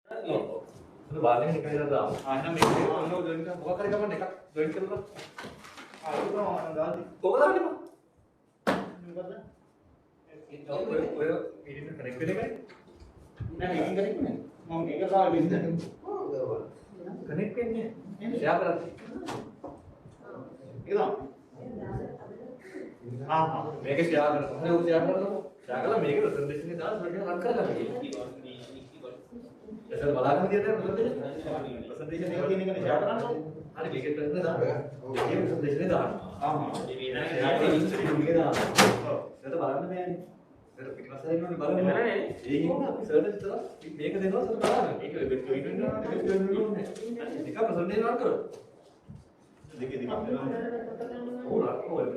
itu balik nih kayak ada. Nah, ini mau join kan? Buka kali kapan dekat? Join ke lu. Itu mau ganti. Buka kali mah. Buka. Ini connect kan? Nah, ini connect kan? Mau ini kan salah bisa. Oh, connect kan ya? Siapa lagi? Itu. මේක share කරනවා. හරි share කරනවා. Share කළා මේක presentation එක දාලා certificate රන් කරගන්න කියලා. එතන බලාගෙන තියෙනවා ප්‍රසන්ටේෂන් එක කියන එකනේ ෂෙයා කරන්න ඕනේ. හරි මේක ප්‍රශ්නේ දාන්න. ඒක ප්‍රසන්ටේෂන් එක දාන්න. මේ වේදනාවේ ලින්ක් එක දාන්න. ඔව්. ඒක බලන්න බෑනේ. ඒක පිටිපස්සට ඉන්නෝනේ බලන්න. නෑ. ඒ හින්දා අපි සර්ට් විතර මේක දෙනවා සර් බලන්න. ඒක වෙබ් ජොයින් වෙනවා. වෙබ් ජොයින් වෙනවා. ඒක ප්‍රසන්ටේෂන් රන් කරනවා. देखिए निकाल पूरा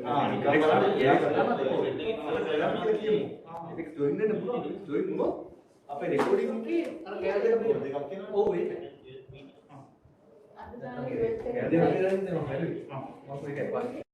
हां निकाल या करना देखो एक जोइन ने पूरा जोइन को අපේ රෙකෝඩින් එකේ අර කැලේ දෙක දෙකක් තියෙනවා ඔව් ඒක හා අද දාන්නේ වෙබ් එක කැලේ වගේ දැන් මම හරි මම මේක එකක්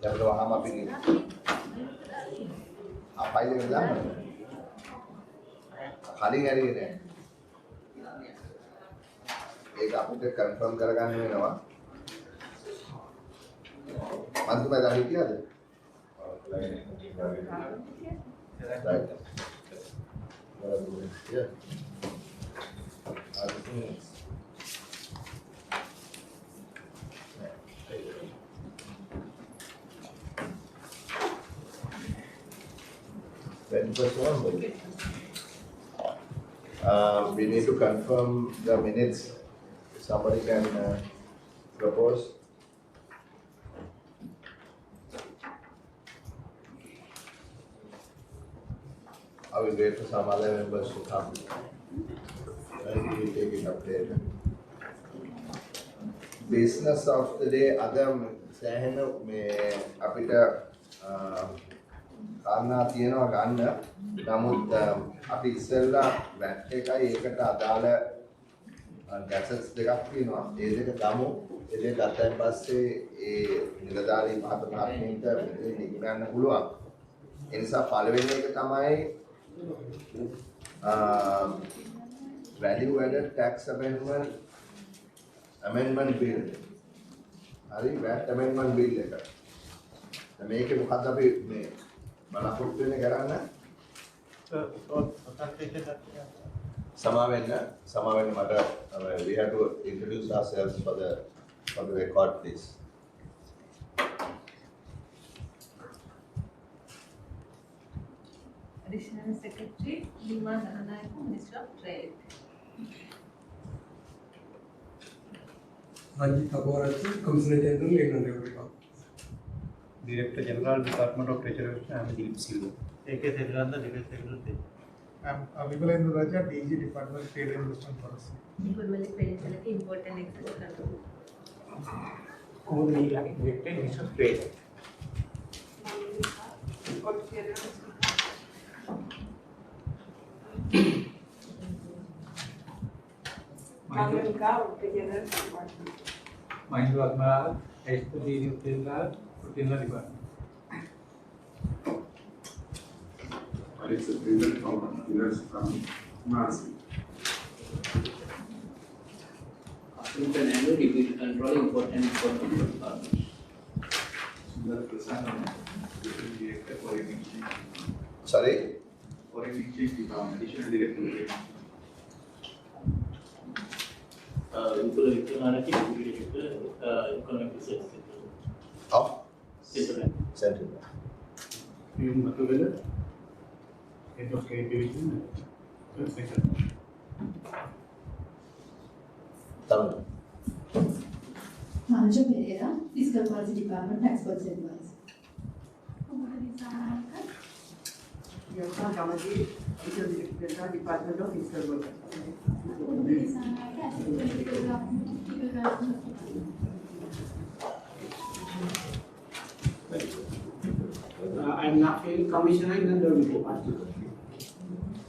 දැන් වහම අපි අපයිල එක දාන්න. කලින් ඇරියේ නෑ. ඒක අපිට කන්ෆර්ම් කරගන්න වෙනවා. මන්තුමා දැන් හිටියද? Right. Yeah. We need to confirm the minutes. Somebody can propose. I will wait for some other members to come. And we will take it up later. Business of the day, Adam, සෑහෙන මේ අපිට කාරණා තියෙනවා ගන්න. නමුත් අපි ඉස්සෙල්ලා VAT එකයි ඒකට අදාළ ගැසට්ස් දෙකක් තියෙනවා. ඒ දෙක ගමු. ඒ දෙක ගත්තයින් පස්සේ ඒ නිලධාරී මහත්මයාට මේක ගන්න පුළුවන්. ඒ නිසා පළවෙනි එක තමයි value added tax amendment bill. හරි VAT amendment bill එක. දැන් මේකේ මොකක්ද අපි මේ බලාපොරොත්තු වෙන්නේ කරන්න? සමාවෙන්න මට we have to introduce ourselves for the record, please. Additional Secretary, Lanka, Minister of Trade. Commissioner General, Director General, Department of Treasury, and Silva. AK Selvan, the Legal Secretary. I'm Vimalendu Raja, DG Department of Trade and Investment Policy. Equally paid import and export control. Only Director, Minister of Trade. Mind to Admiral, HPD General, General Department. It's a payment from Mercy. International Deputy Control Import and Export Control Department. Sorry? Foreign Exchange Department, Additional Director. Deputy Director, Economic Research Center. Of? Central. Head of Trade Division, Secretary. Tamil. Harsha Pereira, Fiscal Policy Department, Tax Policy Advisor. Department of Fiscal Policy. I'm not field commissioner in the department.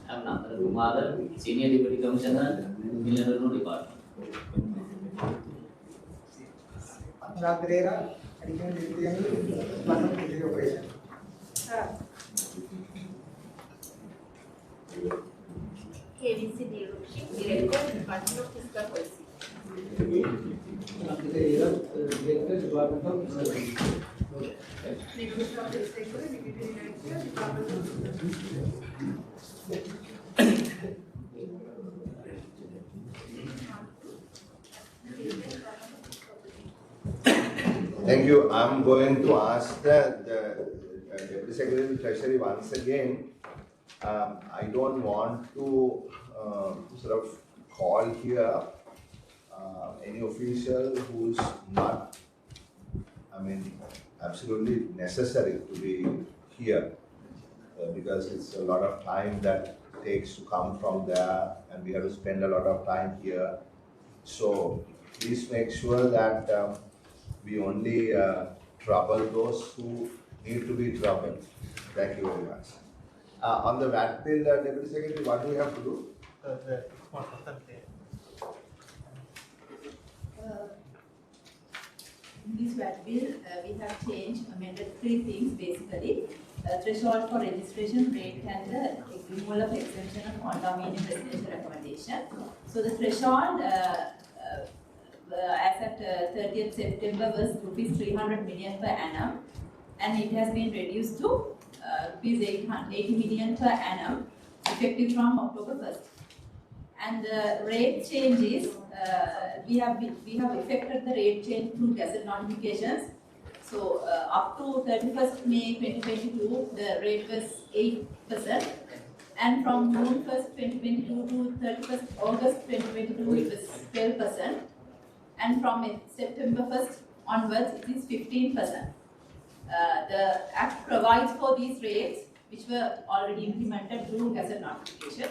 I'm Nathara, Senior Deputy Commissioner, Millennium Department. Pereira, Additional Deputy Department of Treasury Operation. KVC Director, Department of Fiscal Policy. Director, Department of Fiscal. Thank you. I'm going to ask the Deputy Secretary of Treasury once again. I don't want to sort of call here any official who's not, absolutely necessary to be here because it's a lot of time that takes to come from there and we have to spend a lot of time here. So please make sure that we only trouble those who need to be troubled. Thank you very much. On the VAT bill, Deputy Secretary, what do we have to do? In this VAT bill, we have amended three things basically. Threshold for registration rate and the removal of exemption of condominium residential accommodation. So the threshold as at 30th September was rupees 300 million per annum, and it has been reduced to rupees 80 million per annum effective from October 1st. And the rate changes, we have effected the rate change through gazette notifications. So up to 31st May 2022, the rate was 8%, and from June 1st 2022 to 31st August 2022, it was 12%, and from September 1st onwards, it is 15%. The Act provides for these rates, which were already implemented through gazette notification.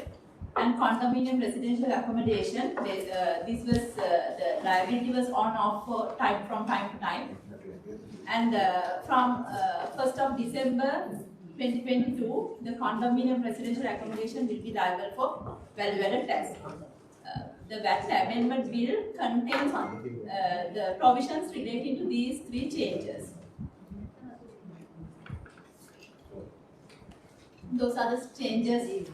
And condominium residential accommodation, this was the liability was on off for from time to time. And from 1st of December 2022, the condominium residential accommodation will be liable for value-added tax. The VAT amendment bill contains the provisions relating to these three changes. Those are the changes.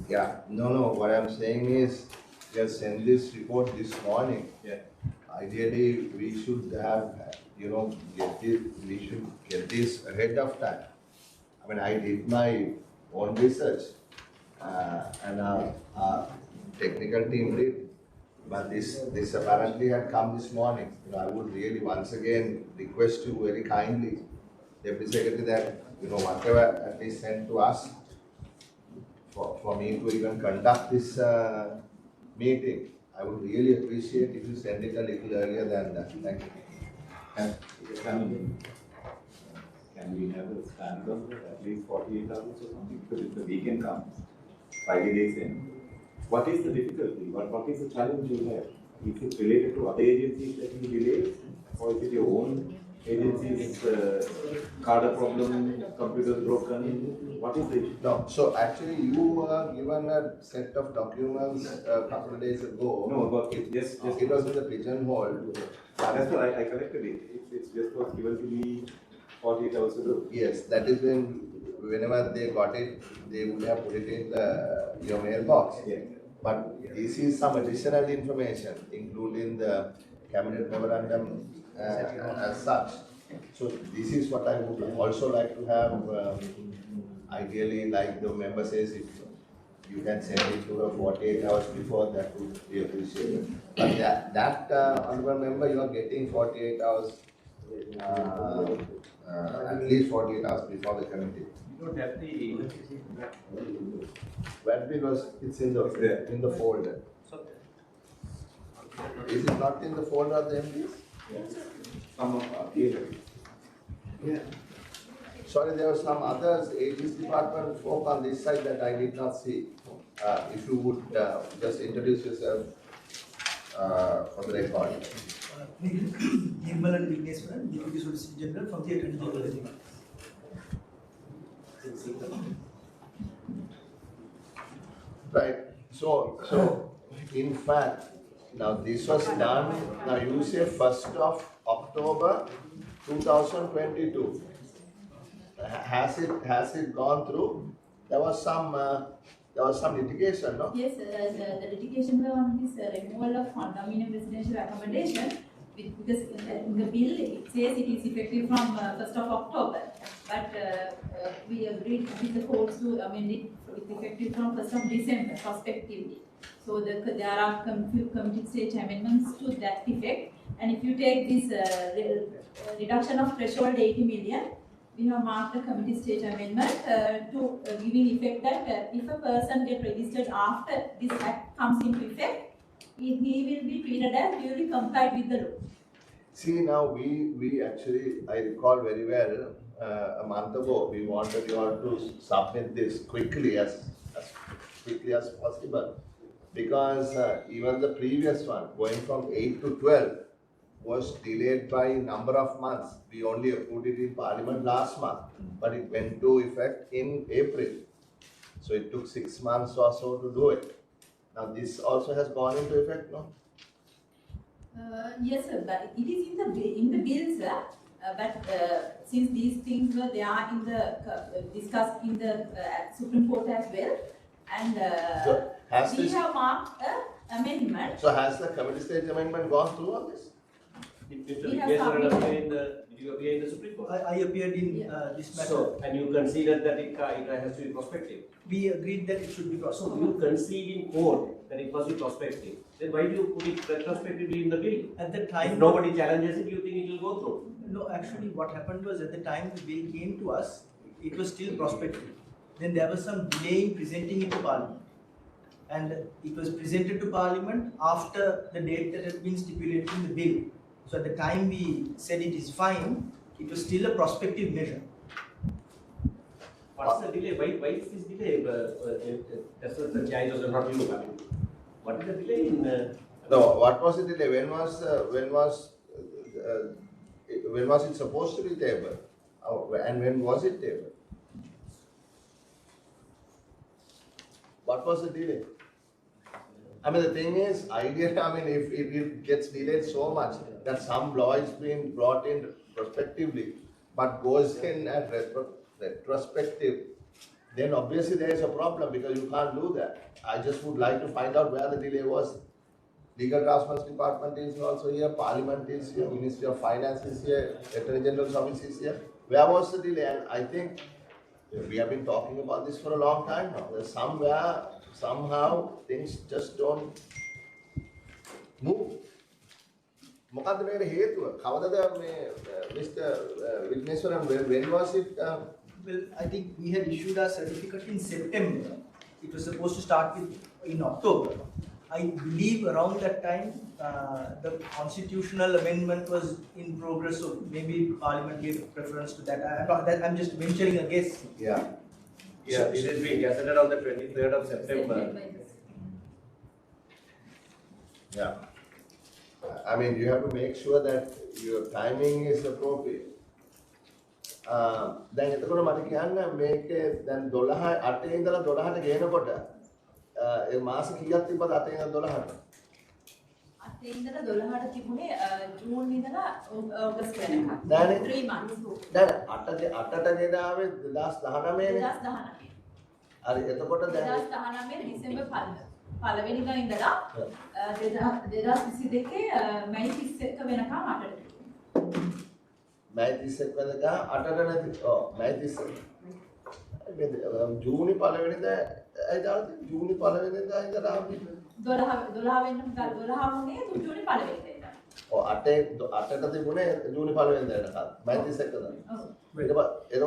Yeah, no, what I'm saying is, we have sent this report this morning. Yeah. Ideally, we should have, we should get this ahead of time. I mean, I did my own research, and our technical team did, but this apparently had come this morning. I would really once again request you very kindly, Deputy Secretary, that, whatever at least sent to us, for me to even conduct this meeting, I would really appreciate if you send it a little earlier than that. Thank you. Can we have a stand of at least 48 hours or something? Because if the weekend comes, Friday days in, what is the difficulty? What is the challenge you have? Is it related to other agencies that you delay? Or is it your own agency's card problem, computers broken? What is the issue? No, so actually you were given a set of documents a couple of days ago. No, but it just It was in the pigeonhole. that's why I collected it. It's just was given to me 48 hours ago. Yes, that is whenever they got it, they would have put it in your mailbox. Yeah. But this is some additional information, including the cabinet memorandum as such. So this is what I would also like to have. Ideally, like the member says, if you can send it to her 48 hours before, that would be appreciated. But that honorable member, you are getting 48 hours, at least 48 hours before the committee. You don't have the But because it's in the folder. Is it not in the folder of the MDs? some of Yeah. Sorry, there were some others, agency department folk on this side that I did not see. If you would just introduce yourself for the record. Nirmal and Vigneswaran, Deputy Solicitor General from the Attorney General. Right, so in fact, now this was done, now you say 1st of October 2022. Has it gone through? There was some litigation, no? Yes, the litigation on this removal of condominium residential accommodation, because in the bill it says it is effective from 1st of October, but we agreed with the courts to amend it with effective from 1st of December prospectively. So there are committee stage amendments to that effect, and if you take this reduction of threshold 80 million, we have marked the committee stage amendment to giving effect that if a person gets registered after this act comes into effect, he will be treated as duly complied with the law. See, now we actually, I recall very well, a month ago, we wanted you all to submit this quickly as possible, because even the previous one, going from 8 to 12, was delayed by a number of months. We only approved it in Parliament last month, but it went to effect in April. So it took 6 months or so to do it. Now this also has gone into effect, no? Yes, sir, but it is in the bill, sir. But since these things were there in the discussed in the Supreme Court as well, and So has we this, have marked an amendment. so has the committee stage amendment gone through on this? Did We Mr. have Vikesh submitted- appear in the, did you appear in the Supreme Court? I appeared in this matter. So, and you considered that it has to be prospective. We agreed that it should be So crossed. you concede in court that it must be prospective. Then why do you put it retrospectively in the bill? At the time, If nobody challenges it, you think it will go through? no, actually what happened was at the time the bill came to us, it was still prospective. Then there was some delay in presenting it to Parliament. And it was presented to Parliament after the date that had been stipulated in the bill. So at the time we said it is fine, it was still a prospective measure. What's the delay? Why is this delay? That's what the judge was not you. What is the delay in? No, what was the delay? When was it supposed to be tabled? And when was it tabled? What was the delay? I mean, the thing is, if it gets delayed so much that some law is being brought in prospectively, but goes in at retrospective, then obviously there is a problem because you can't do that. I just would like to find out where the delay was. Legal Draftsman's Department is also here, Parliament is here, Ministry of Finance is here, Attorney General's Office is here. Where was the delay? And I think we have been talking about this for a long time now. There's somehow things just don't move. මොකද්ද මේකට හේතුව? කවදද මේ Mr. Vigneswaran, when was it? Well, I think we had issued our certificate in September. It was supposed to start in October. I believe around that time the constitutional amendment was in progress, so maybe Parliament gave preference to that. I'm just venturing a guess. Yeah. Yeah, it has been gazetted on the 23rd of September. Yeah. I mean, you have to make sure that your timing is appropriate. දැන් එතකොට මට කියන්න මේකේ දැන් 12 8 ඉඳලා 12ට ගේනකොට ඒ මාස කීයක් තිබ්බද 8 ඉඳලා 12ට? 8 ඉඳලා 12ට තිබුණේ ජූන් ඉඳලා ඔගස්ට් වෙනකම්. දැන් 3 months. දැන් 8ට ගෙනාවේ 2019 නේ. 2019. හරි එතකොට දැන් 2019 දෙසැම්බර් 1 ඉඳලා 2022 මැයි 31 වෙනකම් 8ට. මැයි 31 වෙනිදා 8ට නැති. ඔව් මැයි 31. ජූනි 1 වෙනිදා ඇයිදාද? ජූනි 1 වෙනිදා ඉඳලා අපි 12 වෙනිදා 12 වුණේ ජූනි 1 වෙනිදා ඉඳලා. ඔව් 8ට තිබුණේ ජූනි 1 වෙනිදා වෙනකම්. මැයි 31 දා. ඔව්. ඊට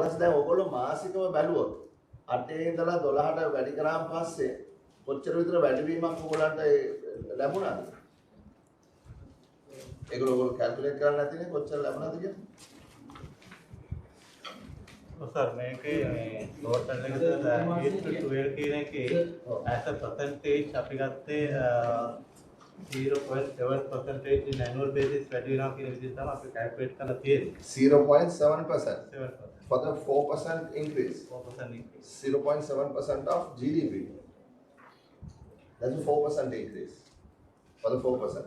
පස්සේ දැන් ඔයගොල්ලෝ මාසිකව බැලුවොත් 8 ඉඳලා 12ට වැඩි කරාන් පස්සේ කොච්චර විතර වැඩිවීමක් ඔයගොල්ලන්ට ලැබුණාද? ඒගොල්ලෝ කැල්කියුලේට් කරන්න නැතිනේ කොච්චර ලැබුණාද කියලා? Sir, මේකේ total එක 8 to 12 කියන එකේ as a percentage අපි ගත්තේ 0.7% in annual basis වැඩි වෙනවා කියන විදිහට තමයි අපි calculate කරලා තියෙන්නේ. 0.7% 7%. for the 4% increase. 4% increase. 0.7% of GDP. That's a 4% increase for the 4%.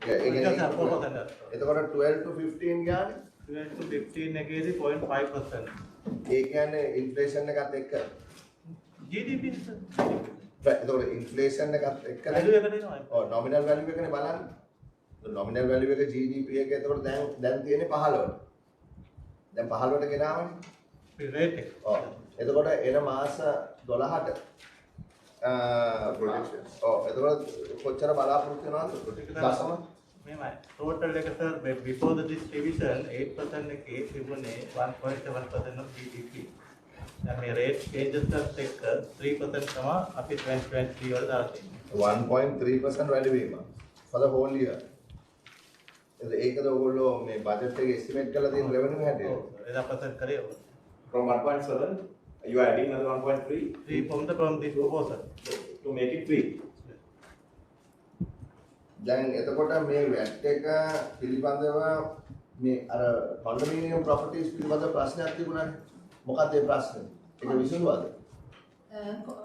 Yeah, Because 4%. එතකොට 12 to 15 ගානේ 12 to 15 එකේදී 0.5%. ඒ කියන්නේ inflation එකත් එක්ක. GDP sir. එතකොට inflation එකත් එක්ක value එක දෙනවා. ඔව් nominal value එකනේ බලන්න. nominal value එක GDP එක එතකොට දැන් තියෙන්නේ 15ට. දැන් 15ට ගෙනාවනේ. rate එක. ඔව්. එතකොට එන මාස 12ට projections. ඔව්. එතකොට කොච්චර බලාපොරොත්තු වෙනවද? දශම මෙහෙමයි. total එක sir before the distribution 8% එකේ තිබුණේ 1.7% of GDP. දැන් මේ rate changes එකත් එක්ක 3% තමයි අපි 2023 වල දාලා තියෙන්නේ. 1.3% වැඩිවීම for the whole year. ඒකද ඔයගොල්ලෝ මේ බජට් එකේ estimate කරලා තියෙන revenue හැටියට? ඔව්. 11% කරේ ඔව්. From 1.7, you are adding another 1.3 3 from this proposal to make it 3. දැන් එතකොට මේ VAT එක පිළිබඳව මේ අර condominium properties පිළිබඳව ප්‍රශ්නයක් තිබුණානේ. මොකක්ද ඒ ප්‍රශ්නේ? ඒක විසඳුවාද?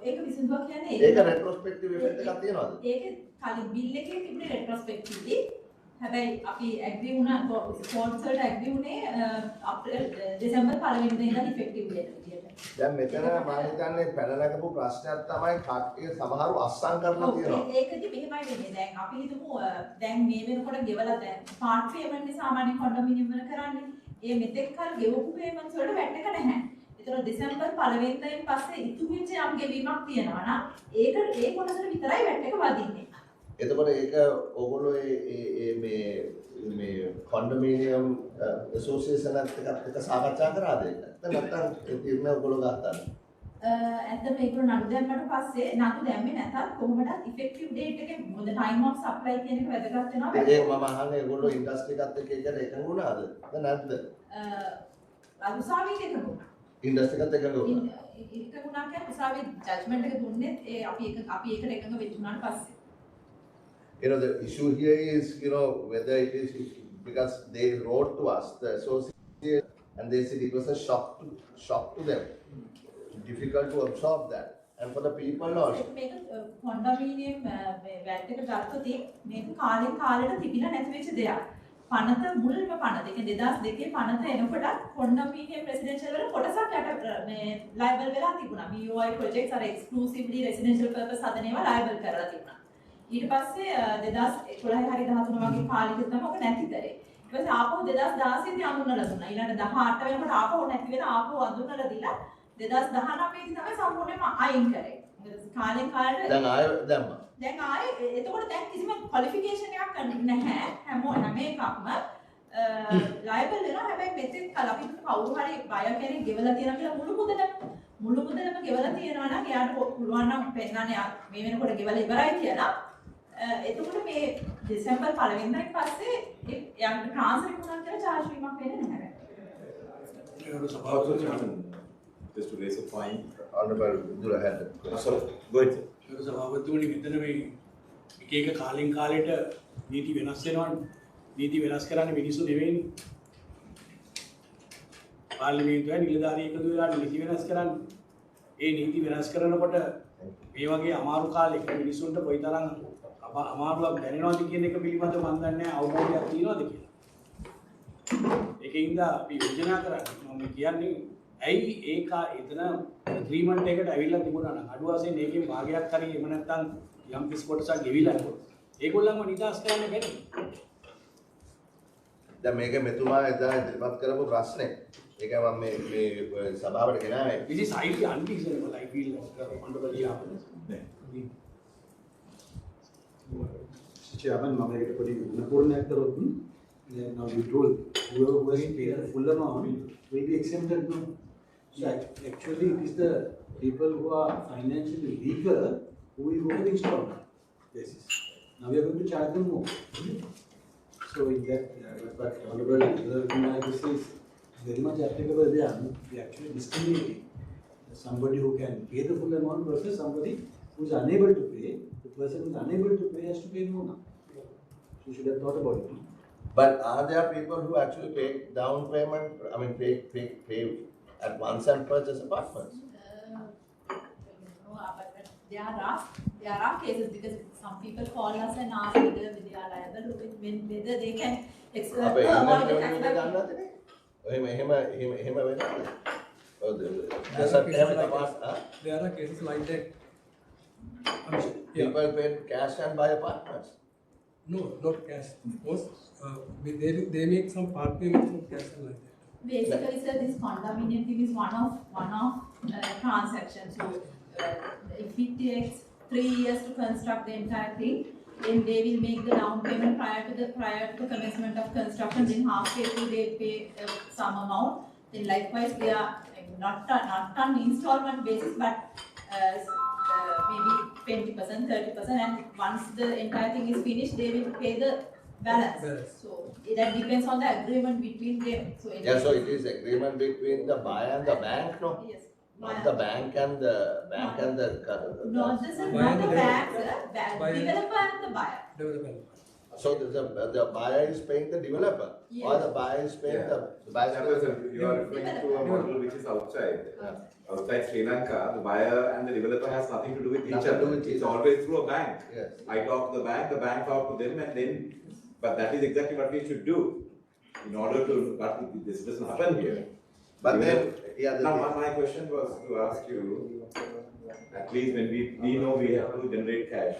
ඒක විසඳුවා කියන්නේ ඒක retrospective effect එකක් තියනවාද? ඒක කලින් බිල් එකේ තිබුණේ retrospectively. හැබැයි අපි agree වුණා courts වලට agree වුණේ අප්‍රේල් දෙසැම්බර් 1 වෙනිදා ඉඳන් effective වෙන විදියට. දැන් මෙතන මම හිතන්නේ පැනලකපු ප්‍රශ්නයක් තමයි කට්ටිය සමහරව අස්සම් කරලා තියෙනවා. ඒකදි මෙහෙමයි වෙන්නේ. දැන් අපි හිතමු දැන් මේ වෙනකොට ගෙවලා දැන් part payment නේ සාමාන්‍ය කොන්ඩොමිනියම් වල කරන්නේ. ඒ මෙතෙක් කල් ගෙවපු payments වලට VAT එක නැහැ. ඒතර දෙසැම්බර් 1 වෙනිදායින් පස්සේ ඉතුරු වෙච්ච යම් ගෙවීමක් තියෙනවා නම් ඒක ඒ කොටසට විතරයි VAT එක වදින්නේ. එතකොට ඒක ඕගොල්ලෝ මේ කොන්ඩොමිනියම් ඇසෝසියේෂන් එකත් එක්ක සාකච්ඡා කරාද ඒක? නැත්නම් තීරණ ඕගොල්ලෝ ගත්තාද? ඇත්තටම ඒක නඩු දැම්මට පස්සේ නඩු දැම්මේ නැතත් කොහොමදත් effective date එකේ මොකද time of supply කියන එක වැදගත් වෙනවා. ඒක මම අහන්නේ ඒගොල්ලෝ ඉන්ඩස්ට්‍රි එකත් එක්ක ඒකට එකඟ වුණාද? නැත්ද? උසාවියට එකඟ වුණා. ඉන්ඩස්ට්‍රි එකත් එකඟ වුණා. එකඟ වුණා කියන්නේ උසාවියේ ජජ්මන්ට් එක දුන්නේ ඒ අපි ඒකට එකඟ වෙච්ච උනාට පස්සේ. You know, the issue here is, you know, whether it is because they wrote to us, the association, and they said it was a shock to them. Difficult to absorb that. And for the people also. මේක කොන්ඩොමිනියම් VAT එක ගත්තොත් මේක කාලෙන් කාලෙට තිබිලා නැති වෙච්ච දෙයක්. පනත මුල්ම පනත. ඒ කියන්නේ 2002 පනත එනකොට කොන්ඩොමිනියම් රෙසිඩෙන්ෂල් වල කොටසක් යට මේ ලයබල් වෙලා තිබුණා. BOI projects are exclusively residential purpose හදන ඒවා ලයබල් කරලා තිබුණා. ඊට පස්සේ 2011 හරි 13 වගේ කාලෙක තමයි ඔක නැති කරේ. ඊට පස්සේ ආපහු 2016 දී අඳුනලා දුන්නා. ඊළඟ 18 වෙනකොට ආපහු නැති වෙන ආපහු අඳුනලා දීලා 2019 දී තමයි සම්පූර්ණයෙන්ම අයින් කරේ. කාලෙන් කාලට දැන් ආයෙ දැම්මා. දැන් ආයේ එතකොට දැන් කිසිම ක්වොලිෆිකේෂන් එකක් නැහැ. හැම එකක්ම ලයබල් වෙනවා. හැබැයි මෙතෙක් කල අපි කවුරු හරි බය කෙනෙක් ගෙවලා තියෙනවා කියලා මුළු මුදලම ගෙවලා තියෙනවා නම් එයාට පුළුවන් නම් පෙන්නන්නේ මේ වෙනකොට ගෙවලා ඉවරයි කියලා. එතකොට මේ දෙසැම්බර් 1 වෙනිදායින් පස්සේ එයාට ට්‍රාන්ස්ෆර් වුණා කියලා චාර්ජ් වීමක් වෙන්නේ නැහැ. Just to raise a point. Honorable, do ahead. Sorry, go ahead. ඒක සභාපතිතුමනි මෙතන මේ එක කාලෙන් කාලෙට නීති වෙනස් වෙනවනේ. නීති වෙනස් කරන්නේ මිනිස්සු නෙවෙයිනේ. පාර්ලිමේන්තුවේ නිලධාරී එකතු වෙලා නීති වෙනස් කරන්නේ. ඒ නීති වෙනස් කරනකොට මේ වගේ අමාරු කාලෙක මිනිස්සුන්ට කොයිතරම් අමාරුවක් දැනෙනවද කියන එක පිළිබඳව මම දන්නේ අවබෝධයක් තියෙනවද කියලා. ඒකින්ද අපි යෝජනා කරන්නේ මම කියන්නේ ඇයි ඒක එතන ඇග්‍රීමන්ට් එකට ඇවිල්ලා තිබුණා නම් අඩු වශයෙන් ඒකෙන් භාගයක් හරි එහෙම නැත්නම් යම් කිසි කොටසක් ගෙවිලා නේද ඒගොල්ලන්ව නිදාස් කරන්න බැරි. දැන් මේක මෙතුමා එදා ඉදිරිපත් කරපු ප්‍රශ්නේ. ඒක මම මේ සභාවට ගෙනාවේ. This is highly unreasonable, I feel, honorable chairman. Chairman, මම ඒකට පොඩි උනපුරණයක් කරොත් now you told whoever was paid the full amount will be exempted. No? So actually it is the people who are financially weaker who will go for the installment basis. Now we are going to charge them more. So in that, but honorable this is very much applicable there. We actually discriminating somebody who can pay the full amount versus somebody who is unable to pay. The person who is unable to pay has to pay more now. So you should have thought about it. But are there people who actually pay down payment? I mean, pay at once and purchase apartments? No, but there are cases because some people call us and ask whether they are liable, whether they can avoid the tax. There are cases like that. People pay cash and buy apartments. No, not cash. Most they make some part payment from cash and like that. Basically, sir, this condominium thing is one of transactions. So, if it takes 3 years to construct the entire thing, then they will make the down payment prior to the commencement of construction. Then halfway through they pay some amount. Then likewise, they are not on installment basis, but maybe 20%, 30%, and once the entire thing is finished, they will pay the balance. So that depends on the agreement between them. So so it is agreement between the buyer and the bank, no? Yes. Not the bank and the not the bank, sir. Developer and the buyer. Developer. So the buyer is paying the developer, or the buyer is paying the buyer. You are referring to a model which is outside. Outside Sri Lanka, the buyer and the developer has nothing to do with each other. It's always through a bank. Yes. I talk to the bank talk to them, and then, but that is exactly what we should do in order to, but this doesn't happen here. But then, now my question was to ask you, at least when we know we have to generate cash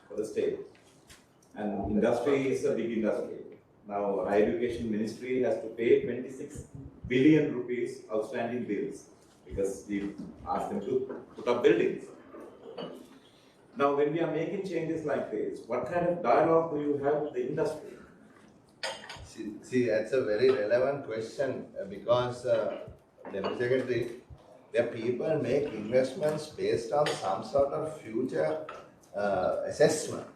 for the state, and industry is a big industry. Now, our education ministry has to pay 26 billion rupees outstanding bills because we asked them to put up buildings. Now, when we are making changes like this, what kind of dialogue do you have with the industry? See, that's a very relevant question because, Deputy Secretary, where people make investments based on some sort of future assessment,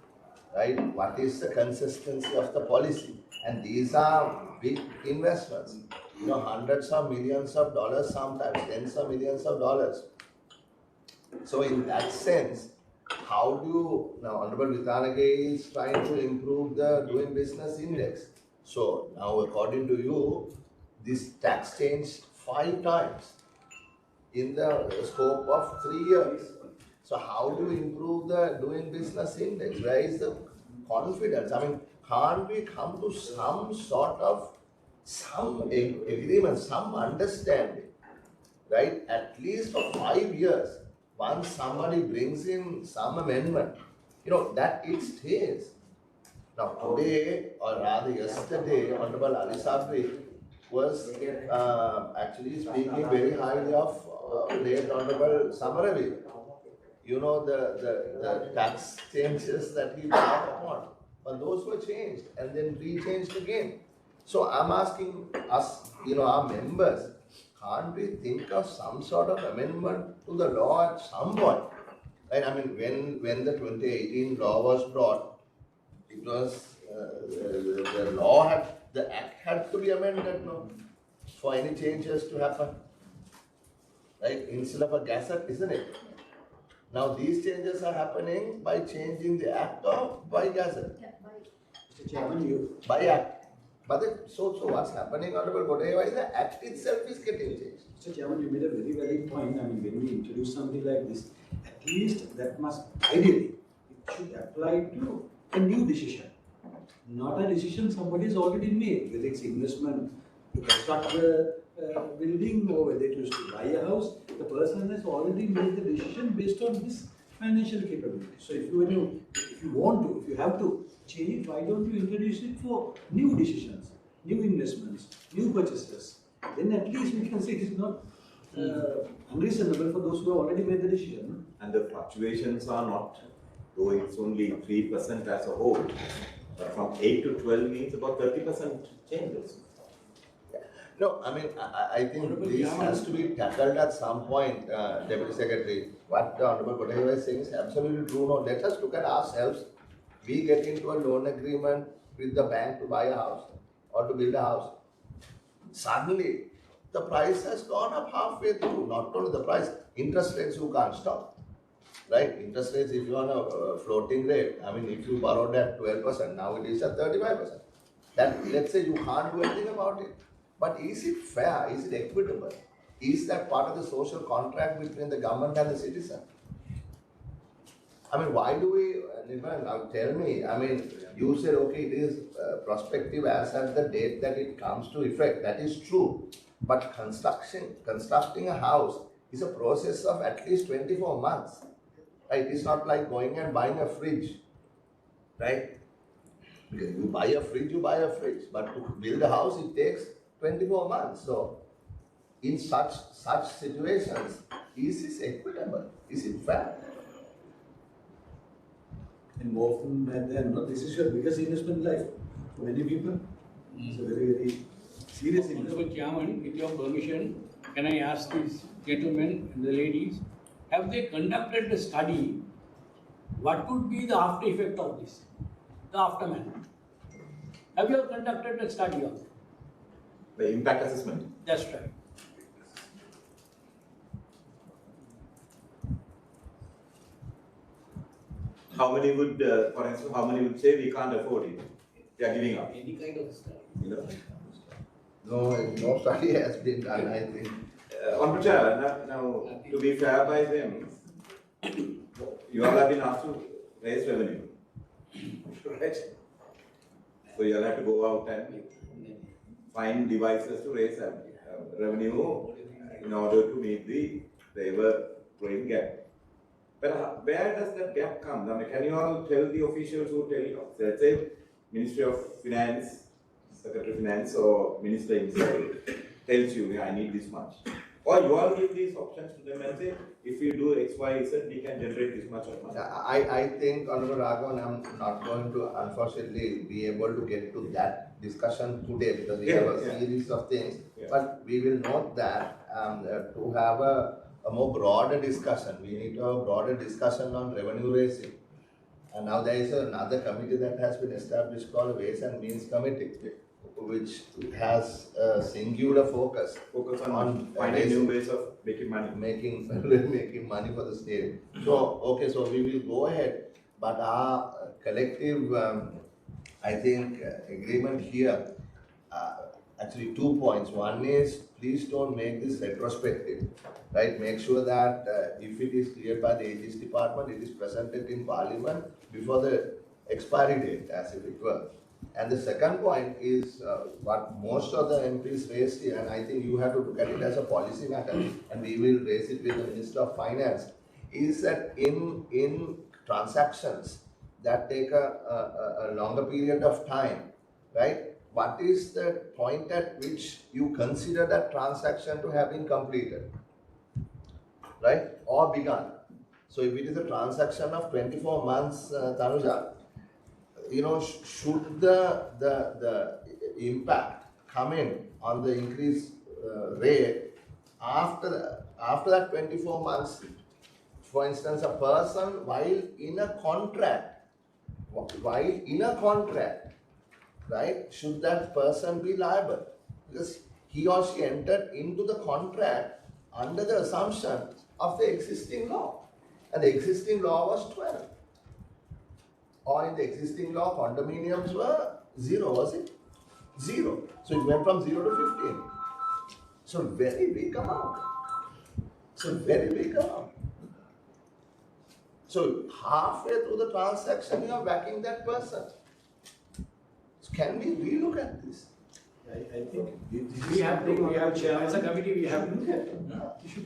right? What is the consistency of the policy? And these are big investments, you know, hundreds of millions of dollars, sometimes tens of millions of dollars. So in that sense, how do you, now Honorable Vithanage is trying to improve the doing business index. So now according to you, this tax changed 5 times in the scope of 3 years. So how do you improve the doing business index? Where is the confidence? I mean, can't we come to some sort of, some agreement, some understanding, right? At least for 5 years, once somebody brings in some amendment, you know, that it stays. Now today, or rather yesterday, Honorable Ali Sabri was actually speaking very highly of late Honorable Samaravi. You know, the tax changes that he brought upon, but those were changed and then re-changed again. So I'm asking us, you know, our members, can't we think of some sort of amendment to the law at some point? Right? I mean, when the 2018 law was brought, it was, the law had, the act had to be amended, no, for any changes to happen. Right? Instead of a gazette, isn't it? Now these changes are happening by changing the act or by gazette? Yeah, Mr. Chairman, you. By act. But then, so what's happening, Honorable Bodhaya, is the act itself is getting changed. Mr. Chairman, you made a very valid point. I mean, when we introduce something like this, at least that must, ideally, it should apply to a new decision. Not a decision somebody has already made, whether it's investment to construct the building or whether it is to buy a house. The person has already made the decision based on his financial capability. So if you want to, if you have to change it, why don't you introduce it for new decisions, new investments, new purchases? Then at least we can say it is not unreasonable for those who have already made the decision. And the fluctuations are not, though it's only 3% as a whole, but from 8 to 12 means about 30% changes. No, I mean, I think this has to be tackled at some point, Deputy Secretary. What the Honorable Bodhaya is saying is absolutely true. No, let us look at ourselves. We get into a loan agreement with the bank to buy a house or to build a house. Suddenly, the price has gone up halfway through. Not only the price, interest rates you can't stop. Right? Interest rates, if you are on a floating rate, I mean, if you borrowed at 12%, now it is at 35%. Then let's say you can't do anything about it. But is it fair? Is it equitable? Is that part of the social contract between the government and the citizen? I mean, why do we, now tell me, I mean, you said, okay, it is prospective as at the date that it comes to effect. That is true. But constructing a house is a process of at least 24 months. Right? It's not like going and buying a fridge. Right? Because you buy a fridge, you buy a fridge. But to build a house, it takes 24 months. So, in such situations, is this equitable? Is it fair? And more often than not, this is your biggest investment in life for many people. It's a very, very serious investment. Honorable Chairman, with your permission, can I ask these gentlemen and the ladies, have they conducted the study? What would be the after effect of this? The aftermath? Have you conducted a study of it? The impact assessment? That's right. How many would, for instance, how many would say we can't afford it? They are giving up. Any kind of study. You know? No study has been done, I think. Honorable Chair, now to be fair by them, you all have been asked to raise revenue. Right? So you all have to go out and find devices to raise revenue in order to meet the ever-growing gap. But where does that gap come? I mean, can you all tell the officials who tell you, let's say Ministry of Finance, Secretary of Finance or Minister himself tells you, yeah, I need this much. Or you all give these options to them and say, if you do X, Y, Z, we can generate this much of money. I think, Honorable Raghavan, I'm not going to unfortunately be able to get to that discussion today because we have a series of things. Yeah. But we will note that to have a more broader discussion, we need to have a broader discussion on revenue raising. And now there is another committee that has been established called Ways and Means Committee, which has a singular focus on finding new ways of making money. Making money for the state. So, okay, so we will go ahead, but our collective, I think, agreement here, actually 2 points. One is, please don't make this retrospective, right? Make sure that if it is cleared by the Aegis Department, it is presented in Parliament before the expiry date, as if it were. And the second point is what most of the MPs raised here, and I think you have to look at it as a policy matter, and we will raise it with the Minister of Finance, is that in transactions that take a longer period of time, right? What is the point at which you consider that transaction to have been completed, right? Or begun. So if it is a transaction of 24 months, Tanuja, you know, should the impact come in on the increased rate after that 24 months? For instance, a person while in a contract, right, should that person be liable? Because he or she entered into the contract under the assumption of the existing law. And the existing law was 12. Or in the existing law, condominiums were 0, was it? 0. So it went from 0 to 15. So very big amount. So halfway through the transaction, you are backing that person. So can we relook at this? I think we have as a committee, we have to look at it.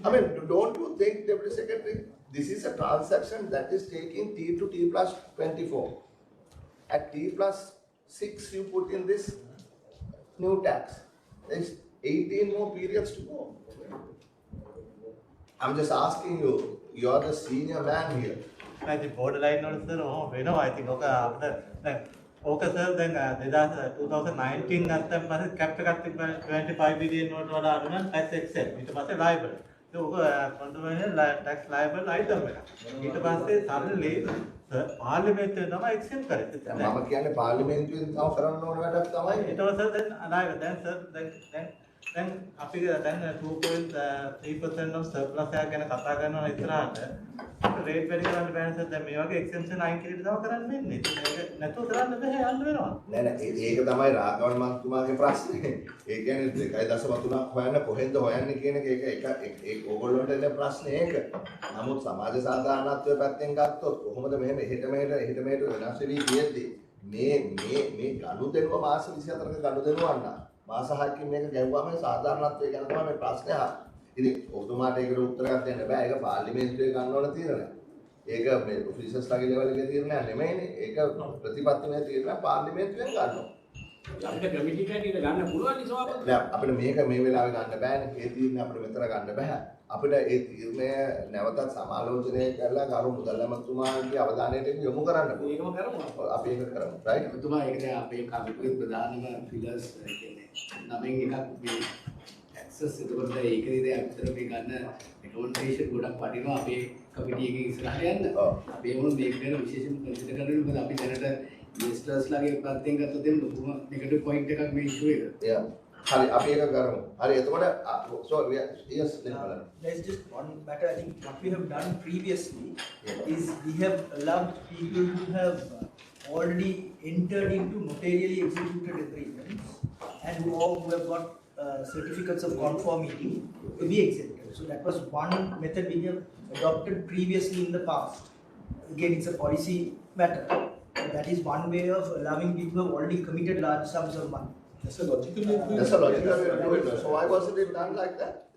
I mean, don't you think, Deputy Secretary, this is a transaction that is taking T to T plus 24. At T plus 6, you put in this new tax. There's 18 more periods to go. I'm just asking you, you're the senior man here. I think borderline also, I think, okay, sir, then 2019 cap 25 billion tax exempt. It was liable. So, tax liable item. It was suddenly Parliament exempt. Mama කියන්නේ පාර්ලිමේන්තුවෙන් තව කරන්න ඕන වැඩක් තමයි. It was then alive. Then අපි දැන් 2.3% of surplus එක ගැන කතා කරනවා ඉස්සරහට රේට් වැඩි කරන්න බෑනේ සර්. දැන් මේ වගේ එක්සෙම්පෂන් අයින් කිරීම තමයි කරන්න වෙන්නේ. ඒක නැතුව කරන්න බෑ යන්න වෙනවා. නෑ ඒක තමයි රාඝවන් මහත්මයාගේ ප්‍රශ්නේ. ඒ කියන්නේ 2.3ක් හොයන්න කොහෙන්ද හොයන්නේ කියන එක ඒක ඕගොල්ලන්ට එන ප්‍රශ්නේ ඒක. නමුත් සමාජ සාධාරණත්වයේ පැත්තෙන් ගත්තොත් කොහොමද මෙහෙම එහෙට මෙහෙට වෙනස් වෙවි කියෙද්දි මේ ගනුදෙනුව මාස 24ක ගනුදෙනුවන්න මාස 6කින් මේක ගැව්වම සාධාරණත්වය ගැන තමයි මේ ප්‍රශ්නේ අහන්නේ. ඉතින් ඔබතුමාට ඒකට උත්තරයක් දෙන්න බෑ. ඒක පාර්ලිමේන්තුවේ ගන්න ඕන තීරණයක්. ඒක මේ ඔෆිසර්ස්ලාගේ ලෙවල් එකේ තීරණයක් නෙමෙයිනේ. ඒක ප්‍රතිපත්තිමය තීරණයක් පාර්ලිමේන්තුවෙන් ගන්නවා. අපිට කමිටි කැටියට ගන්න පුළුවන් නේ සභාපති. නෑ අපිට මේක මේ වෙලාවේ ගන්න බෑනේ. ඒ තීරණය අපිට මෙතන ගන්න බෑ. අපිට ඒ තීරණය නැවතත් සමාලෝචනය කරලා ගරු මුදල් ඇමතුමාගේ අවධානයට යොමු කරන්න ඕනේ. ඒකම කරමු. අපි ඒක කරමු. රයිට්. ඔබතුමා ඒක දැන් අපේ කමිටුවේ ප්‍රධානම පිලර්ස් කියන්නේ නමෙන් එකක් මේ ඇක්සස් එතකොට ඒකේ දැන් අතර මේ ගන්න රෙකමෙන්ඩේෂන් ගොඩක් වටිනවා අපේ කමිටි එකේ ඉස්සරහට යන්න. අපි මොන මේක ගැන විශේෂයෙන්ම කන්සිඩර් කරනවා. මොකද අපි දැනට ඉන්වෙස්ටර්ස්ලාගේ පැත්තෙන් ගත්තොත් එන්න ලොකුම නෙගටිව් පොයින්ට් එකක් මේ ඉෂුව එක. Yeah. හරි අපි ඒක කරමු. හරි එතකොට so yes there's just one matter. I think what we have done previously is we have allowed people who have already entered into notarially executed agreements and who have got certificates of conformity to be exempted. So that was one method we have adopted previously in the past. Again, it's a policy matter. That is one way of allowing people who have already committed large sums of money. That's a logical way to do it. That's a logical way to do it. So why wasn't it done like that?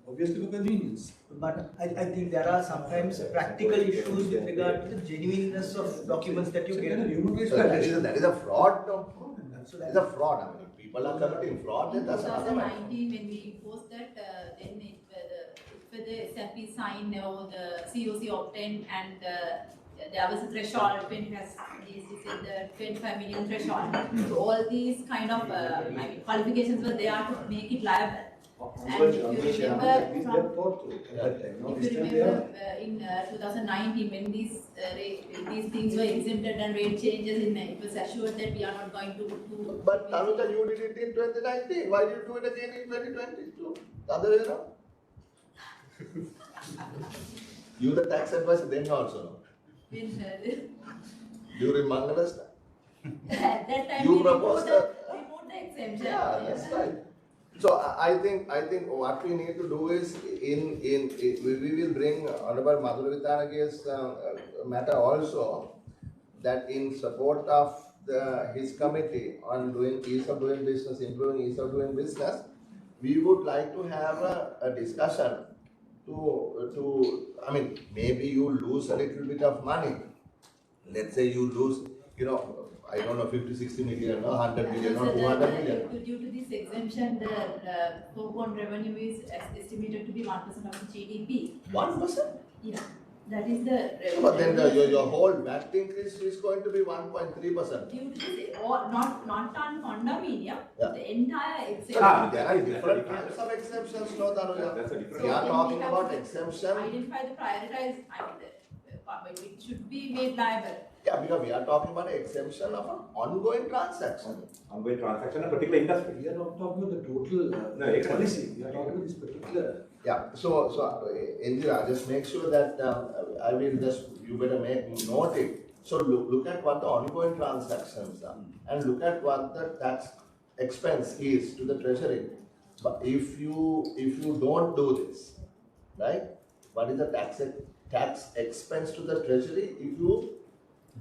Obviously for convenience. But I think there are sometimes practical issues with regard to the genuineness of documents that you get. So that is a fraud. No? So that is a fraud. I mean, people are committing fraud. In That's another matter. 2019, when we imposed that, then whether SMP signed or the COC obtained, and there was a threshold when it has in the 25 million threshold. So all these kind of qualifications were there to make it liable. And if you remember, in 2019, when these things were exempted and rate changes in it was assured that we are not going to do. But Tanuja, you did it in 2019. Why did you do it again in 2022? The other way around. You the tax advisor then also, no? During Mangala's time. At that time, You we proposed removed the exemption. Yeah, that's right. So I think what we need to do is we will bring Honorable Madhuri Vitanage's matter also, that in support of his committee on doing ease of doing business, improving ease of doing business, we would like to have a discussion to I mean, maybe you lose a little bit of money. Let's say you lose, I don't know, 50, 60 million, or 100 million, or 200 million. Due to this exemption, the foregone revenue is estimated to be 1% of the GDP. 1%? Yeah, that is the. But then your whole VAT increase is going to be 1.3%. Due to this, or not on condominium, the entire exemption. There are different kinds of exemptions, no, Tanuja. That's a different. We are talking about exemption. Identify the prioritized, it should be made liable. Yeah, because we are talking about an exemption of an ongoing transaction. Ongoing transaction, a particular industry. We are not talking about the total policy. We are talking about this particular. Yeah, so Indira, just make sure that I will just, you better note it. So look at what the ongoing transactions are and look at what the tax expense is to the treasury. But if you don't do this, right? What is the tax expense to the treasury if you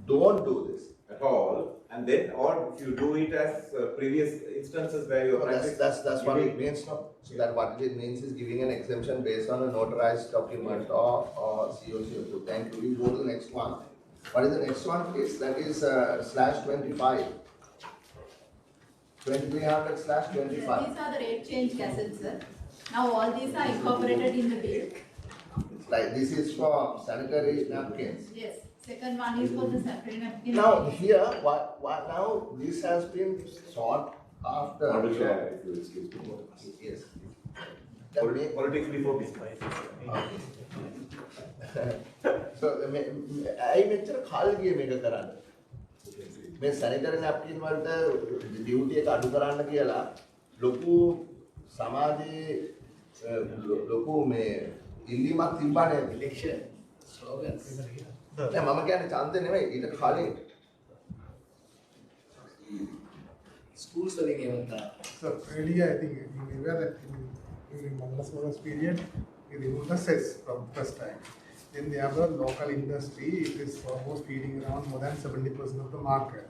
don't do this at all, and then, or if you do it as previous instances where you that's what it means, no? So that what it means is giving an exemption based on a notarized document or COC. Thank you. We go to the next one. What is the next one, please? That is /25. 2300/25. These are the rate change gazettes, sir. Now all these are incorporated in the bill. It's like this is for sanitary napkins. Yes. Second one is for the sanitary napkin. Now here, what now this has been sought after. I will share if you excuse me. Yes. Politics before business. So I mentioned කල්ගිය මේක කරන්න. මේ sanitary napkin වලට duty එක අඩු කරන්න කියලා ලොකු සමාජයේ ලොකු මේ ඉල්ලීමක් තිබ්බනේ election slogans. නෑ මම කියන්නේ ඡන්දේ නෙමෙයි ඊට කලින් schools වලින් ඒවත්. So earlier I think you were aware that during Mangala's period we removed the cess from first time. Then the other local industry, it is almost feeding around more than 70% of the market.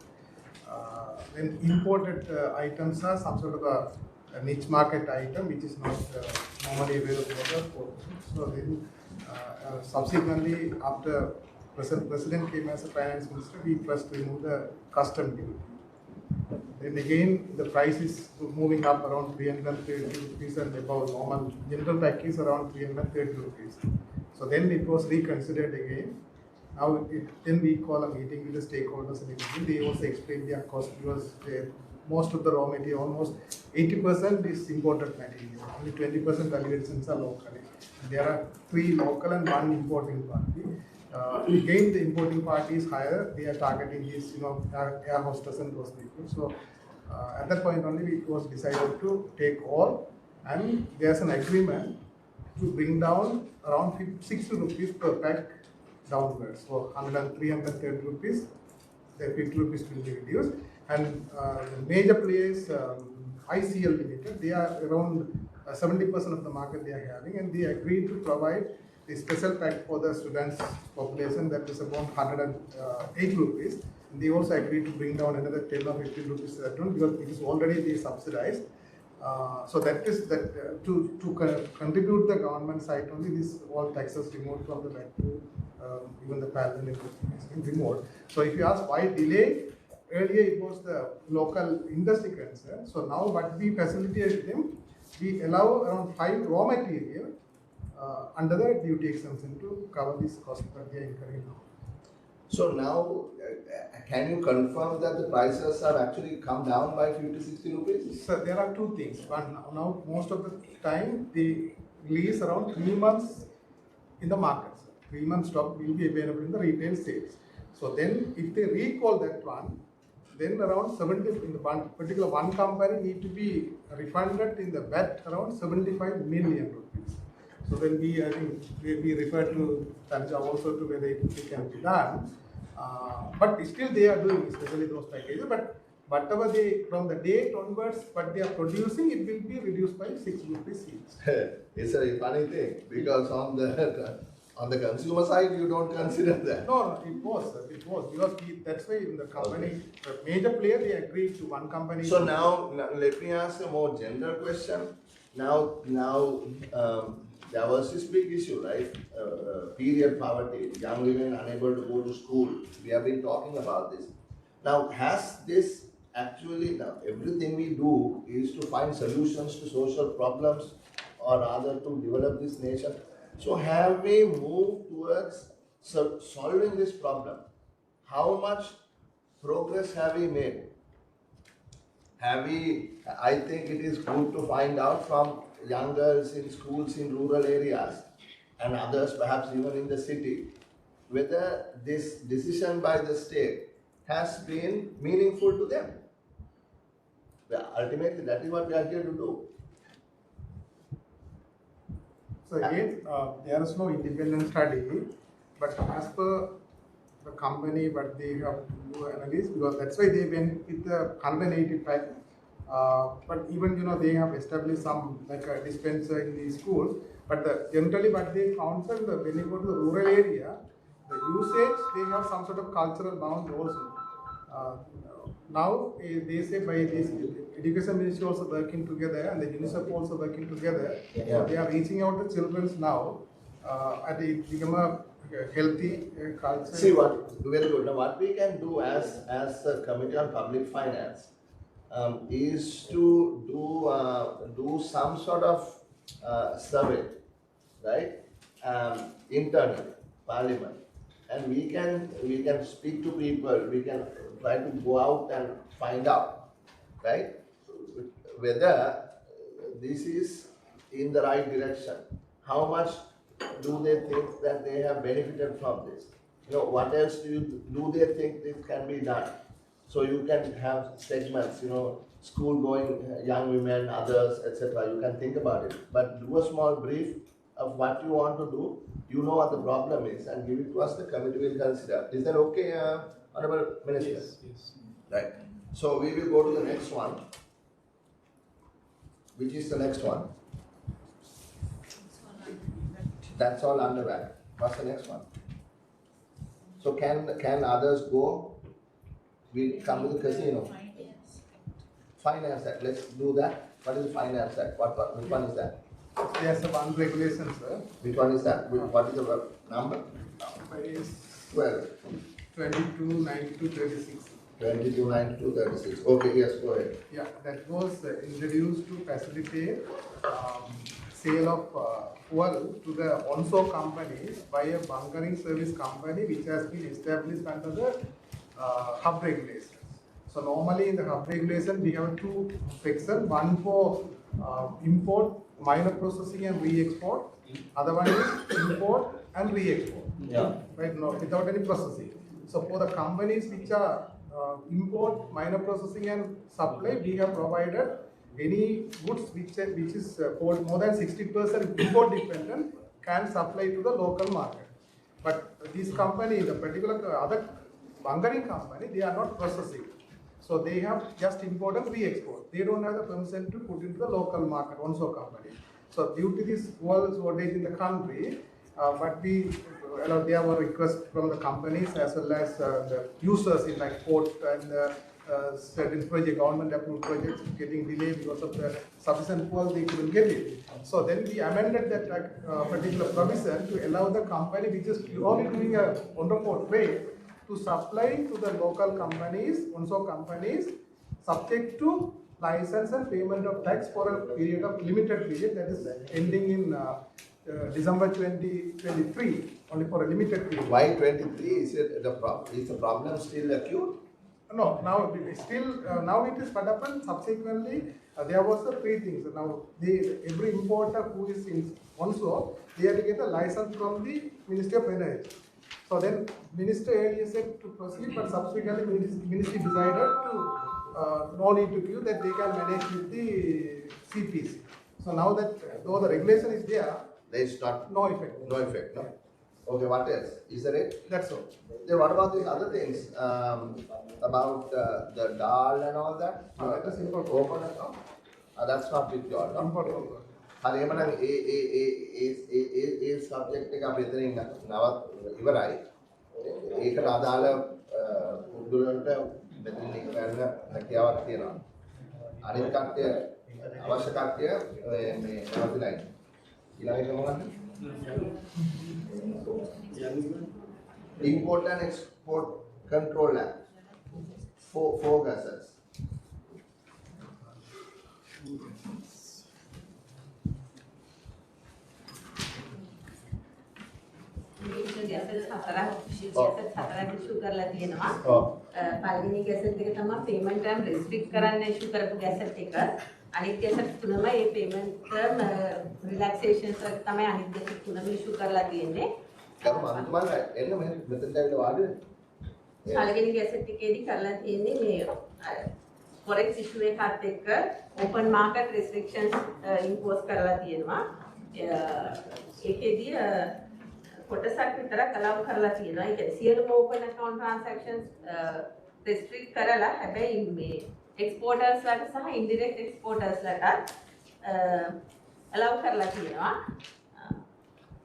Then imported items are some sort of a niche market item which is not normally available. So then subsequently after President came as a finance minister, we first removed the custom duty. Then again the price is moving up around 330 rupees and above normal general pack is around 330 rupees. So then it was reconsidered again. Now then we call a meeting with the stakeholders and everything. They also explained their cost because most of the raw material, almost 80% is imported material. Only 20% value additions are locally. There are 3 local and 1 importing party. Again, the importing party is higher. They are targeting his, air hostess and those people. So at that point only, it was decided to take all, and there's an agreement to bring down around 60 rupees per pack downwards. So 330 rupees the 50 rupees will be reduced. And the major players, ICL Limited, they are around 70% of the market they are having, and they agreed to provide the special pack for the students population that is about 108 rupees. And they also agreed to bring down another 10 or 15 rupees to that one because it is already they subsidized. So that is that to contribute the government side only, this all taxes removed from the back to even the parliament is removed. So if you ask why delay, earlier it was the local industry concern. So now what we facilitate them, we allow around 5 raw material under the duty exemption to cover this cost that they are incurring now. So now, can you confirm that the prices have actually come down by 50-60 rupees? So there are two things. One, now most of the time they release around 3 months in the markets. 3 months stock will be available in the retail sales. So then if they recall that one, then around 70 in the one company need to be refunded in the VAT around 75 million rupees. So then I think we refer to Harsha also to whether it can be done. But still they are doing, especially those packages. But whatever they, from the date onwards, what they are producing, it will be reduced by 6 rupees each. It's a funny thing because on the consumer side, you don't consider that. No, it was because that's why in the company, the major player, they agreed to one company. So now let me ask a more general question. Now, there was this big issue, right? Period poverty, young women unable to go to school. We have been talking about this. Now, has this actually, now everything we do is to find solutions to social problems or rather to develop this nation. So have we moved towards solving this problem? How much progress have we made? I think it is good to find out from young girls in schools in rural areas and others perhaps even in the city, whether this decision by the state has been meaningful to them. Ultimately, that is what we are here to do. So again, there is no independent study, but as per the company, what they have to do analysis, because that's why they went with the 185. But even they have established some like a dispenser in the schools. But generally, what they found that when you go to the rural area, the usage they have some sort of cultural bound also. Now they say by this education ministry also working together and the UNICEF also working together. Yeah. So they are reaching out to children now and it become a healthy culture. See very good. Now what we can do as a Committee on Public Finance is to do some sort of survey, right? Internally, Parliament, and we can speak to people. We can try to go out and find out, right, whether this is in the right direction. How much do they think that they have benefited from this? What else do they think this can be done? So you can have segments, school going young women, others, etc. You can think about it, but do a small brief of what you want to do. You know what the problem is, and give it to us. The committee will consider. Is that okay, Honorable Minister? Yes. Right. So we will go to the next one. Which is the next one? That's all under that. What's the next one? So can others go? We come to the casino. Finance Act. Let's do that. What is the Finance Act? Which one is that? There's one regulation, sir. Which one is that? What is the number? Number is 12. 229236. 229236. Okay, yes, go ahead. Yeah, that was introduced to facilitate sale of fuel to the onshore companies by a bunkering service company which has been established under the hub regulations. So normally in the hub regulation we have two sections, one for import, minor processing and re-export, other one is import and re-export. Yeah. Right, no, without any processing. So for the companies which are import, minor processing and supply, we have provided any goods which is called more than 60% import dependent can supply to the local market. But this company, the particular other bunkering company, they are not processing. So they have just import and re-export. They don't have the permission to put into the local market, onshore company. So due to this world shortage in the country, but there were requests from the companies as well as the users in like port and certain project, government approved projects getting delayed because of the sufficient fuel they couldn't get it. So then we amended that particular provision to allow the company which is purely doing a on-the-port trade to supply to the local companies, onshore companies, subject to license and payment of tax for a period of limited period that is ending in December 2023, only for a limited period. Why 23? Is the problem still acute? No, now it still now it is put up and subsequently there was the three things. Now every importer who is in onshore, they have to get a license from the Ministry of Energy. So then Minister earlier said to proceed, but subsequently Ministry decided to no need to give, that they can manage with the CPC. So now that though the regulation is there, there is not no effect. No effect. No. Okay, what else? Is there it? That's all. Then what about these other things? About the DAL and all that? That is import. Open account? That's not with you all, no? Import. හරි එමනම් ඒ subject එක අපි එතනින් නවත් ඉවරයි. ඒකට අදාළ පුදුලන්ට මෙතනින් ඉක්මනට හැකියාවක් තියෙනවා. අනිත් කට්ටිය අවශ්‍ය කට්ටිය මේ නවතිලා ඉන්න. ඊළඟ එක මොකක්ද? Import and Export Control Act. Four gases. Gazette හතරක් ඉෂු කරලා තියෙනවා. පළවෙනි ගැසට් එක තමයි පේමන්ට් ටර්ම් රෙස්ට්‍රික්ට් කරන්න ඉෂු කරපු ගැසට් එක. අනිත් ගැසට් තුනම මේ පේමන්ට් ටර්ම් රිලැක්සේෂන්ස් වලට තමයි අනිත් ගැසට් තුනම ඉෂු කරලා තියෙන්නේ. ගරු මන්තුමාලා එන්න මෙතෙන්ට ඇවිල්ලා වාඩි වෙන්න. පළවෙනි ගැසට් එකේදී කරලා තියෙන්නේ මේ forex issue එකත් එක්ක open market restrictions impose කරලා තියෙනවා. ඒකෙදී කොටසක් විතරක් allow කරලා තියෙනවා. ඒ කියන්නේ සියලුම open account transactions restrict කරලා හැබැයි මේ exporters ලට සහ indirect exporters ලට allow කරලා තියෙනවා.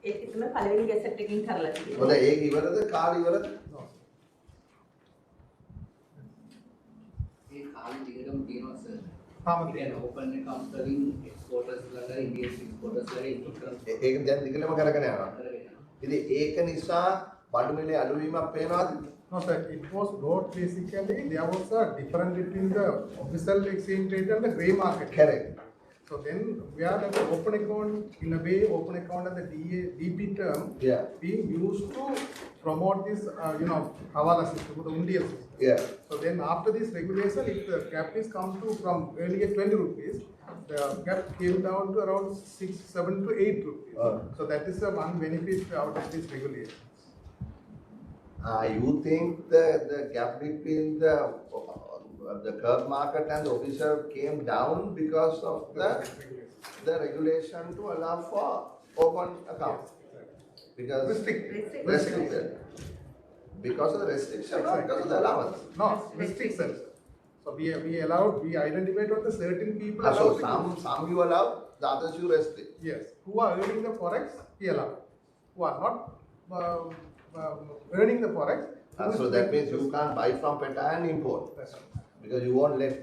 ඒක තමයි පළවෙනි ගැසට් එකකින් කරලා තියෙන්නේ. හොඳයි ඒක ඉවරද කාලය ඉවරද? ඒ කාලෙ දිගටම තියෙනවා සර්. තාම තියෙනවා open account වලින් exporters ලට Indian exporters ලට input කරනවා. ඒක දැන් දිගටම කරගෙන යනවා. ඉතින් ඒක නිසා බඩු මිලේ අඩුවීමක් පේනවද? No sir, it was brought basically, there was a difference between the official exchange rate and the grey market. Correct. So then we are at the open account, in a way, open account and the DP term being used to promote this, Hawala system, the Indian system. Yeah. So then after this regulation, if the cap is come to from earlier 20 rupees, the cap came down to around 6, 7 to 8 rupees. So that is the one benefit out of this regulation. You think the gap between the curb market and the official came down because of the regulation to allow for open accounts? Because restricted. Because of the restriction or because of the allowance? No, restrictions. So we identified what the certain people So some you allow, the others you restrict. Yes. Who are earning the forex, we allow. Who are not earning the forex. So that means you can't buy from PETA and import. That's right. Because you won't let,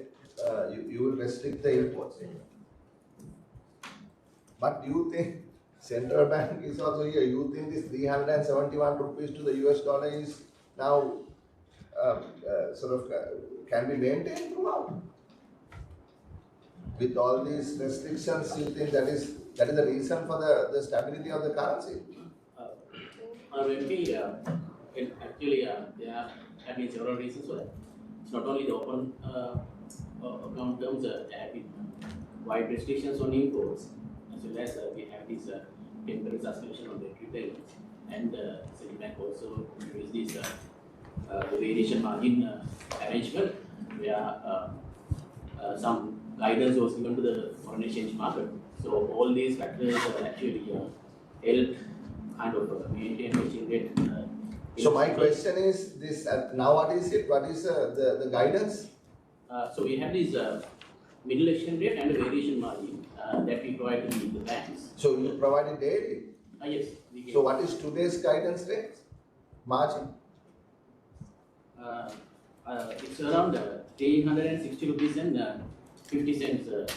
you will restrict the imports. But you think, central bank is also here, you think this 371 rupees to the US dollar is now can be maintained throughout? With all these restrictions, you think that is the reason for the stability of the currency? Actually, there have been several reasons for that. It's not only the open account terms, there have been wide restrictions on imports, as well as we have this temporary suspension on the retailers. And Central Bank also introduced this the variation margin arrangement, where some guidance was given to the foreign exchange market. So all these factors actually help kind of maintain exchange rate So my question is this: now what is it? What is the guidance? So we have this middle exchange rate and a variation margin that we provide to the banks. So you provide it daily? Yes. We can. So what is today's guidance rate? Margin? It's around 360 rupees and 50 cents.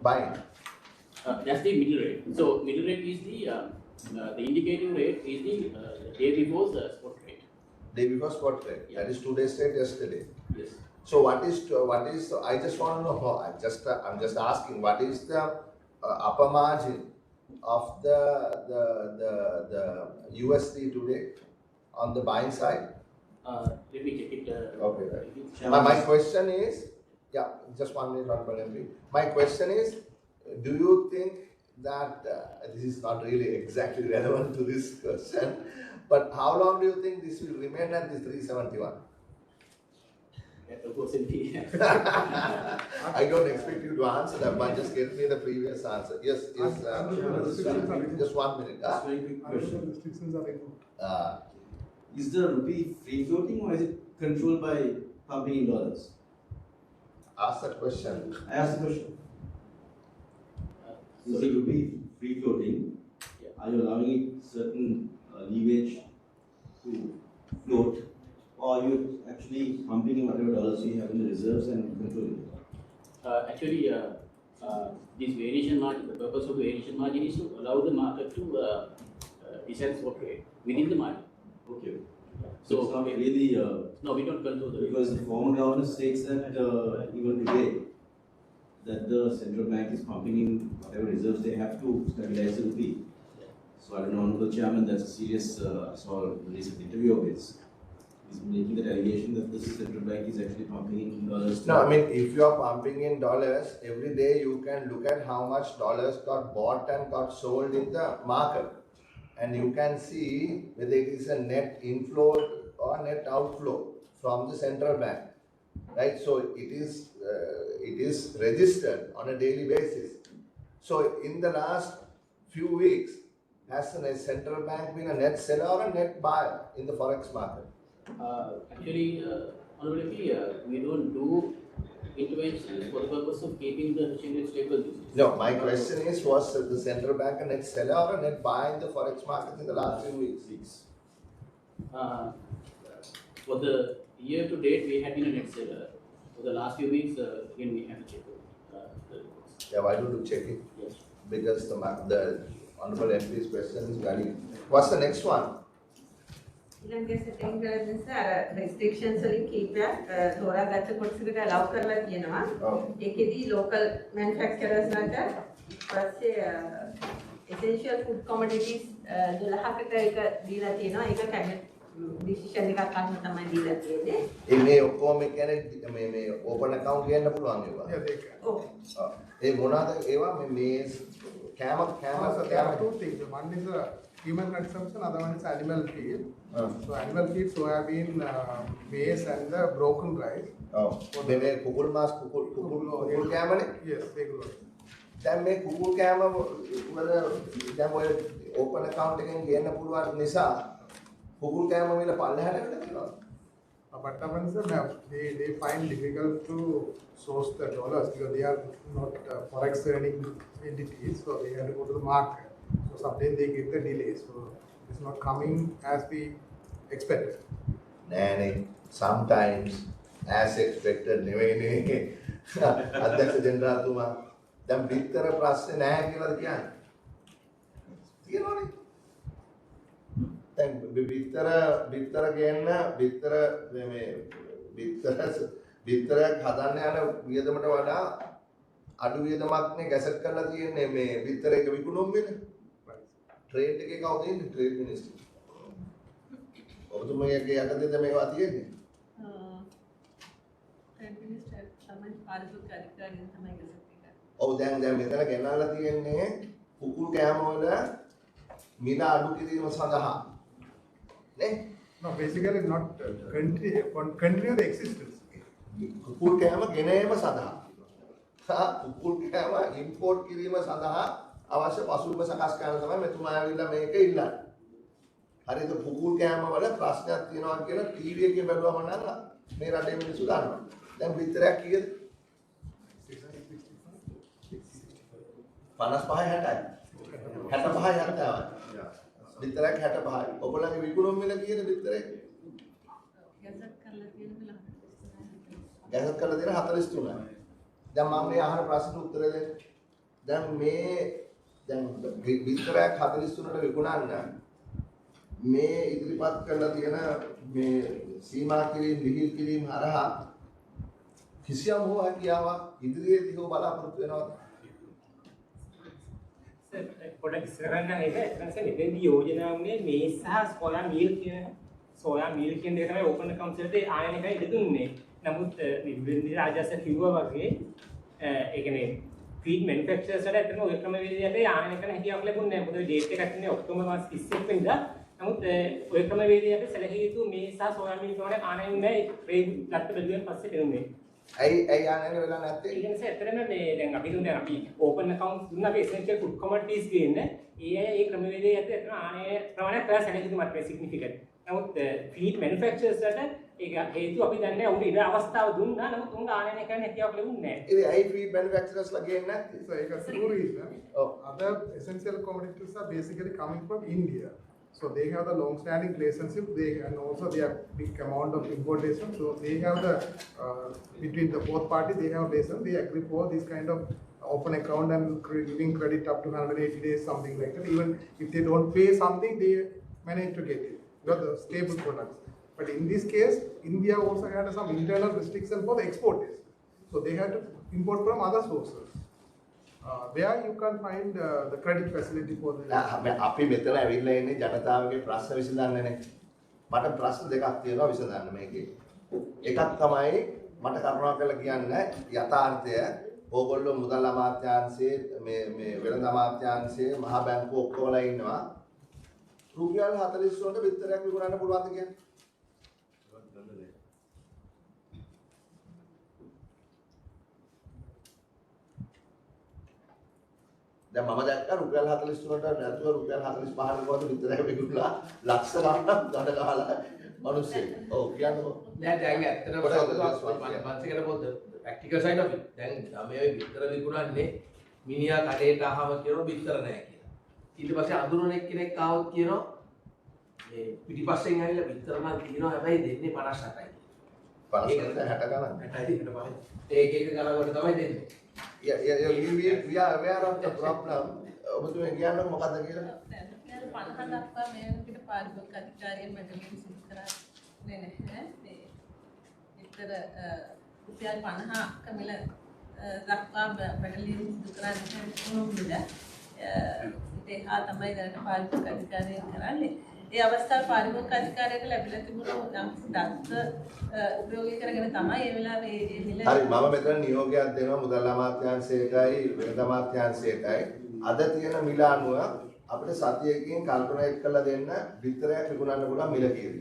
Buying? That's the middle rate. So middle rate is the indicative rate is the day before the spot rate. Day before spot rate. Yeah. That is today's rate yesterday. Yes. So what is I just want to know how, I'm just asking what is the upper margin of the USD today on the buying side? Let me check it. Okay, right. My question is, yeah, just 1 minute, 1 minute. My question is, do you think that this is not really exactly relevant to this question, but how long do you think this will remain at this 371? I don't expect you to answer that, but just get me the previous answer. Yes, yes. Just 1 minute. Just very quick question. Restrictions are removed. Is the rupee free floating or is it controlled by pumping in dollars? Ask that question. I asked the question. Is the rupee free floating? Yeah. Are you allowing it certain leverage to float, or are you actually pumping in whatever dollars you have in the reserves and controlling it? Actually, this variation margin, the purpose of the variation margin is to allow the market to decide spot rate within the margin. Okay. So it's not really. No, we don't control the because the former governor states that even today, that the central bank is pumping in whatever reserves they have to stabilize the rupee. So I don't know, Honorable Chairman, that's a serious, I saw a recent interview of his. He's making that allegation that the central bank is actually pumping in dollars. No, I mean, if you are pumping in dollars, every day you can look at how much dollars got bought and got sold in the market. And you can see whether it is a net inflow or net outflow from the central bank, right? So it is registered on a daily basis. So in the last few weeks, has the central bank been a net seller or a net buyer in the forex market? Actually, Honorable, we don't do interventions for the purpose of keeping the exchange rate stable. No, my question is, was the central bank a net seller or a net buyer in the forex market in the last few weeks? For the year to date, we have been a net seller. For the last few weeks, again, we have to check the reports. Yeah, why don't you check it? Yes. Because the Honorable MP's question is valid. What's the next one? ඊළඟ setting කරලා නිසා අර restrictions වලින් කීපයක් තෝරාගත්ත කොටසකට allow කරලා තියෙනවා. ඒකෙදි local manufacturers ලාට පස්සේ essential food commodities 12කට එක දීලා තියෙනවා. ඒක cabinet decision එකක් අනුව තමයි දීලා තියෙන්නේ. මේ ඔක්කොම කියන්නේ මේ open account කියන්න පුළුවන් ඒවා. ඔව්. ඒ මොනවාද ඒවා මේ කෑම there are two things. One is human consumption, other one is animal feed. So animal feed, soybean, maize and the broken rice. මේ කුකුල් මාස් කුකුල් කෑමනේ? Yes, ඒගොල්ලෝ. දැන් මේ කුකුල් කෑම වල දැන් ඔය open account එකෙන් ගේන්න පුළුවන් නිසා කුකුල් කෑම වල පල්ලෙහාට වෙලා තියෙනවා. But they find difficult to source the dollars because they are not forex earning entities, so they have to go to the market. So sometimes they get the delay, so it's not coming as we expected. Nanny, sometimes as expected, නෙවෙයි අධ්‍යක්ෂ ජෙනරාල්තුමා දැන් විතර ප්‍රශ්නේ නැහැ කියලා කියන්නේ. තියෙනවනේ. දැන් විතර ගේන්න විතරක් හදන්න යන වියදමට වඩා අඩු වියදමක්නේ ගැසට් කරලා තියෙන්නේ මේ විතර එක විකුණුම් වෙන. ට්‍රේඩ් එකේ කවුද ඉන්නේ? Trade minister. ඔබතුමාගේ යටතේද මේවා තියෙන්නේ? ට්‍රේඩ් මිනිස්ටර් තමයි පාරිභෝගික අධිකාරියෙන් තමයි ගැසට් එක. ඔව් දැන් මෙතන ගෙනල්ලා තියෙන්නේ කුකුල් කෑම වල මිල අඩු කිරීම සඳහා. No, basically not continue the existence. කුකුල් කෑම ගෙන ඒම සඳහා. කුකුල් කෑම ඉම්පෝට් කිරීම සඳහා අවශ්‍ය පසුබිම සකස් කරන තමයි මෙතුමා ඇවිල්ලා මේක ඉල්ලන්නේ. හරිද පුකුල් කෑම වල ප්‍රශ්නයක් තියෙනවා කියලා ටීවී එකේ බැලුවම නම් මේ රටේ මිනිස්සු දන්නවා. දැන් විතරක් කීයද? 55 60යි. 65යි 70යි. විතරක් 65යි. ඔයගොල්ලන්ගේ විකුණුම් මිල කීයද විතරේ? ගැසට් කරලා තියෙන 43යි. දැන් මම මේ අහන ප්‍රශ්නට උත්තර දෙන්න. දැන් විතරක් 43ට විකුණන්න මේ ඉදිරිපත් කරලා තියෙන මේ සීමා කිරීම විහිල් කිරීම හරහා කිසියම් හෝ හැකියාවක් ඉදිරියේදී හෝ බලාපොරොත්තු වෙනවද? පොඩක් ඉස්සර ගන්න එක එතනසේ මෙතෙන්දී යෝජනා වුණේ මේ සහ සෝයා මීල් කියන එක තමයි ඕපන් අකවුන්ට්ස් වලට ආයන එකයි ඉඩ දුන්නේ. නමුත් විවිධ රාජ්‍යස කිව්වා වගේ ඒ කියන්නේ ෆීඩ් මැනුෆැක්චරර්ස් වල ඇත්තටම ඔය ක්‍රමවේදයට ආයන කරන හැකියාවක් ලැබුණේ නැහැ. මොකද ඩේට් එකක් ඉන්නේ ඔක්තෝබර් මාස 31 වෙනිදා. නමුත් ඔය ක්‍රමවේදයට සැලකිය යුතු මේ සහ සෝයා මීල් ප්‍රමාණය ආනයින් නැහැ. ඒ ලක්ෂ බැලුවෙන් පස්සේ දෙන්නේ. ඇයි ආනයින් වෙලා නැත්තේ? ඒ කියන්නේ ඇත්තටම මේ දැන් අපි දුන්නේ අපි ඕපන් අකවුන්ට්ස් දුන්නා අපි එසෙන්ෂියල් ෆුඩ් කමොඩිටිස් ගේන්න. ඒ ක්‍රමවේදයේ ඇත්තටම ආනය ප්‍රමාණයක් කරලා සැලකිය යුතු මට්ටමේ සිග්නිෆිකන්ට්. නමුත් ෆීඩ් මැනුෆැක්චරර්ස් වලට ඒක හේතුව අපි දන්නේ නැහැ. උන්ට ඉර අවස්ථාව දුන්නා. නමුත් උන්ට ආනයන කරන්න හැකියාවක් ලැබුණේ නැහැ. ඒ ඇයි ෆීඩ් මැනුෆැක්චරර්ස් ලා ගේන්නේ නැත්තේ? So ඒක true reason. Other essential commodities are basically coming from India. So they have the long-standing relationship. They and also they have big amount of importation. So they have the between the both parties they have relation. They agree for this kind of open account and giving credit up to 180 days, something like that. Even if they don't pay something, they manage to get it. Because the stable products. But in this case, India also had some internal restriction for the exporters. So they had to import from other sources. Where you can find the credit facility for the. අපි මෙතන ඇවිල්ලා ඉන්නේ ජනතාවගේ ප්‍රශ්න විසඳන්නනේ. මට ප්‍රශ්න දෙකක් තියෙනවා විසඳන්න මේකේ. එකක් තමයි මට කරුණාකරලා කියන්න යථාර්ථය ඕගොල්ලෝ මුදල් අමාත්‍යාංශයේ මේ වෙළඳ අමාත්‍යාංශයේ මහ බැංකුව ඔක්කොමලා ඉන්නවා. රුපියල් 40 වලට විතරක් විකුණන්න පුළුවන්ද කියන්නේ? දැන් මම දැක්කා රුපියල් 43ට නැතුව රුපියල් 45කට වගේ විතරක් විකුණලා ලක්ෂ ගණනක් ගඩ ගහලා මිනිස්සු. ඔව් කියන්නකෝ. නෑ දැන් ඇත්තටම මම පන්සිකට පොත ප්‍රැක්ටිකල් සයිඩ් අපි දැන් ළමයි විතර විකුණන්නේ මිනිහා කඩේට ආවම කියනවා විතර නෑ කියලා. ඊට පස්සේ අඳුරන එක්කෙනෙක් ආවොත් කියනවා මේ පිටිපස්සෙන් ඇවිල්ලා විතර නම් කියනවා හැබැයි දෙන්නේ 58යි. 58ට 60 ගණන්. 60යි 65යි. ඒක එක ගණන් වලට තමයි දෙන්නේ. we are aware of the problem. ඔබතුමා කියන්නේ මොකද්ද කියලා? 50 දක්වා මේ වෙනකොට පාරිභෝගික අධිකාරියෙන් මැදලීම් සිදු කරන්නේ නැහැ. මේ විතර රුපියල් 50ක මිල දක්වා මැදලීම් සිදු කරන්නේ ඒහා තමයි දැනට පාරිභෝගික අධිකාරියෙන් කරන්නේ. ඒ අවස්ථාවේ පාරිභෝගික අධිකාරියට ලැබිලා තිබුණු දත්ත උපයෝගී කරගෙන තමයි ඒ වෙලාවේ මේ මිල. හරි මම මෙතන නියෝගයක් දෙනවා මුදල් අමාත්‍යාංශයටයි වෙළඳ අමාත්‍යාංශයටයි අද තියෙන මිල අනුව අපිට සතියකින් කල්පනා කරලා දෙන්න විතරයක් විකුණන්න පුළුවන් මිල කීයද?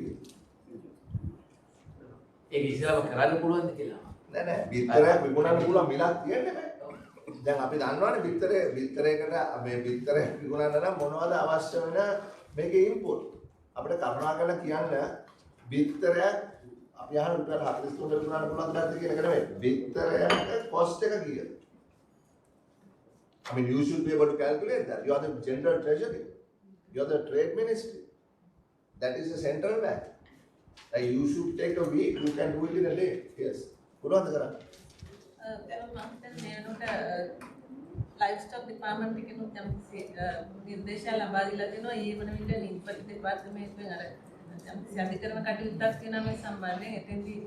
ඒක ඉස්සරව කරන්න පුළුවන්ද කියලා? නෑ විතරයක් විකුණන්න පුළුවන් මිලක් තියෙන්නේ නැහැ. දැන් අපි දන්නවනේ විතරයකට මේ විතරයක් විකුණන්න නම් මොනවද අවශ්‍ය වෙන මේකේ ඉන්පුට් අපිට කරුණා කරලා කියන්න විතරයක් අපි අහන රුපියල් 43 විකුණන්න පුළුවන් දැක්ද කියන එක නෙමෙයි විතරයක් කොස්ට් එක කීයද? I mean, you should be able to calculate that. You are the general treasury. You are the trade ministry. That is the central bank. You should take a week. You can do it in a day. Yes. පුළුවන්ද කරන්න? livestock department එකෙනුත් යම් නිර්දේශය ලබා දීලා තියෙනවා. ඒ වන විට නිම්පත් දෙපාර්තමේන්තුවෙන් අර යම් අධිකරණ කටයුත්තක් තියෙනවා මේ සම්බන්ධයෙන් එතෙන්දී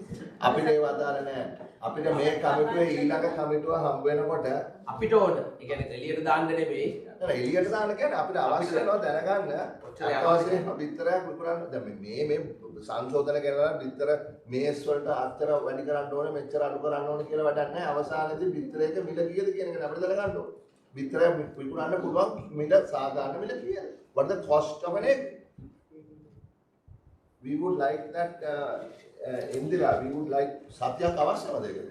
අපිට ඒව අදාළ නැහැ. අපිට මේ කමිටුවේ ඊළඟ කමිටුව හම්බ වෙනකොට අපිට ඕන. ඒ කියන්නේ එළියට දාන්න නෙමෙයි. නෑ එළියට දාන්න කියන්නේ අපිට අවශ්‍ය වෙනවා දැනගන්න අවශ්‍යම විතරක් විකුණන්න. දැන් මේ සංශෝධන කරලා විතර මේස් වලට අතර වැඩි කරන්න ඕනේ මෙච්චර අඩු කරන්න ඕනේ කියලා වැඩක් නැහැ. අවසානයේදී විතරයක මිල කීයද කියන එක අපිට දැනගන්න ඕනේ. විතරයක් විකුණන්න පුළුවන් මිල සාධාරණ මිල කීයද? What the cost of an egg? We would like that Indira, we would like Satya අවශ්‍යමද ඒකද?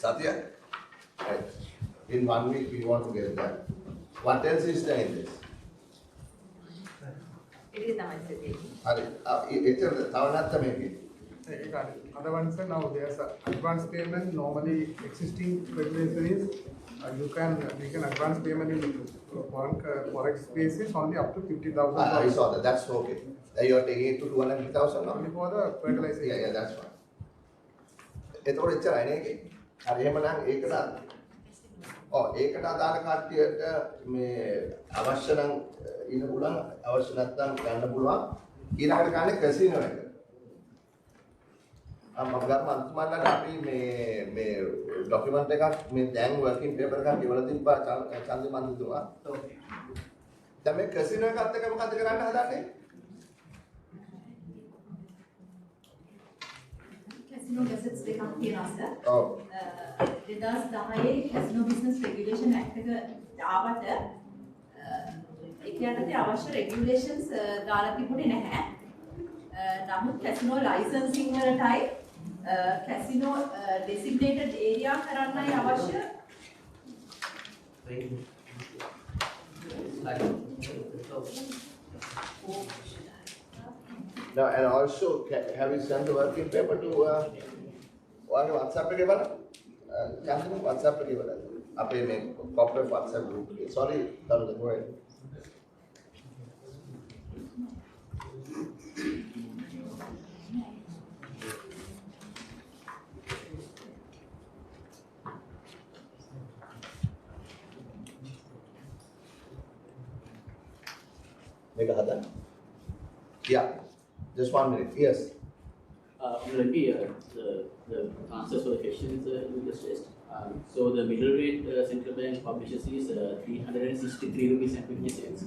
Satya? Right. In 1 week we want to get that. What else is there in this? ඒක තමයි සිද්ධ හරි. එතන තව නැත්නම් මේකේ. Other ones are now there's a advance payment. Normally existing regulation is you can make an advance payment in forex basis only up to 50,000. I saw that. That's okay. You are taking it to 250,000 now. Only for the fertilization. Yeah, that's fine. එතකොට එච්චරයි නේ ඒකේ. හරි එහෙමනම් ඒකට ඒකට අදාළ කට්ටියට මේ අවශ්‍ය නම් ඉන්න පුළුවන් අවශ්‍ය නැත්නම් ගන්න පුළුවන් ඊළඟට ගන්න කැසිනෝ එක. මම ගන්න අන්තිමට අපි මේ ડોකියුමන්ට් එකක් මේ දැන් වර්කින් පේපර් එකක් ඉවර තිබ්බා චන්දි මන්දිතුමා. දැන් මේ කැසිනෝ එකත් එක්ක මොකද කරන්න හදන්නේ? Casino gazette දෙකක් තියෙනවා සර්. ඔව්. 2010 Casino Business Regulation Act එක ආවට ඒක යටතේ අවශ්‍ය regulations දාලා තිබුණේ නැහැ. නමුත් casino licensing වලටයි casino designated area කරන්නයි අවශ්‍ය. Now, and also, have you sent the working paper to WhatsApp? WhatsApp. Up in corporate WhatsApp group. Sorry, go ahead. Make a hadan. Yeah. Just 1 minute. Yes. Maybe the answers for the questions you just raised. So the middle rate central bank publishes is 363 rupees and 50 cents,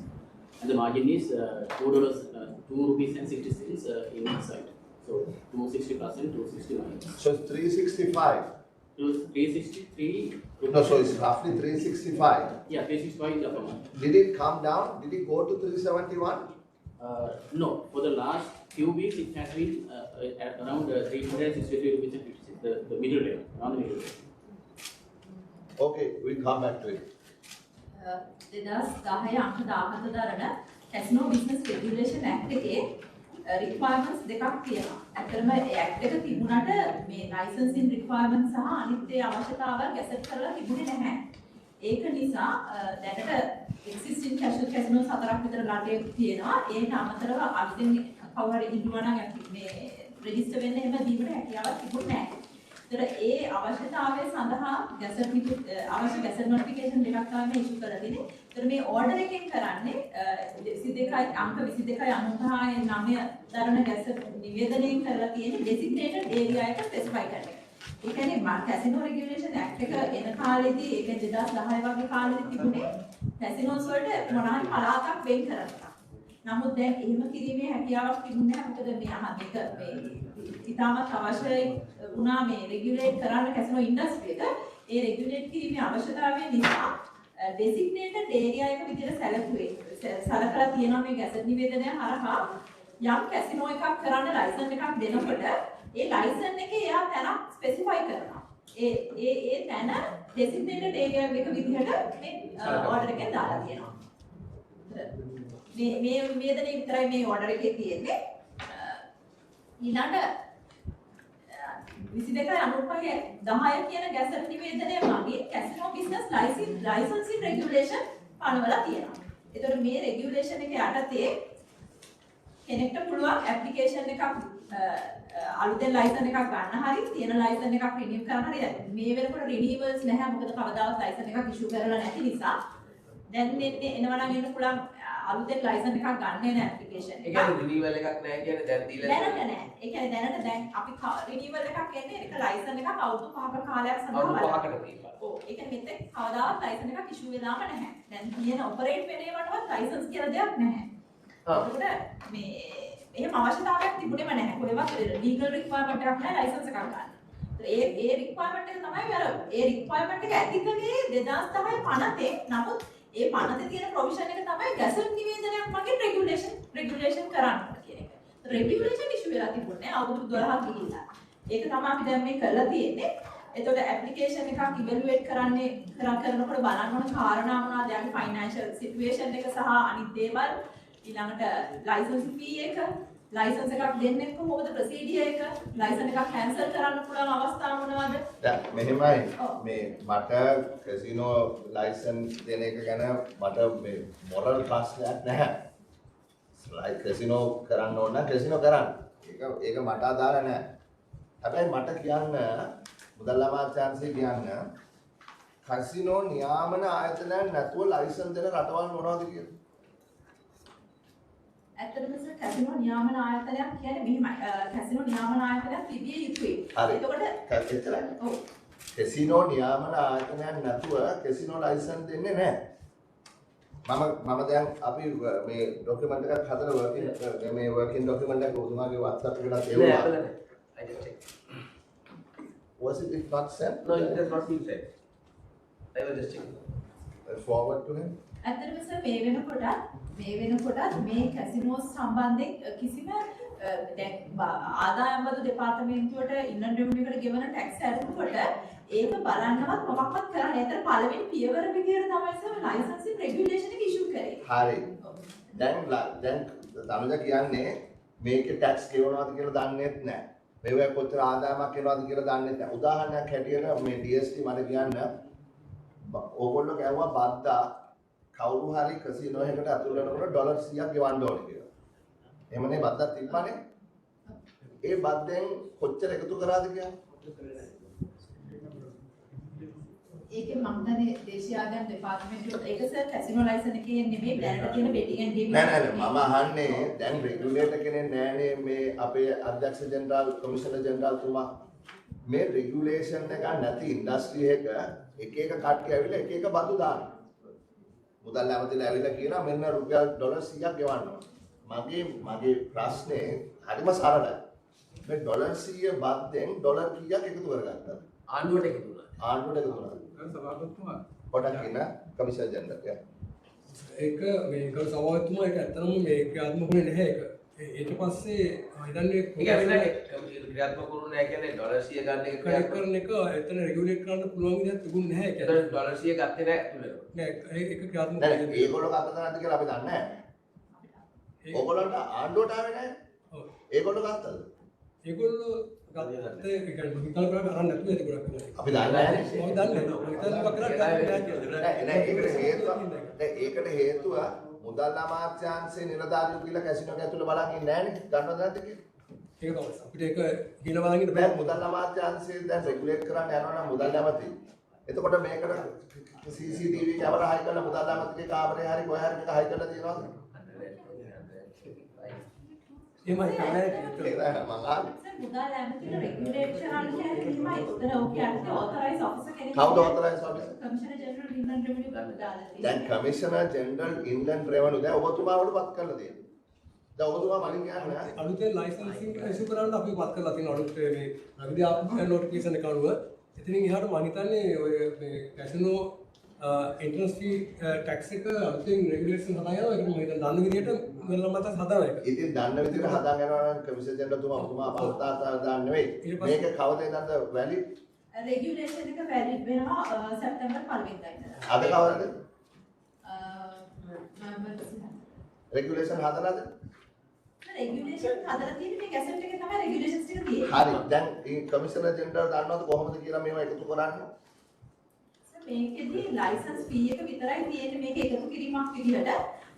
and the margin is $2.60 in one side. So 260 plus and 261. So it's 365. 363. No, so it's roughly 365. Yeah, 365 is upper month. Did it come down? Did it go to 371? No, for the last few weeks it has been at around 363 rupees and 50 cents, the middle rate, around the middle rate. Okay, we'll come back to it. 2010 අංක 17 දරන Casino Business Regulation Act එකේ requirements දෙකක් තියෙනවා. ඇත්තටම ඒ act එක තිබුණාට මේ licensing requirements සහ අනිත් ඒ අවශ්‍යතාවල් ගැසට් කරලා තිබුණේ නැහැ. ඒක නිසා දැනට existing casinos හතරක් විතර රටේ තියෙනවා. ඒකට අමතරව අලුතෙන් කවුරු හරි ඉන්නවා නම් මේ register වෙන්න එහෙම දීමට හැකියාවක් තිබුණේ නැහැ. ඒතර ඒ අවශ්‍යතාවය සඳහා ගැසට් අවශ්‍ය ගැසට් notification දෙකක් තමයි issue කරලා තියෙන්නේ. ඒතර මේ order එකෙන් කරන්නේ 22 අංක 22 96 දරන ගැසට් නිවේදනයෙන් කරලා තියෙන්නේ designated area එක specify කරන එක. ඒ කියන්නේ Casino Regulation Act එක එන කාලෙදී ඒ කියන්නේ 2010 වගේ කාලෙදී තිබුණේ casinos වලට මොනවාරි පළාතක් වෙන් කරලා. නමුත් දැන් එහෙම කිරීමේ හැකියාවක් තිබුණේ නැහැ. මොකද මේ මේක මේ ඉතාමත් අවශ්‍යයි වුණා මේ රෙගියුලේට් කරන්න කැසිනෝ ඉන්ඩස්ට්‍රි එක. ඒ රෙගියුලේට් කිරීමේ අවශ්‍යතාවය නිසා ඩෙසිග්නේටඩ් ඒරියා එක විදිහට සැලකලා තියෙනවා මේ ගැසට් නිවේදනය හරහා යම් කැසිනෝ එකක් කරන්න ලයිසන් එකක් දෙනකොට ඒ ලයිසන් එකේ එයා තැනක් ස්පෙસિෆයි කරනවා. ඒ තැන ඩෙසිග්නේටඩ් ඒරියා එක විදිහට මේ ඕඩර් එකෙන් දාලා තියෙනවා. මේ නිවේදනයේ විතරයි මේ ඕඩර් එකේ තියෙන්නේ. ඊළඟ 22.95.10 කියන ගැසට් නිවේදනය මගින් කැසිනෝ බිස්නස් ලයිසන්සින් රෙගියුලේෂන් පනවලා තියෙනවා. ඒතකොට මේ රෙගියුලේෂන් එක යටතේ කෙනෙක්ට පුළුවන් ඇප්ලිකේෂන් එකක් අලුතෙන් ලයිසන් එකක් ගන්න හරි තියෙන ලයිසන් එකක් රිනිව් කරන්න හරි මේ වෙනකොට රිනිවල්ස් නැහැ මොකද කවදාවත් ලයිසන් එකක් ඉෂුව කරලා නැති නිසා දැන් එනවා නම් එන්න පුළුවන් අලුතෙන් ලයිසන් එකක් ගන්න වෙන ඇප්ලිකේෂන් එක. ඒ කියන්නේ රිනිවල් එකක් නැහැ කියන්නේ දැන් දීලා දැනට නැහැ. ඒ කියන්නේ දැනට දැන් අපි රිනිවල් එකක් එන්නේ ඒක ලයිසන් එකක් අවුරුදු 5ක කාලයක් සඳහා අවුරුදු 5කට තියෙනවා. ඔව් ඒ කියන්නේ මෙතෙක් කවදාවත් ලයිසන් එකක් ඉෂුව වෙලාම නැහැ. දැන් තියෙන ඔපරේට් වෙන ඒවටවත් ලයිසන්ස් කියලා දෙයක් නැහැ. ඒකට මේ එහෙම අවශ්‍යතාවයක් තිබුණේම නැහැ. කොහෙවත් ලීගල් රික්වයර්මන්ට් එකක් නැහැ ලයිසන්ස් එකක් ගන්න. ඒ රික්වයර්මන්ට් එක තමයි අර ඒ රික්වයර්මන්ට් එක ඇති කලේ 2010 පනතේ. නමුත් ඒ පනතේ තියෙන ප්‍රොවිෂන් එක තමයි ගැසට් නිවේදනයක් මගින් රෙගියුලේෂන් කරන්න කියන එක. රෙගියුලේෂන් ඉෂුව වෙලා තිබුණේ අවුරුදු 12ක් ගිහිල්ලා. ඒක තමයි අපි දැන් මේ කරලා තියෙන්නේ. එතකොට ඇප්ලිකේෂන් එකක් ඉවැලුවේට් කරනකොට බලන්න ඕන කාරණා මොනවද? යාගේ ෆයිනෑන්ෂල් සිටුේෂන් එක සහ අනිත් දේවල් ඊළඟට ලයිසන්ස් ෆී එක, ලයිසන්ස් එකක් දෙන්නේ කොහොමද ප්‍රොසීඩියර් එක, ලයිසන්ස් එකක් කැන්සල් කරන්න පුළුවන් අවස්ථා මොනවද? දැන් මෙහෙමයි මේ මට කැසිනෝ ලයිසන්ස් දෙන එක ගැන මට මේ මොරල් ප්‍රශ්නයක් නැහැ. කැසිනෝ කරන්න ඕන නම් කැසිනෝ කරන්න. ඒක මට අදාළ නැහැ. හැබැයි මට කියන්න මුදල් අමාත්‍යාංශය කියන්න කැසිනෝ නියාමන ආයතනයන් නැතුව ලයිසන්ස් දෙන රටවල් මොනවද කියලා? ඇත්තටම සර් කැසිනෝ නියාමන ආයතනයක් කියන්නේ මෙහිමයි. කැසිනෝ නියාමන ආයතනයක් තිබිය යුතුයි. එතකොට කැසිනෝ නියාමන ආයතනයක් නැතුව කැසිනෝ ලයිසන්ස් දෙන්නේ නැහැ. මම දැන් අපි මේ ડોකියුමන්ට් එකක් හදලා මේ වර්කින් ડોකියුමන්ට් එක උතුමාගේ WhatsApp එකට එවුවා. I just checked. Was it not sent? No, it has not been sent. I was just checking. Forward to him. ඇත්තටම සර් මේ වෙනකොට මේ කැසිනෝස් සම්බන්ධයෙන් කිසිම දැන් ආදායම් බදු දෙපාර්තමේන්තුවට ඉන්ලන්ඩ් රෙවිනියු එකට ගෙවන ටැක්ස් ඇරුණකොට ඒක බලන්නවත් මොකක්වත් කරන්නේ නැහැ. පළවෙනි පියවර විදියට තමයි සර් ලයිසන්සින් රෙගියුලේෂන් එක ඉෂුව කරේ. හරි. දැන් තනුජ කියන්නේ මේකේ ටැක්ස් ගෙවනවාද කියලා දන්නේත් නැහැ. මේවා කොච්චර ආදායමක් එනවාද කියලා දන්නේත් නැහැ. උදාහරණයක් හැටියට මේ DST මට කියන්න ඕගොල්ලෝ ගැවුවා බද්දා කවුරු හරි කැසිනෝ එකකට අතුල් වෙනකොට ඩොලර් 100ක් ගෙවන්න ඕනේ කියලා. එහෙමනේ බද්දක් තිබ්බනේ. ඒ බද්දෙන් කොච්චර එකතු කරාද කියන්නේ? ඒකේ මම දන්නේ දේශීය ආදායම් දෙපාර්තමේන්තුවට ඒක සර් කැසිනෝ ලයිසන් එකේ නෙමෙයි දැනට තියෙන බෙටිං ඇන්ඩ් ගේමින් නෑ මම අහන්නේ දැන් රෙගියුලේටර් කෙනෙක් නෑනේ මේ අපේ අධ්‍යක්ෂ ජෙනරාල් කමිෂනර් ජෙනරාල් තුමා මේ රෙගියුලේෂන් එක නැති ඉන්ඩස්ට්‍රි එක එක කට්ටිය ඇවිල්ලා එක බදු දානවා. මුදල් ඇමතිලා ඇවිල්ලා කියනවා මෙන්න රුපියල් ඩොලර් 100ක් ගෙවන්න මගේ ප්‍රශ්නේ හරිම සරලයි. මේ ඩොලර් 100 බද්දෙන් ඩොලර් කීයක් එකතු කරගත්තද? ආණ්ඩුවට එකතු වුණා. ආණ්ඩුවට එකතු වුණා. සභාපතිතුමා පොඩක් ඉන්න කමිෂනර් ජෙනරල් යා. ඒක මේ කරු සභාපතිතුමා ඒක ඇත්තටම මේ ක්‍රියාත්මක වුණේ නැහැ ඒක. ඊට පස්සේ හිතන්නේ ක්‍රියාත්මක වුණේ නැහැ කියන්නේ ඩොලර් 100 ගන්න එක කරන එක එතන රෙගියුලේට් කරන්න පුළුවන් විදිහක් තිබුණේ නැහැ ඒක. ඒතර ඩොලර් 100 ගත්තේ නැහැ ඇතුළේ. නෑ ඒක ක්‍රියාත්මක නෑ ඒගොල්ලෝ කතා කරනද කියලා අපි දන්නේ නැහැ. ඕගොල්ලන්ට ආණ්ඩුවට ආවේ නැහැ. ඔව්. ඒගොල්ලෝ ගත්තද? ඒගොල්ලෝ ගත්තේ ඒක විකල්ප කරලා අරන් නැතුව ඒක ගොඩක් වෙනවා. අපි දන්නේ නැහැ. මම දන්නේ නැහැ. ඒකට හේතුව මුදල් අමාත්‍යාංශයේ නිලධාරියෝ කියලා කැසිනෝ ඇතුළේ බලන් ඉන්නේ නැහනේ. දන්නවද නැද්ද කියලා? ඒක තමයි. අපිට ඒක කියලා බලන් ඉන්න බෑ. මුදල් අමාත්‍යාංශයේ දැන් රෙගුලේට් කරන්න යනවා නම් මුදල් ඇමති. එතකොට මේකට CCTV කැමරා හයි කරලා මුදල් ඇමතිගේ කාමරේ හරි කොහේ හරි මේක හයි කරලා තියනවද? එහෙමයි තමයි ඒක මම අහන්නේ. මුදල් ඇමතිගේ රෙගියුලේෂන් අනුව කියන්නේ උතන ඕකේ අනිත් ඔතොරයිස් ඔෆිසර් කෙනෙක්. කවුද ඔතොරයිස් ඔෆිසර්? කමිෂනර් ජෙනරල් ඉන්ලන්ඩ් රෙවිනියු ගාවට දාලා තියෙනවා. දැන් කමිෂනර් ජෙනරල් ඉන්ලන්ඩ් රෙවිනියු දැන් ඔබතුමාවට පත් කරලා තියෙනවා. දැන් ඔබතුමා මලින් කියන්නේ අලුතෙන් ලයිසන්සින් ඉෂු කරන්න අපි පත් කරලා තියෙන අලුත් මේ අවිද්‍යාත්මක නොටිෆිකේෂන් එක අනුව එතනින් එහාට මම හිතන්නේ ඔය මේ කැසිනෝ එන්ට්‍රන්ස් ෆී ටැක්ස් එක අලුතෙන් රෙගියුලේෂන් හදා යනවා. ඒක මම හිතන්නේ දන්න විදිහට මෙල්ල මත හදන එක. ඉතින් දන්න විදිහට හදා ගන්නවා නම් කමිෂනර් ජෙනරල් තුමා පවතාවතා දාන්න නෙවෙයි. මේක කවද ඉඳන්ද වැලිඩ්? රෙගියුලේෂන් එක වැලිඩ් වෙනවා සැප්තැම්බර් 1 වෙනිදා ඉඳලා. අද කවදද? නවම්බර් 20. රෙගියුලේෂන් හදලාද? රෙගියුලේෂන් හදලා තියෙන්නේ මේ ගැසට් එකේ තමයි රෙගියුලේෂන්ස් ටික තියෙන්නේ. හරි. දැන් මේ කමිෂනර් ජෙනරල් දන්නවද කොහොමද කියලා මේවා එකතු කරන්නේ? මේකෙදී ලයිසන්ස් ෆී එක විතරයි තියෙන්නේ මේක එකතු කිරීමක් විදිහට.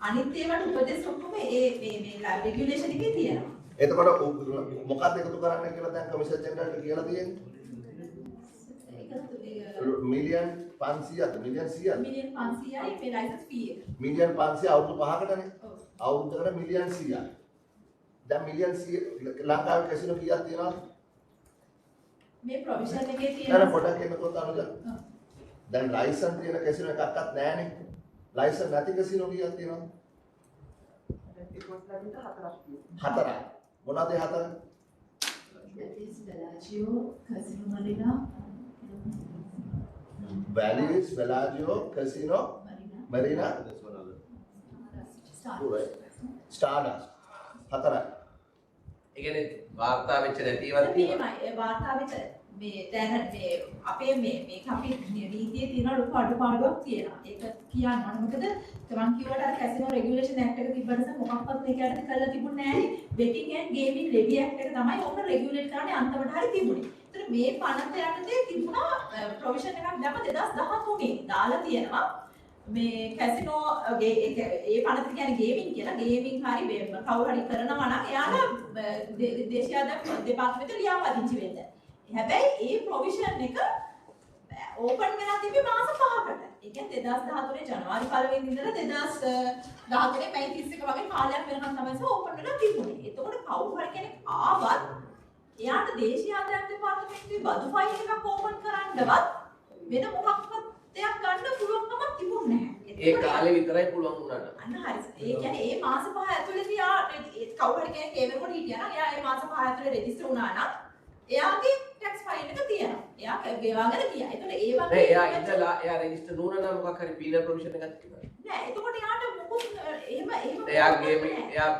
අනිත් ඒවාට උපදෙස් ඔක්කොම මේ රෙගියුලේෂන් එකේ තියෙනවා. එතකොට මොකක්ද එකතු කරන්න කියලා දැන් කමිෂනර් ජෙනරල්ට කියලා තියෙන්නේ? මිලියන් 500ද මිලියන් 100ද? මිලියන් 500යි මේ ලයිසන්ස් ෆී එක. මිලියන් 500 අවුරුදු 5කටනේ. අවුරුද්දකට මිලියන් 100යි. දැන් මිලියන් 100 ලංකාවේ කැසිනෝ කීයක් තියෙනවද? මේ ප්‍රොවිෂන් එකේ තියෙන නෑ පොඩක් එන්නකොත් අනුජ. දැන් ලයිසන් තියෙන කැසිනෝ එකක්වත් නෑනේ. ලයිසන් නැති කැසිනෝ කීයක් තියෙනවද? හතරක්. මොනවද ඒ හතර? Valleys, Bellagio, Casino, Marina. Stardust. හතරයි. ඒ කියන්නේ වාර්තා වෙච්ච නැති ඒවා තියෙනවා. ඒ වාර්තා වෙච්ච මේ දැන මේ අපේ මේක අපි නීතියේ තියෙන ලොකු අඩුපාඩුවක් තියෙනවා. ඒක කියන්න ඕනේ. මොකද තමන් කිව්වට අර කැසිනෝ රෙගියුලේෂන් ඇක්ට් එක තිබ්බට මොකක්වත් මේක යටතේ කරලා තිබුණේ නැහැ. බෙටිං ඇන්ඩ් ගේමින් ලෙවි ඇක්ට් එක තමයි ඔන්න රෙගියුලේට් කරන්නේ අන්තිමට හරි තිබුණේ. ඒතර මේ පනත යටතේ තිබුණා ප්‍රොවිෂන් එකක් දැම්ම 2013 දාලා තියෙනවා. මේ කැසිනෝ ඒ පනත කියන්නේ ගේමින් කියලා. ගේමින් හරි කවුරු හරි කරනවා නම් එයාලා දේශීය දෙපාර්තමේන්තුවේ ලියාපදිංචි වෙන්න. හැබැයි ඒ ප්‍රොවිෂන් එක ඕපන් වෙලා තිබ්බේ මාස 5කට. ඒ කියන්නේ 2013 ජනවාරි 1 වෙනිදා ඉඳලා 2013 මැයි 31 වගේ කාලයක් වෙනකන් තමයි ඕපන් වෙලා තිබුණේ. එතකොට කවුරු හරි කෙනෙක් ආවත් එයාට දේශීය ආදායම් දෙපාර්තමේන්තුවේ බදු ෆයිල් එකක් ඕපන් කරන්නවත් වෙන මොකක්වත් දෙයක් ගන්න පුළුවන්කමක් තිබුණේ නැහැ. ඒ කාලේ විතරයි පුළුවන් වුණා. අන්න හරි. ඒ කියන්නේ මේ මාස 5 ඇතුළතදී කවුරු හරි කෙනෙක් ඒ වෙනකොට හිටියා නම් එයා මේ මාස 5 ඇතුළේ රෙජිස්ටර් වුණා නම් එයාගේ ටැක්ස් ෆයිල් එක තියෙනවා. එයා ගෙවාගෙන ගියා. ඒතකොට ඒ වගේ නෑ එයා ඉඳලා එයා රෙජිස්ටර් නුනා නම් මොකක් හරි පීනල් ප්‍රොවිෂන් එකක් තියෙනවා. නෑ එතකොට එයාට මොකුත් එහෙම එයා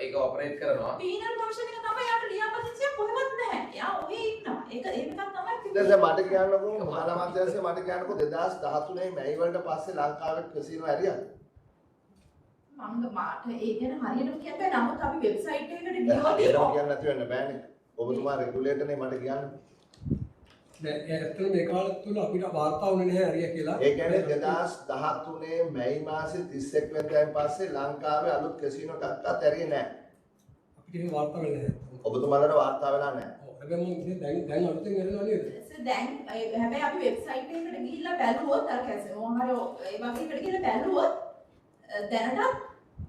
ඒක ඔපරේට් කරනවා. පීනල් ප්‍රොවිෂන් එක තමයි එයාට ලියාපදිංචියක් කොහෙවත් නැහැ. එයා ඔහේ ඉන්නවා. ඒක එහෙම තමයි දැන් මට කියන්නකෝ මහා මන්ත්‍රීස්සේ මට කියන්නකෝ 2013 මැයි වලට පස්සේ ලංකාවේ කැසිනෝ ඇරියද? මම මාට ඒ ගැන හරියටම කියන්න බෑ. නමුත් අපි වෙබ්සයිට් එකකට ගියොත් ඒක කියන්න නැති වෙන්න බෑනේ. ඔබතුමා රෙගුලේටර්නේ මට කියන්න. නෑ ඇත්තටම මේ කාලය තුල අපිට වාර්තා වුණේ නැහැ හරිය කියලා. ඒ කියන්නේ 2013 මැයි මාසේ 31 වෙනිදාන් පස්සේ ලංකාවේ අලුත් කැසිනෝ එකක්වත් ඇරියේ නැහැ. අපිට එහෙම වාර්තා වෙන්නේ නැහැ. ඔබතුමාලට වාර්තා වෙලා නැහැ. හැබැයි මම දැන් අලුතෙන් එනවා නේද? දැන් හැබැයි අපි වෙබ්සයිට් එකකට ගිහිල්ලා බැලුවොත් අර කැසිනෝ හරි ඒ වගේ එකට ගිහිල්ලා බැලුවොත් දැනටත්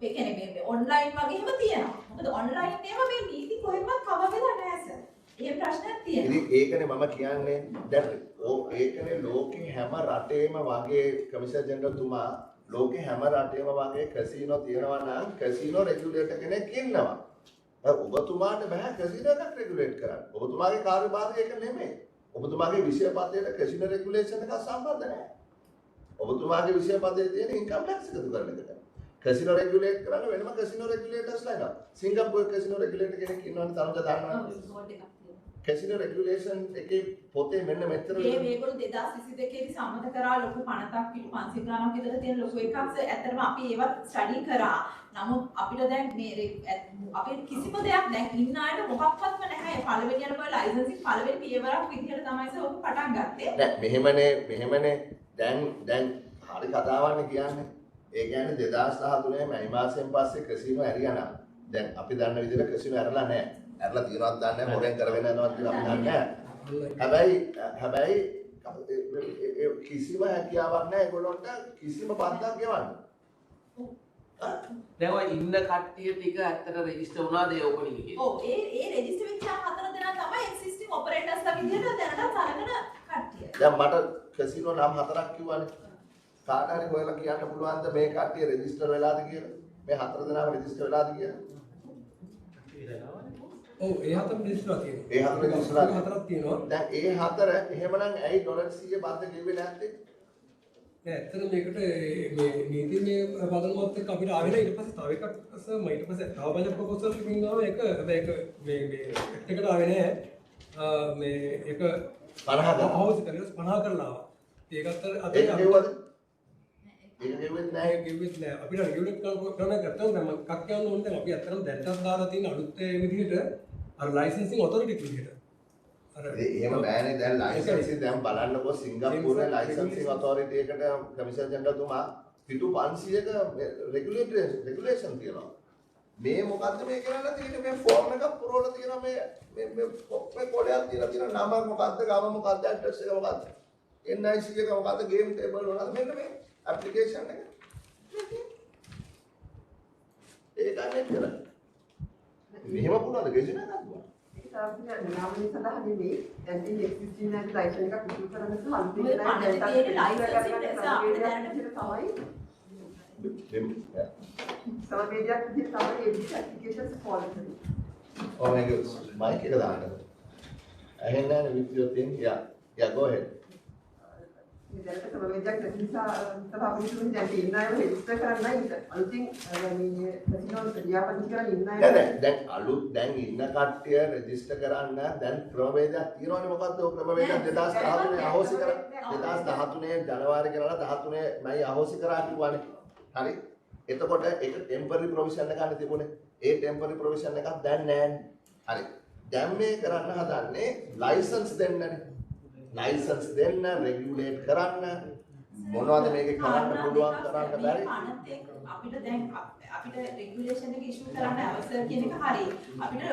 ඒ කියන්නේ මේ ඔන්ලයින් වගේ එහෙම තියෙනවා. මොකද ඔන්ලයින් ඒවා මේ නීති කොහෙවත් කවර් වෙලා නැහැ සර්. ඒ ප්‍රශ්නයක් තියෙනවා. ඉතින් ඒකනේ මම කියන්නේ දැන් ඒකනේ ලෝකේ හැම රටේම වගේ කමිෂනර් ජෙනරල් තුමා ලෝකේ හැම රටේම වගේ කැසිනෝ තියෙනවා නම් කැසිනෝ රෙගුලේටර් කෙනෙක් ඉන්නවා. ඔබතුමාට බෑ කැසිනෝ එකක් රෙගුලේට් කරන්න. ඔබතුමාගේ කාර්යභාරය ඒක නෙමෙයි. ඔබතුමාගේ විෂය පත්‍රයට කැසිනෝ රෙගුලේෂන් එක සම්බන්ධ නැහැ. ඔබතුමාගේ විෂය පත්‍රයේ තියෙන ඉන්කම් ටැක්ස් එකතු කරන එකට. කැසිනෝ රෙගුලේට් කරන්න වෙනම කැසිනෝ රෙගුලේටර්ස්ලා ඉන්නවා. සිංගප්පූරු කැසිනෝ රෙගුලේටර් කෙනෙක් ඉන්නවනේ තරුණ දන්නවා. කැසිනෝ රෙගුලේෂන් එකේ පොතේ මෙන්න මෙතන මේගොල්ලෝ 2022 දී සම්මත කරා ලොකු 50ක් පිට 500 ගානක් විතර තියෙන ලොකු එකක්. ඇත්තටම අපි ඒවත් ස්ටඩි කරා. නමුත් අපිට දැන් මේ අපේ කිසිම දෙයක් දැන් ඉන්න අයට මොකක්වත්ම නැහැ. පළවෙනියට ඔය ලයිසන්සින් පළවෙනි පියවරක් විදිහට තමයි ඔක පටන් ගත්තේ. නෑ මෙහෙමනේ දැන් හරි කතාවන්නේ කියන්නේ. ඒ කියන්නේ 2013 මැයි මාසයෙන් පස්සේ කැසිනෝ ඇරියා නම් දැන් අපි දන්න විදිහට කැසිනෝ ඇරලා නැහැ. ඇරලා තියෙනවද දන්නේ නැහැ. මොරෙන් කරගෙන යනවද කියලා අපි දන්නේ නැහැ. හැබැයි කිසිම හැකියාවක් නැහැ ඒගොල්ලන්ට කිසිම පන්දක් ගෙවන්න. දැන් ඔය ඉන්න කට්ටිය ටික ඇත්තට රෙජිස්ටර් වුණාද ඒ ඕපනින් එකේ? ඔව් ඒ රෙජිස්ටර් වෙච්ච හතර දෙනා තමයි එක්සිස්ටිං ඔපරේටර්ස්ලා විදිහට දැනට සලකන කට්ටිය. දැන් මට කැසිනෝ නම් 4ක් කිව්වනේ. කාට හරි හොයලා කියන්න පුළුවන්ද මේ කට්ටිය රෙජිස්ටර් වෙලාද කියලා? මේ 4 දෙනාම රෙජිස්ටර් වෙලාද කියලා? ඔව් ඒ හතර රෙජිස්ටර් තියෙනවා. ඒ හතර රෙජිස්ටර් හතරක් තියෙනවා. දැන් ඒ හතර එහෙමනම් ඇයි ඩොලර් 100 බද්ද ගෙව්වේ නැත්තේ? නෑ ඇත්තට මේකට මේ නීතිමය පදනමත් එක්ක අපිට ආවෙලා ඊට පස්සේ තව එකක් සම ඊට පස්සේ තව බජට් ප්‍රොපෝසල් එකකින් ආව එක හැබැයි ඒක මේ ඇක්ට් එකට ආවේ නෑ. මේ ඒක 50 හවුස් කරලා 50 කරලා ආවා. ඒකත් අතේ ඒක ගෙව්වද? ඒක ගෙව්වෙත් නෑ. ඒක ගෙව්වෙත් නෑ. අපිට රෙගියුලේට් කරන ගත්තම දැන් මම එකක් කියන්න ඕනේ දැන් අපි අත්‍තරම් දැන්ටත් දාලා තියෙන අලුත් ඒ විදිහට අර ලයිසන්සින් ඔතොරිටි විදිහට එහෙම බෑනේ දැන් ලයිසන්සින් දැන් බලන්නකෝ සිංගප්පූරුවේ ලයිසන්සින් ඔතොරිටි එකට කමිෂනර් ජෙනරල් තුමා පිටු 500ක රෙගුලේෂන් තියෙනවා. මේ මොකද්ද මේ කරන්න තියෙන්නේ මේ ෆෝම් එකක් පුරවලා තියෙනවා මේ කොඩයක් තියලා තියෙන නම මොකද්ද ගම මොකද්ද ඇඩ්‍රස් එක මොකද්ද NIC එක මොකද්ද ගේම් ටේබල් මොනවද මෙන්න මේ ඇප්ලිකේෂන් එක ඒක ගන්න කියලා මෙහෙම පුළුවන්ද ගෙජන එකක් දුන්නා නාමයේ සඳහන් නෙමෙයි දැන් මේ එක්සිස්ටිං නැති ලයිසන් එකක් ඉෂු කරන්න සහ අලුතෙන් මේ පණිවිඩයේ ලයිසන්ස් එක තමයි සමවේදයක් විදිහට තමයි ඒ ඇප්ලිකේෂන්ස් ෆෝලෝ කරන්නේ. Oh my God, mic එක දාන්න. ඇහෙන්නේ නැහැ with your thing. Yeah, go ahead. දැනට ක්‍රමවේදයක් නැති නිසා සභාපතිතුමනි දැන් ඉන්න අයව රෙජිස්ටර් කරන්නයි අලුතින් මේ කැසිනෝ ක්‍රියාපදිංචි කරන් ඉන්න අය දැන් අලුත් දැන් ඉන්න කට්ටිය රෙජිස්ටර් කරන්න දැන් ක්‍රමවේදයක් තියෙනවනේ මොකද්ද ඔය ක්‍රමවේදයක් 2013 අහෝසි කරා 2013 ජනවාරි කරලා 13 මයි අහෝසි කරා කිව්වනේ හරි එතකොට ඒක ටෙම්පරරි ප්‍රොවිෂන් එකක් තිබුණේ ඒ ටෙම්පරරි ප්‍රොවිෂන් එකක් දැන් නැහැ හරි දැන් මේ කරන්න හදන්නේ ලයිසන්ස් දෙන්නනේ ලයිසන්ස් දෙන්න රෙගියුලේට් කරන්න මොනවද මේක කරන්න පුළුවන් කරන්න බැරි අපිට දැන් අපිට රෙගියුලේෂන් එක ඉෂුව කරන්න අවසර කියන එක හරියි අපිට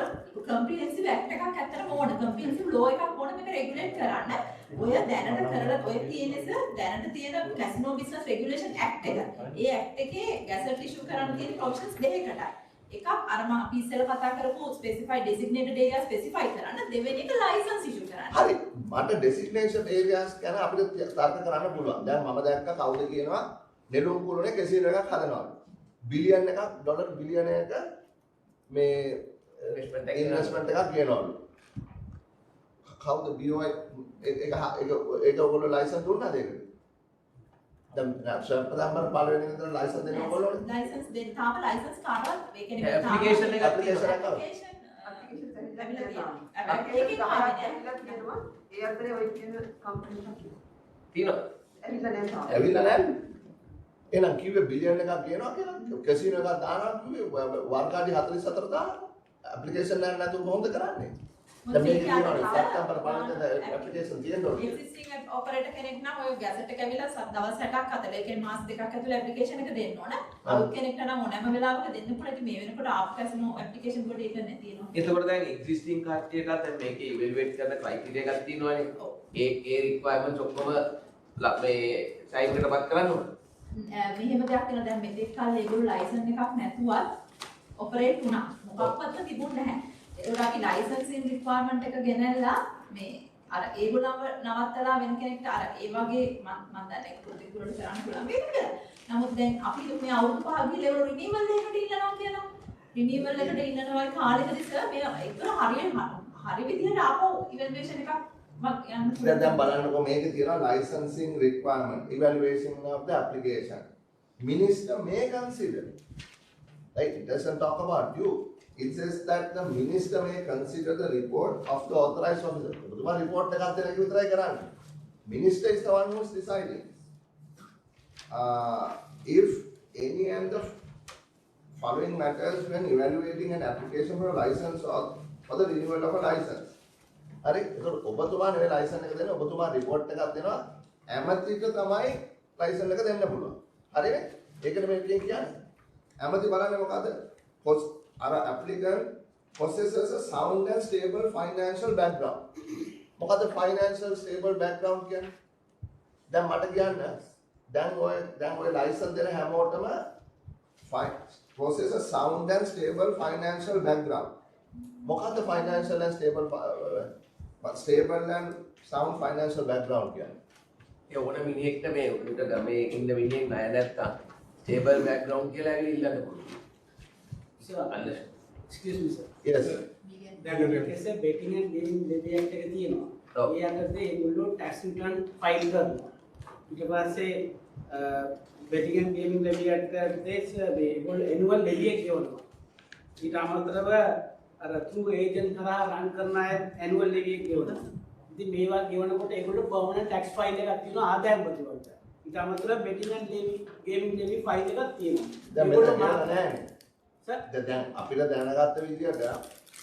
කම්ප්‍රිහෙන්සිව් ඇක්ට් එකක් ඇත්තටම ඕන කම්ප්‍රිහෙන්සිව් ලෝ එකක් ඕන මේක රෙගියුලේට් කරන්න ඔය දැනට කරලා ඔය තියෙනස දැනට තියෙන කැසිනෝ බිස්නස් රෙගියුලේෂන් ඇක්ට් එක ඒ ඇක්ට් එකේ ගැසට් ඉෂුව කරන්න තියෙන ප්‍රොවිෂන්ස් දෙකකටයි එකක් අර මම අපි ඉස්සෙල්ලා කතා කරපු ස්පෙસિෆයිඩ් ඩෙසිග්නේටඩ් ඒරියා ස්පෙસિෆයි කරන්න දෙවෙනි එක ලයිසන්ස් ඉෂුව කරන්න හරි මට ඩෙසිග්නේෂන් ඒරියාස් ගැන අපිට තර්ක කරන්න පුළුවන් දැන් මම දැක්ක කවුද කියනවා නෙළුම් කුරුනේ කැසිනෝ එකක් හදනවා බිලියන් එකක් ඩොලර් බිලියන එක මේ ඉන්වෙස්ට්මන්ට් එකක් කියනවලු කවුද BOI ඒක ඔයගොල්ලෝ ලයිසන්ස් දුන්නාද ඒකට දැන් ප්‍රධානම පළවෙනි ඉඳන් ලයිසන්ස් දෙන්න ඕගොල්ලෝ ලයිසන්ස් දෙන්න තාම ලයිසන්ස් කාටවත් ඒ කියන්නේ ඇප්ලිකේෂන් එකක් ඇප්ලිකේෂන් ඒ අතරේ ඔය කියන කම්පැනි එකක් තියෙනවා ඇවිල්ලා නැහැ එහෙනම් කිව්වේ බිලියන් එකක් කියනවා කියලා කැසිනෝ එකක් දානවා කිව්වේ වර්ගාඩි 44 දානවා ඇප්ලිකේෂන් එකක් නැතුව කොහොමද කරන්නේ දැන් මේක කියනවා සැප්තැම්බර් 15 ඇප්ලිකේෂන් තියෙනවා එක්සිස්ටිං ඔපරේටර් කෙනෙක් නම් ඔය ගැසට් එක ඇවිල්ලා දවස් 60ක් අතර ඒ කියන්නේ මාස දෙකක් ඇතුළේ ඇප්ලිකේෂන් එක දෙන්න ඕන අලුත් කෙනෙක්ට නම් ඕනෑම වෙලාවක දෙන්න පුළුවන් ඉතින් මේ වෙනකොට ආප් කැසිනෝ ඇප්ලිකේෂන් කොට ඒක නැති වෙනවා එතකොට දැන් එක්සිස්ටිං කට්ටියකට දැන් මේකේ ඉවැලුවේට් කරන ක්‍රයිටීරියා එකක් තියෙනවානේ ඒ රික්වයර්මන්ට්ස් ඔක්කොම මේ සයින් එකටපත් කරන්න ඕන මෙහෙම දෙයක් වෙන දැන් මෙතෙක් කාලේ ඒගොල්ලෝ ලයිසන් එකක් නැතුවත් ඔපරේට් වුණා මොකක්වත් තිබුණේ නැහැ ඒකට අපි ලයිසන්සින් රික්වයර්මන්ට් එක ගෙනල්ලා මේ අර ඒගොල්ලන්ව නවත්තලා වෙන කෙනෙක්ට අර ඒ වගේ මම දන්නේ ඒගොල්ලෝ කරන්න පුළුවන් මේක කියලා. නමුත් දැන් අපි මේ අවුරුදු 5 ගිහලා ඒගොල්ලෝ රිනීවල් එකකට ඉල්ලනවා කියනවා. රිනීවල් එකට ඉල්ලනවා කාලෙකදී සර් මේ ඒගොල්ලෝ හරි විදිහට ආපහු ඉවැලුවේෂන් එකක් දැන් බලන්නකෝ මේකේ තියෙනවා licensing requirement evaluation of the application minister may consider right it doesn't talk about you it says that the minister may consider the report of the authorized officer ඔබතුමා report එකක් දෙන එක විතරයි කරන්නේ minister is the one who is deciding if any and the following matters when evaluating an application for a license or for the renewal of a license හරි ඒක ඔබතුමා නෙවෙයි ලයිසන් එක දෙන්නේ ඔබතුමා report එකක් දෙනවා ඇමතිට තමයි ලයිසන් එක දෙන්න පුළුවන් හරිනේ ඒකනේ මේ කියන්නේ ඇමති බලන්නේ මොකද our applicant possesses a sound and stable financial background මොකද financial stable background කියන්නේ දැන් මට කියන්න දැන් ඔය ලයිසන් දෙන හැමෝටම possess a sound and stable financial background මොකද financial and stable and sound financial background කියන්නේ ඒ ඕන මිනිහෙක්ට මේ උඩට ගමේ ඉන්න මිනිහෙක් ණය නැත්තම් stable background කියලා ඇවිල්ලා ඉල්ලන්න පුළුවන්. Excuse me sir. Yes. දැන් කෙසේ betting and gaming levy act එක තියෙනවා. ඒ අතරේ ඒගොල්ලෝ tax return file කරනවා. ඊට පස්සේ betting and gaming levy act එකේ ඒගොල්ලෝ annual levy එක ගෙවනවා. ඊට අමතරව අර through agent කරා run කරන අය annual levy එක ගෙවනවා. ඉතින් මේවා ගෙවනකොට ඒගොල්ලෝ permanent tax file එකක් තියෙනවා ආදායම් පත්‍ර වලට. ඊට අමතරව betting and gaming levy file එකක් තියෙනවා. දැන් මෙතන නැහැ. දැන් අපිට දැනගත්ත විදිහට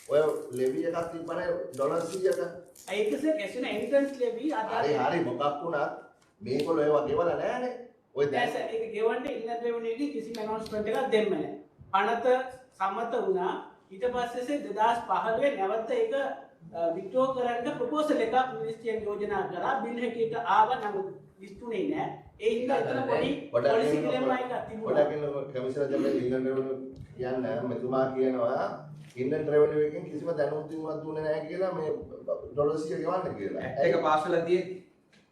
ඔය ලෙවි එකක් තිබ්බනේ ඩොලර් 100ක. ඒක සර් කැසිනෝ එන්ට්‍රන්ස් ලෙවි හරි මොකක් වුණත් මේගොල්ලෝ ඒවා ගෙවලා නැහැනේ. ඔය දැන් සර් ඒක ගෙවන්නේ ඉන්නත් රෙවෙනියු එකේ කිසිම ඇනවුන්ස්මන්ට් එකක් දෙන්නේ නැහැ. පනත සම්මත වුණා. ඊට පස්සේ 2015 නැවත ඒක විත්ඩ්‍රෝ කරන්න ප්‍රොපෝසල් එකක් මිනිස්ට්‍රියෙන් යෝජනා කරා බිල් හැටියට ආව නමුත් විස්තුනේ නැහැ. ඒ හින්දා එතන පොඩි පොලිසි ක්ලේම් එකක් තිබුණා. පොඩක් කමිෂනර් ජනරල් ඉංග්‍රීසි රෙවෙනියු කියන්නේ මෙතුමා කියනවා ඉන්දියන් රෙවෙනියු එකෙන් කිසිම දැනුම් දීමක් දුන්නේ නැහැ කියලා මේ ඩොලර් 100 ගෙවන්න කියලා. ඒක පාස් වෙලා තියෙන්නේ.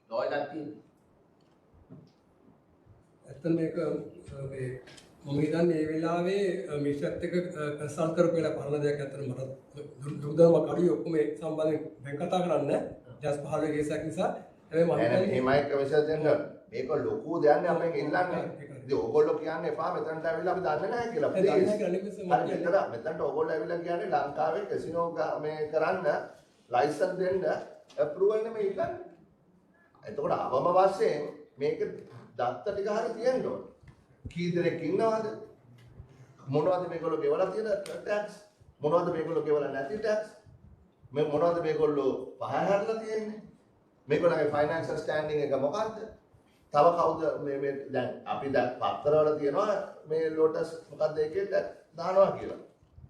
ලෝයටක් තියෙන්නේ. ඇත්තට මේක මේ මම හිතන්නේ මේ වෙලාවේ මිනිස්සුත් එක්ක කන්සල්ට් කරපු වෙලාව පරණ දෙයක් ඇත්තට මට දුරුදම කඩුවේ ඔක්කොම සම්බන්ධයෙන් දැන් කතා කරන්න ජස් 15 කේසයක් නිසා මේමයි කමිෂන් දෙන්න. මේක ලොකු දෙයක් නේ අපෙන් ඉල්ලන්නේ. ඉතින් ඕගොල්ලෝ කියන්නේ එපා මෙතනට ඇවිල්ලා අපි දන්නේ නැහැ කියලා. මෙතනට ඕගොල්ලෝ ඇවිල්ලා කියන්නේ ලංකාවේ කැසිනෝ මේ කරන්න ලයිසන්ස් දෙන්න අප්‍රූවල් නෙමෙයි ඉල්ලන්නේ. එතකොට අවම වශයෙන් මේක දත්ත ටික හරිය තියෙන්න ඕන. කී දෙනෙක් ඉන්නවද? මොනවද මේගොල්ලෝ ගෙවලා තියෙන ටැක්ස්? මොනවද මේගොල්ලෝ ගෙවලා නැති ටැක්ස්? මේ මොනවද මේගොල්ලෝ පහ හැරලා තියෙන්නේ? මේගොල්ලන්ගේ ෆයිනෑන්ෂල් ස්ටෑන්ඩින් එක මොකක්ද? තව කවුද මේ දැන් අපි දැන් පත්තරවල තියෙනවා මේ ලෝටස් මොකක්ද ඒකේ දානවා කියලා.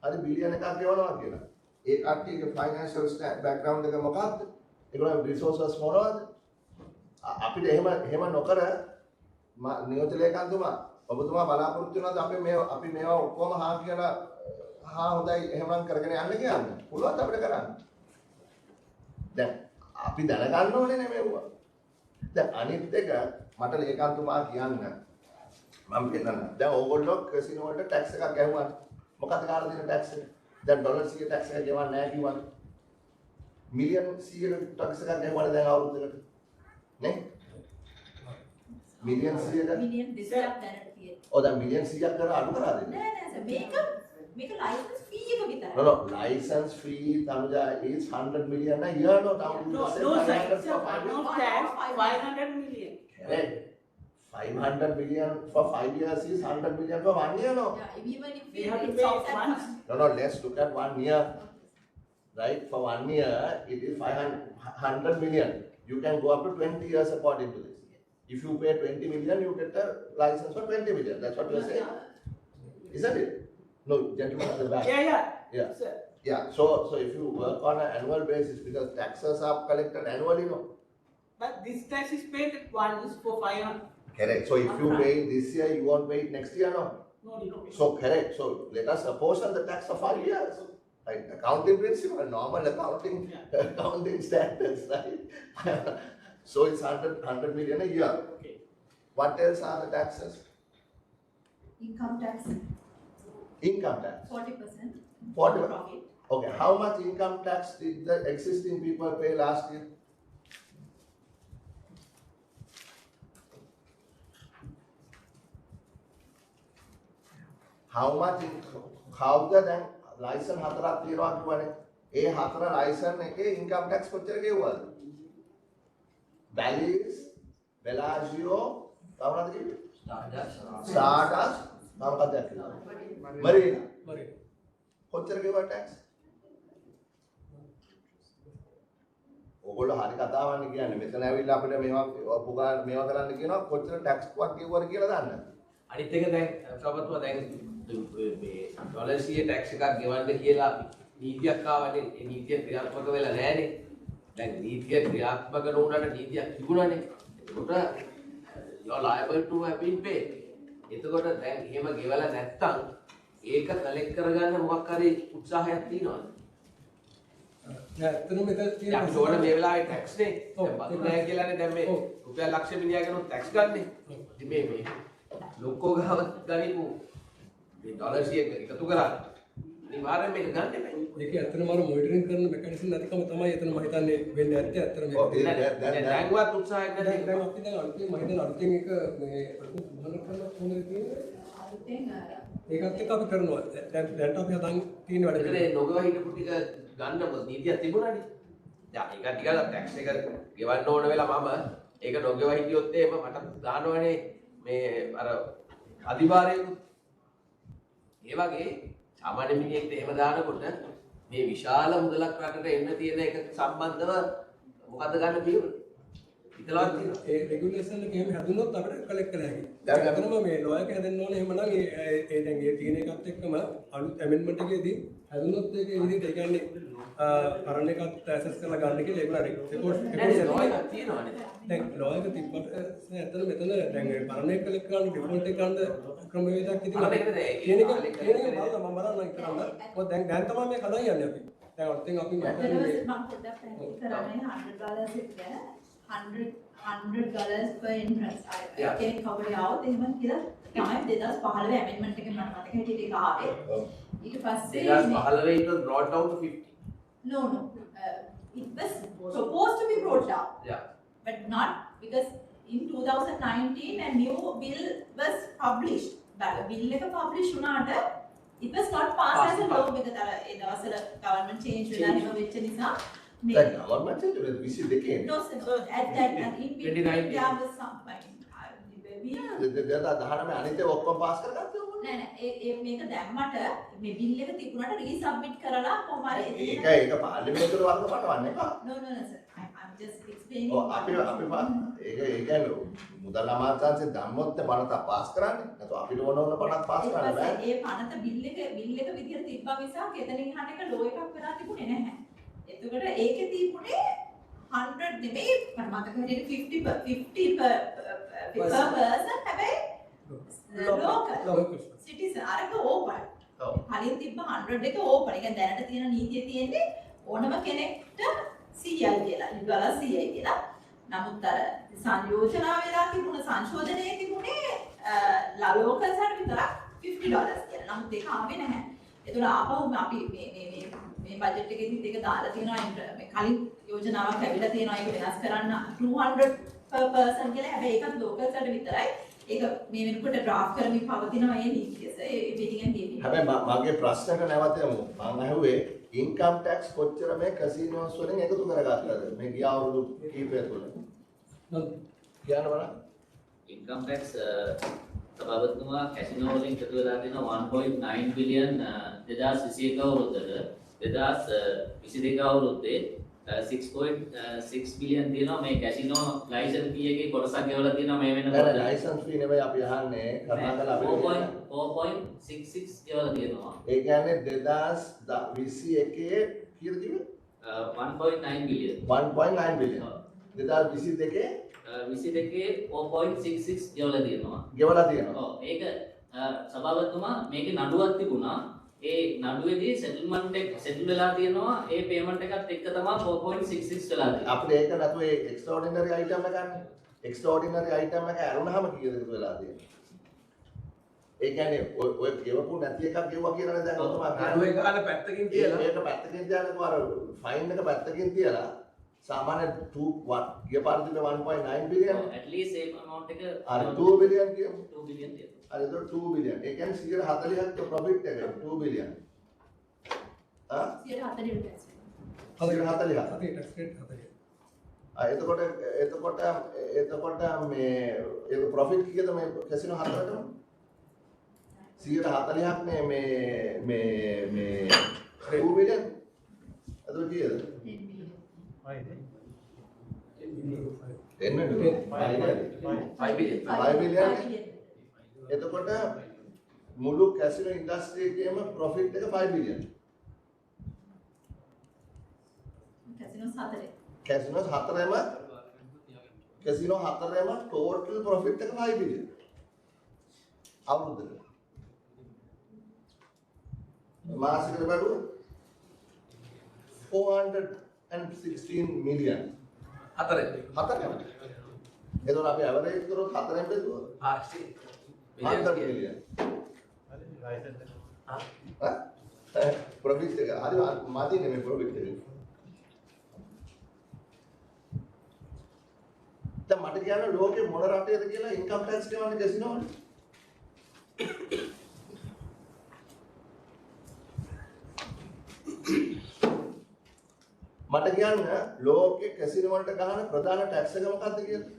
හරි බිලියන් එකක් ගෙවනවා කියලා. ඒ කට්ටියගේ ෆයිනෑන්ෂල් බෑග්ග්‍රවුන්ඩ් එක මොකක්ද? ඒගොල්ලෝ රිසෝසස් මොනවද? අපිට එහෙම නොකර නියෝජ්‍ය ලේකම්තුමා ඔබතුමා බලාපොරොත්තු වෙනවද අපි මේවා ඔක්කොම හා කියලා හා හොඳයි එහෙමනම් කරගෙන යන්න කියන්නේ. පුළුවන් අපිට කරන්න. දැන් අපි දැනගන්න ඕනේ නේ මේවා. දැන් අනිත් එක මට ලේකම්තුමා කියන්න මම කියන්න. දැන් ඕගොල්ලෝ කැසිනෝ වලට ටැක්ස් එකක් ගැහුවා. මොකක්ද කාලා දෙන ටැක්ස් එක? දැන් ඩොලර් 100 ටැක්ස් එක ගෙවන්නේ නැහැ කිව්වනේ. මිලියන් 100 ටැක්ස් එකක් ගැහුවානේ දැන් අවුරුද්දකට. නේ? මිලියන් 100ද? මිලියන් 200ක් දැනට තියෙනවා. ඔව් දැන් මිලියන් 100ක් කරලා අඩු කරාද? නෑ නෑ සර් මේක license fee එක විතරයි. No, license fee, Tanuja, is 100 million a year, no? Now, no, sir, it's a one-off tax, 500 million. Correct. 500 million for 5 years is 100 million for 1 year, no? Yeah, even if we have to pay it once. No, let's look at 1 year. Right? For 1 year, it is 100 million. You can go up to 20 years according to this. If you pay 20 million, you get a license for 20 million. That's what you're saying. Isn't it? No, gentlemen at the back. Yeah. Sir. Yeah. So if you work on an annual basis, because taxes are collected annually, no? But this tax is paid at once for 500. Correct. So if you pay it this year, you won't pay it next year, no? No. So correct. So let us apportion the tax of 5 years. Right? Accounting principle, normal accounting standards, right? So it's 100 million a year. Okay. What else are the taxes? income tax Income tax. 40%. 40%. Profit. Okay. How much income tax did the existing people pay last year? How much howද දැන් licence හතරක් තියෙනවා කියවනේ. ඒ හතර licence එකේ income tax කොච්චර ගෙවුවද? වැලිස්, බෙලාජියෝ, තවනද කිව්වේ? ස්ටාර්ටස්, මොකක්ද කිව්වේ? මරීනා. කොච්චර ගෙවුවා ටැක්ස්? ඕගොල්ලෝ හරි කතාවන්නේ කියන්නේ මෙතන ඇවිල්ලා අපිට මේවා කරන්න කියනවා කොච්චර ටැක්ස් කුවක් ගෙවුවද කියලා දන්න. අනිත් එක දැන් සබතුවා දැන් මේ ඩොලර් 100 ටැක්ස් එකක් ගෙවන්න කියලා නීතියක් ආවනේ. ඒ නීතිය ක්‍රියාත්මක වෙලා නැහනේ. දැන් නීතිය ක්‍රියාත්මක නොවුනට නීතියක් තිබුණානේ. ඒකට you are liable to have been paid. එතකොට දැන් එහෙම ගෙවලා නැත්තම් ඒක කලෙක්ට් කරගන්න මොකක් හරි උත්සාහයක් තියෙනවද? නෑ ඇත්තටම මෙතන තියෙන අපි ඕන මේ වෙලාවේ ටැක්ස් නේ. දැන් බදු නැහැ කියලානේ දැන් මේ රුපියල් ලක්ෂ මිලියනකට ටැක්ස් ගන්නෙ. ඉතින් මේ ලොක්කෝ ගාව ගනිමු. මේ ඩොලර් 100 එකතු කරා. අනිවාර්යෙන් මේක ගන්න එපා. ඒක ඇත්තටම අර මොනිටරින් කරන මෙකැනිසම් නැතිකම තමයි එතන මම හිතන්නේ වෙන්නේ නැත්තේ ඇත්තටම මේක. දැන්වත් උත්සාහයක් නැති. දැන් අපි දැන් අලුතෙන් මම හිතන්නේ අලුතෙන් එක මේ මොන කරන්න කොහොමද කියන්නේ? අලුතෙන් ඒකත් එක්ක අපි කරනවා. දැන් අපි හදන් තියෙන වැඩ. ඒකේ නොගව හිටපු ටික ගන්න මොකද නීතියක් තිබුණානේ. දැන් ඒක ටික ටැක්ස් එක ගෙවන්න ඕන වෙලා මම ඒක නොගව හිටියොත් එහෙම මට දානවනේ මේ අර අධිභාරයකුත්. ඒ වගේ සාමාන්‍ය මිනිහෙක්ට එහෙම දානකොට මේ විශාල මුදලක් රටට එන්න තියෙන එක සම්බන්ධව මොකද ගන්න පියවර? හිතලවත් තියෙනවා. ඒ රෙගියුලේෂන් එක එහෙම හැදුනොත් අපිට කලෙක්ට් කළ හැකියි. දැන් අතනම මේ ලෝ එක හැදෙන්න ඕනේ එහෙමනම් ඒ දැන් ඒ තියෙන එකත් එක්කම අලුත් ඇමෙන්ඩ්මන්ට් එකේදී හැදුනොත් ඒක ඒ විදිහට ඒ කියන්නේ කරන එකත් ඇසස් කරලා ගන්න කියලා ඒගොල්ලෝ රිපෝට් ලෝ එකක් තියෙනවානේ. දැන් ලෝ එක තිබ්බට ඇත්තට මෙතන දැන් ඒ කරන එක කලෙක්ට් කරන ඩිෆෝල්ට් එක ගන්න ක්‍රමවේදයක් ඉතින් කියන එක බලන්න මම බලන්න කරන්න. මොකද දැන් තමයි මේ කඩන් යන්නේ අපි. දැන් අලුතෙන් අපි මම පොඩ්ඩක් පැහැදිලි කරන්නේ $100 එක ගැන $100 per entrance. ඒක කවුරු ආවොත් එහෙම කියලා තමයි 2015 amendment එකේ මම මතක හිටියේ ඒක ආවේ. ඊට පස්සේ 2015 it was brought down to 50. No. It was supposed to be brought down. Yeah. but not because in 2019 a new bill was published. Bill එක publish වුණාට it was not passed as a law because ඒ දවස්වල government change වෙලා එහෙම වෙච්ච නිසා දැන් government change වෙලා 22 no sir, so at that in between there was some අනිත් ඔක්කොම පාස් කරගත්තේ නෑ නෑ මේක දැම්මට මේ බිල් එක තිබුණාට රීසබ්මිට් කරලා කොහොම හරි ඒක පාර්ලිමේන්තුවේ වර්ග පටවන්න එපා. no sir, I'm just explaining. අපි ඒක කියන්නේ මුදල් අමාත්‍යාංශයෙන් දැම්මොත් පනත පාස් කරන්නේ. නැත්නම් අපිට ඕන පනත් පාස් කරන්න බෑ. ඒ පනත බිල් එක විදිහට තිබ්බා මිසක් එතනින් හට එක ලෝ එකක් වෙලා තිබුණේ නැහැ. එතකොට ඒකේ තිබුණේ 100 නෙමෙයි මම මතක හැටියට 50 per person හැබැයි local citizen අරක ඕපන්. කලින් තිබ්බ 100 එක ඕපන්. ඒ කියන්නේ දැනට තියෙන නීතිය තියෙන්නේ ඕනම කෙනෙක්ට 100යි කියලා. ඉවල 100යි කියලා. නමුත් අර සංයෝජනා වෙලා තිබුණ සංශෝධනයේ තිබුණේ ලෝකල්සට විතරක් $50 කියලා. නමුත් ඒක ආවේ නැහැ. ඒතකොට ආපහු අපි මේ බජට් එකේදීත් ඒක දාලා තියෙනවා මේ කලින් යෝජනාවක් ලැබිලා තියෙනවා ඒක වෙනස් කරන්න 200 per person කියලා. හැබැයි ඒකත් ලෝකල්සට විතරයි. ඒක මේ වෙනකොට ඩ්‍රාෆ්ට් කරමින් පවතිනවා මේ නීතිය. ඒ බෙටිං ඇන්ඩ් ගේමින්. හැබැයි මගේ ප්‍රශ්නට නැවත යමු. මම අහුවේ ඉන්කම් ටැක්ස් කොච්චර මේ කැසිනෝස් වලින් එකතු කරගත්තද මේ ගිය අවුරුදු කීපය තුළ? කියන්න බලන්න. ඉන්කම් ටැක්ස් සභාපතිතුමා කැසිනෝ වලින් එකතු වෙලා තියෙනවා 1.9 බිලියන් 2021 අවුරුද්දට 2022 අවුරුද්දේ 6.6 බිලියන් තියෙනවා මේ කැසිනෝ ලයිසන්ස් fee එකේ කොටසක් ගෙවලා තියෙනවා මේ වෙනකොට. ලයිසන්ස් fee නෙවෙයි අපි අහන්නේ කරුණාකරලා අපිට 4.66 ගෙවලා තියෙනවා. ඒ කියන්නේ 2021 කීයද කිව්වේ? 1.9 බිලියන්. 1.9 බිලියන්. 2022 4.66 ගෙවලා තියෙනවා. ගෙවලා තියෙනවා. ඔව් ඒක සභාපතිතුමා මේකේ නඩුවක් තිබුණා. ඒ නඩුවේදී සෙටල්මන්ට් එක සෙටල් වෙලා තියෙනවා. ඒ පේමන්ට් එකත් එක්ක තමයි 4.66 වෙලා තියෙන්නේ. අපිට ඒක නැතුව ඒ එක්ස්ට්‍රෝඩිනරි අයිටම් එක ගන්න. එක්ස්ට්‍රෝඩිනරි අයිටම් එක අරුණාම කීයද එකතු වෙලා තියෙන්නේ? ඒ කියන්නේ ඔය ගෙවපු නැති එකක් ගෙවුවා කියලානේ දැන් ඔතන නඩුවේ ගාන පැත්තකින් තියලා මේක පැත්තකින් තියලා අර ෆයින් එක පැත්තකින් තියලා සාමාන්‍ය 2 ගිය පාර තිබ්බ 1.9 billion at least A amount එක අර 2 බිලියන් කියමු. 2 බිලියන් තියෙනවා. අර ඒක 2 බිලියන්. ඒ කියන්නේ 140ක් ප්‍රොෆිට් එක 2 බිලියන්. 140 එතකොට මේ ඒක ප්‍රොෆිට් කීයද මේ කැසිනෝ හතරටම? 140ක් මේ 2 බිලියන්. එතකොට කීයද? 10 බිලියන්. එතකොට මුළු කැසිනෝ ඉන්ඩස්ට්‍රි එකේම ප්‍රොෆිට් එක 5 බිලියන්. කැසිනෝ හතරෙම ටෝටල් ප්‍රොෆිට් එක 5 බිලියන්. අවුරුද්දට. මාසිකට බැලුවොත් 416 මිලියන්. හතරෙන්. එතකොට අපි ඇවරේජ් කරොත් හතරෙන් බෙදුවොත් 100 මිලියන්. ප්‍රොෆිට් එක හරි මදි නෙමෙයි ප්‍රොෆිට් එක. දැන් මට කියන්න ලෝකේ මොන රටේද කියලා ඉන්කම් ටැක්ස් ගෙවන්නේ කැසිනෝවල? මට කියන්න ලෝකේ කැසිනෝ වලට ගහන ප්‍රධාන ටැක්ස් එක මොකක්ද කියලා?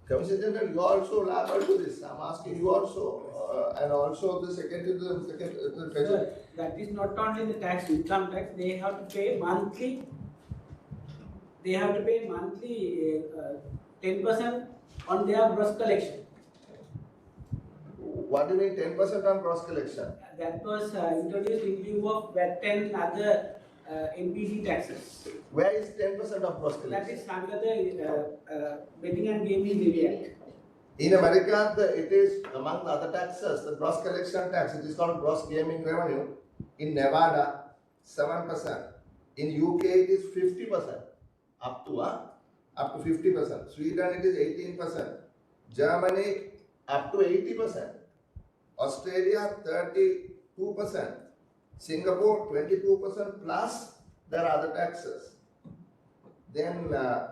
Commissioner General, you are also liable to this. I'm asking you also, and also the secretary, the treasurer. That is not only the tax, income tax. They have to pay monthly. They have to pay monthly 10% on their gross collection. What do you mean 10% on gross collection? That was introduced in lieu of VAT and other NPD taxes. Where is 10% of gross collection? That is under the betting and gaming levy act. In America, it is among the other taxes, the gross collection tax. It is called gross gaming revenue. In Nevada, 7%. In UK, it is 50%. Up to 50%. Sweden, it is 18%. Germany, up to 80%. Australia, 32%. Singapore, 22% plus there are other taxes. then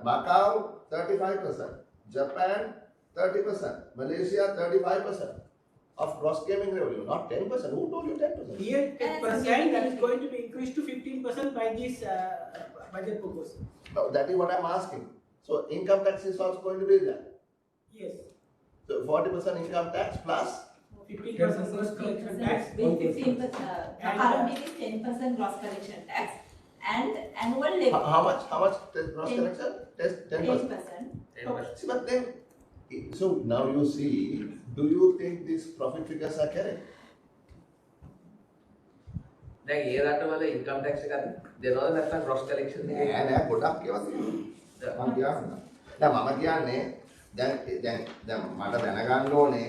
Macau 35%, Japan 30%, Malaysia 35% of gross gaming revenue, not 10%. Who told you 10%? Here 10% that is going to be increased to 15% by this budget proposal. No, that is what I'm asking. So income tax is also going to be there. Yes. So 40% income tax plus 15% gross collection tax. With 15%, currently it is 10% gross collection tax and annual levy. How much gross collection? 10%. 10%. See, but then, so now you see, do you think these profit figures are correct? දැන් ඒ රටවල income tax එකක් දෙනවද නැත්නම් gross collection එක? නෑ ගොඩක් ඒවා තියෙනවා. මම කියන්නේ. දැන් මම කියන්නේ දැන් මට දැනගන්න ඕනේ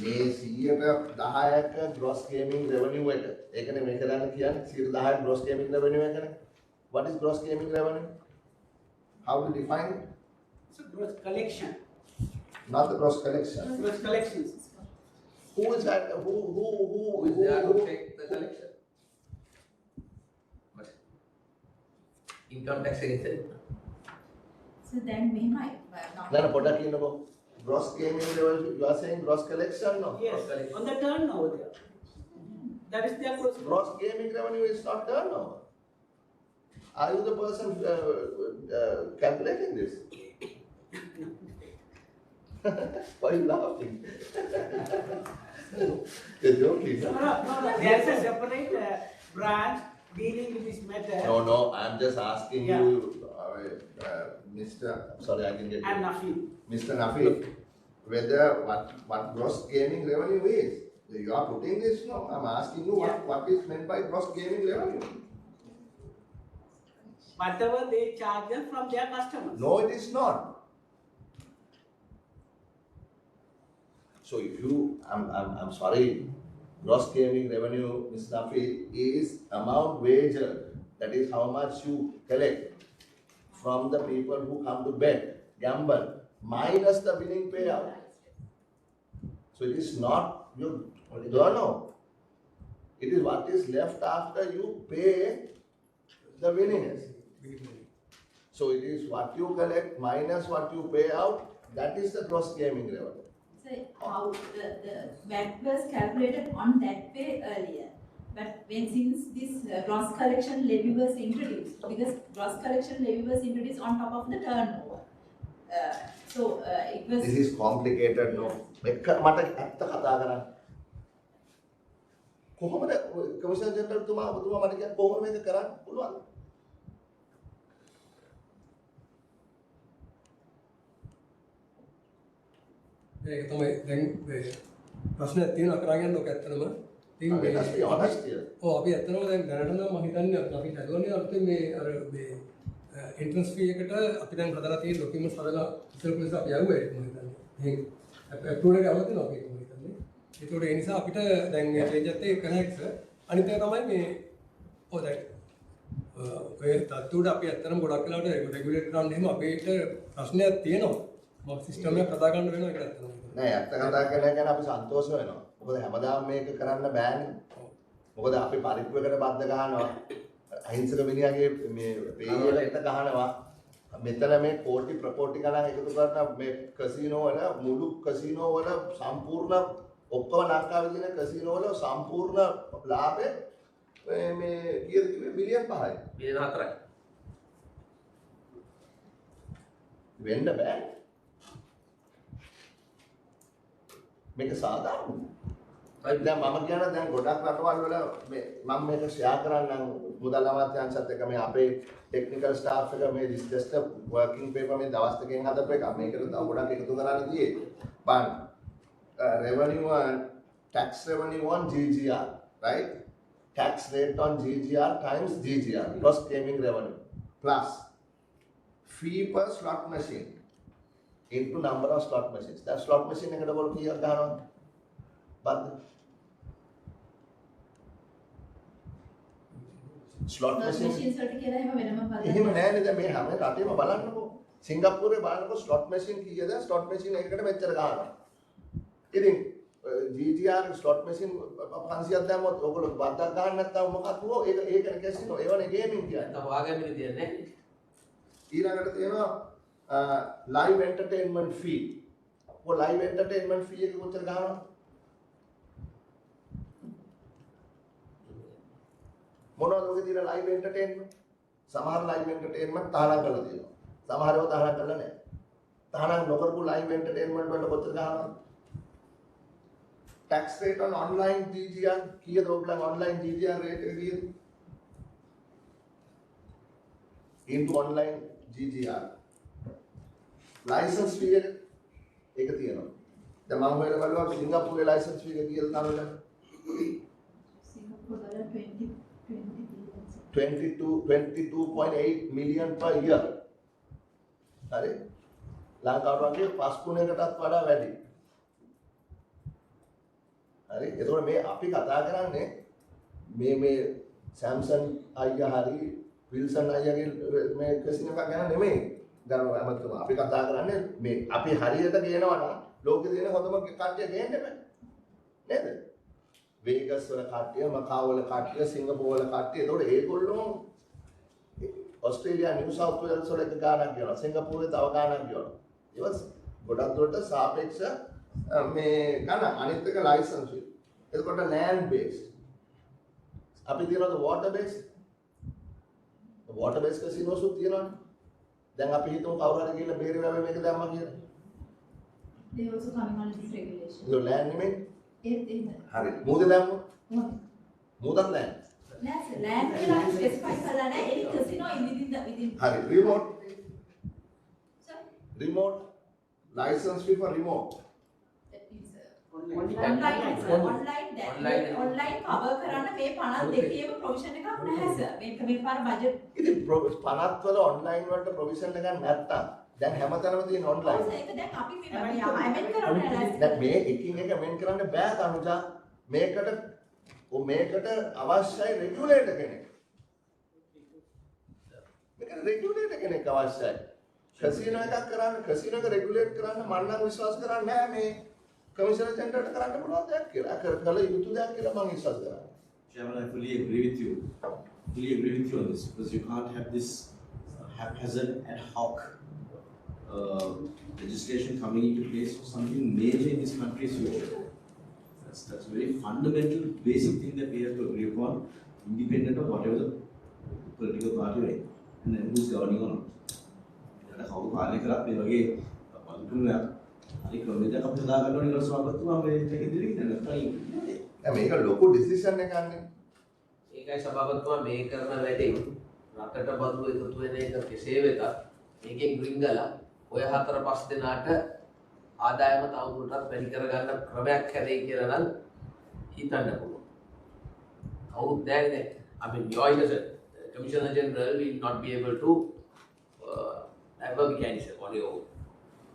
මේ 110ක gross gaming revenue එක. ඒකනේ මේ කරන්න කියන්නේ 110ක gross gaming revenue එකනේ. What is gross gaming revenue? How do you define it? So gross collection. Not the gross collection. Gross collections. Who is that? Who is there to take the collection? Income tax එකෙන්. So then මෙහෙමයි. නෑ පොඩ්ඩක් කියන්නකෝ. Gross gaming revenue, you are saying gross collection, no? Yes, on the turnover there. That is their gross. Gross gaming revenue is not turnover. Are you the person calculating this? Why are you laughing? You're joking. No. There's a separate branch dealing with this matter. No, I'm just asking Yeah. you, Mr. Sorry, I didn't get And you. Nafi. Mr. Nafi, whether what gross gaming revenue is. You are putting this, no? I'm asking you what is meant by gross gaming revenue. Whatever they charge them from their customers. No, it is not. So if you, I'm sorry, gross gaming revenue, Ms. Nafi, is amount wagered. That is how much you collect from the people who come to bet, gamble, minus the winning payout. So it is not your turnover. It is what is left after you pay the winnings. So it is what you collect minus what you pay out. That is the gross gaming revenue. So how the VAT was calculated on that way earlier. But since this gross collection levy was introduced, because gross collection levy was introduced on top of the turnover. So it was. This is complicated, no? මට ඇත්ත කතා කරන්න. කොහොමද කමිෂනර් general තුමා ඔබතුමා මට කියන්නේ කොහොමද මේක කරන්න පුළුවන්? ඒක තමයි දැන් ප්‍රශ්නයක් තියෙනවා කරගෙන ඔක ඇත්තටම ඉතින් මේ අපි ඇත්තටම දැන් දැනට නම් මම හිතන්නේ අපි හදුවන්නේ අලුතෙන් මේ අර මේ එන්ට්‍රන්ස් ෆී එකට අපි දැන් හදලා තියෙන ડોකියුමන්ට්ස් හදලා ඉස්සර පොලිස් අපි යවුවා ඒක මම හිතන්නේ. මේ අප්‍රූවල් එක අවුත් වෙනවා ඒක මම හිතන්නේ. ඒතකොට ඒ නිසා අපිට දැන් මේ චේන්ජ් එකත් එක්ක කනෙක්ට් අනිත් එක තමයි මේ දැන් ඔය තත්ත්වයට අපි ඇත්තටම ගොඩක් වෙලාවට රෙගුලේට් කරන්න එහෙම අපිට ප්‍රශ්නයක් තියෙනවා. මොකද සිස්ටම් එක කතා ගන්න වෙනවා ඒක ඇත්තටම. නෑ ඇත්ත කතා කරලා ගැන අපි සන්තෝෂ වෙනවා. මොකද හැමදාම මේක කරන්න බෑනේ. මොකද අපි පරිප්පුවකට බද්ද ගහනවා. අහිංසක මිනිහාගේ මේ පේයල එත ගහනවා. මෙතන මේ කෝටි ප්‍රකෝටි ගණන් එකතු කරන මේ කසිනෝ වල මුළු කසිනෝ වල සම්පූර්ණ ඔක්කොම ලංකාවේ තියෙන කසිනෝ වල සම්පූර්ණ ලාභය මේ කීයද කිව්වේ බිලියන් 5යි. බිලියන් 4යි. වෙන්න බෑ. මේක සාධාරණ. දැන් මම කියන දැන් ගොඩක් රටවල් වල මේ මම මේක ෂෙයා කරන්නම් මුදල් අමාත්‍යාංශත් එක්ක මේ අපේ ටෙක්නිකල් ස්ටාෆ් එක මේ just working paper මේ දවස් දෙකකින් හදපු එක මේකට තව ගොඩක් එකතු කරන්න තියෙන්නේ. බලන්න. Revenue and tax revenue on GGR, right? Tax rate on GGR times GGR, gross gaming revenue, plus fee per slot machine into number of slot machines. That slot machine එකට බල කීයක් ගන්නවද? බද්ද. slot machines වලට කියලා එහෙම වෙනම බලන්න. එහෙම නෑනේ දැන් මේ හැම රටේම බලන්නකෝ. සිංගප්පූරුවේ බලන්නකෝ slot machine කීයද? slot machine එකකට මෙච්චර ගන්නවා. ඉතින් GGR slot machine 500ක් දැම්මොත් ඔයගොල්ලෝ බද්දක් ගන්න නැත්නම් මොකක්ද ඒක කැසිනෝ ඒවනේ ගේමින් කියන්නේ. හොයාගන්න දෙයක් නැහැ. ඊළඟට තියෙනවා live entertainment fee. ඔය live entertainment fee එක කොච්චර ගන්නවද? මොනවද ඔගේ තියෙන live entertainment? සමහර live entertainment තහනම් කරලා තියෙනවා. සමහර ඒවා තහනම් කරලා නැහැ. තහනම් නොකරපු live entertainment වලට කොච්චර ගන්නවද? tax rate on online GGR කීයද ඔයගොල්ලන් online GGR rate එක කීයද? into online GGR license fee එක තියෙනවා. දැන් මම හොයලා බලුවා සිංගප්පූරුවේ license fee එක කීයද තාමද? සිංගප්පූරුවේ 22.8 million per year. හරි. ලංකාවට වගේ 5 ගුණයකටත් වඩා වැඩි. හරි. ඒතකොට මේ අපි කතා කරන්නේ මේ Samsung අයියා හරි විල්සන් අයියාගේ මේ ක්වෙස්චන් එකක් ගැන නෙමෙයි. ගන්න අමතරව අපි කතා කරන්නේ මේ අපි හරියට කියනවා නම් ලෝකේ තියෙන හොඳම කට්ටිය ගේන්න බෑ. නේද? වේගස් වල කට්ටිය, මකාව් වල කට්ටිය, සිංගප්පූර් වල කට්ටිය. ඒතකොට ඒගොල්ලෝ ඔස්ට්‍රේලියා, නිව් සවුත් වේල්ස් වල එක ගානක් කියනවා. සිංගප්පූරුවේ තව ගානක් කියනවා. ඒවත් ගොඩක් දුරට සාපේක්ෂ මේ ගන්න අනිත් එක ලයිසන්ස් වල. එතකොට land based. අපි තියනවාද water based? water based casinos උත් තියනවානේ. දැන් අපි හිතමු කවුරු හරි ගිහලා බේරුවාවේ මේක දැම්මා කියලා. They also coming under this regulation. ඒක land නෙමෙයි. එහෙම. හරි. මූද දැම්මොත්? මූදත් land. That's land කියලා specify කරලා නැහැ. any casino within හරි. remote. Remote license fee for remote. online cover කරන්න මේ 52ේම provision එකක් නැහැ sir. මේ පාර budget ඉතින් 50 වල online වලට provision එකක් නැත්තම් දැන් හැමතැනම තියෙන online. ඒක දැන් අපි මේ amend කරන්න දැන් මේ එකින් එක amend කරන්න බෑ තනුජා. මේකට අවශ්‍යයි regulator කෙනෙක්. මේකට regulator කෙනෙක් අවශ්‍යයි. කැසිනෝ එකක් කරන්න කැසිනෝ එක regulate කරන්න මම නම් විශ්වාස කරන්නේ නැහැ මේ Commissioner General කරන්න පුළුවන් දෙයක් කියලා. කළ යුතු දෙයක් කියලා මම විශ්වාස කරනවා. Chairman, I fully agree with you. Fully agree with you on this because you can't have this haphazard ad hoc legislation coming into place for something major in this country's future. That's a very fundamental, basic thing that we have to agree upon, independent of whatever the political party is and then who's governing or not. That's how we are going to මේක ලොකු decision එකක් නේ. ඒකයි සභාපතිතුමා මේ කරන වැඩේ රටට බදු එකතු වෙන එක කෙසේ වෙතත් මේකෙන් ග්‍රින්ගලා ඔය 4-5 දෙනාට ආදායම තවදුරටත් වැඩි කරගන්න ක්‍රමයක් හැදෙයි කියලා නම් හිතන්න පුළුවන්. කවුරුත් නැහැ. I mean, you as a Commissioner General will not be able to have a mechanism on your own.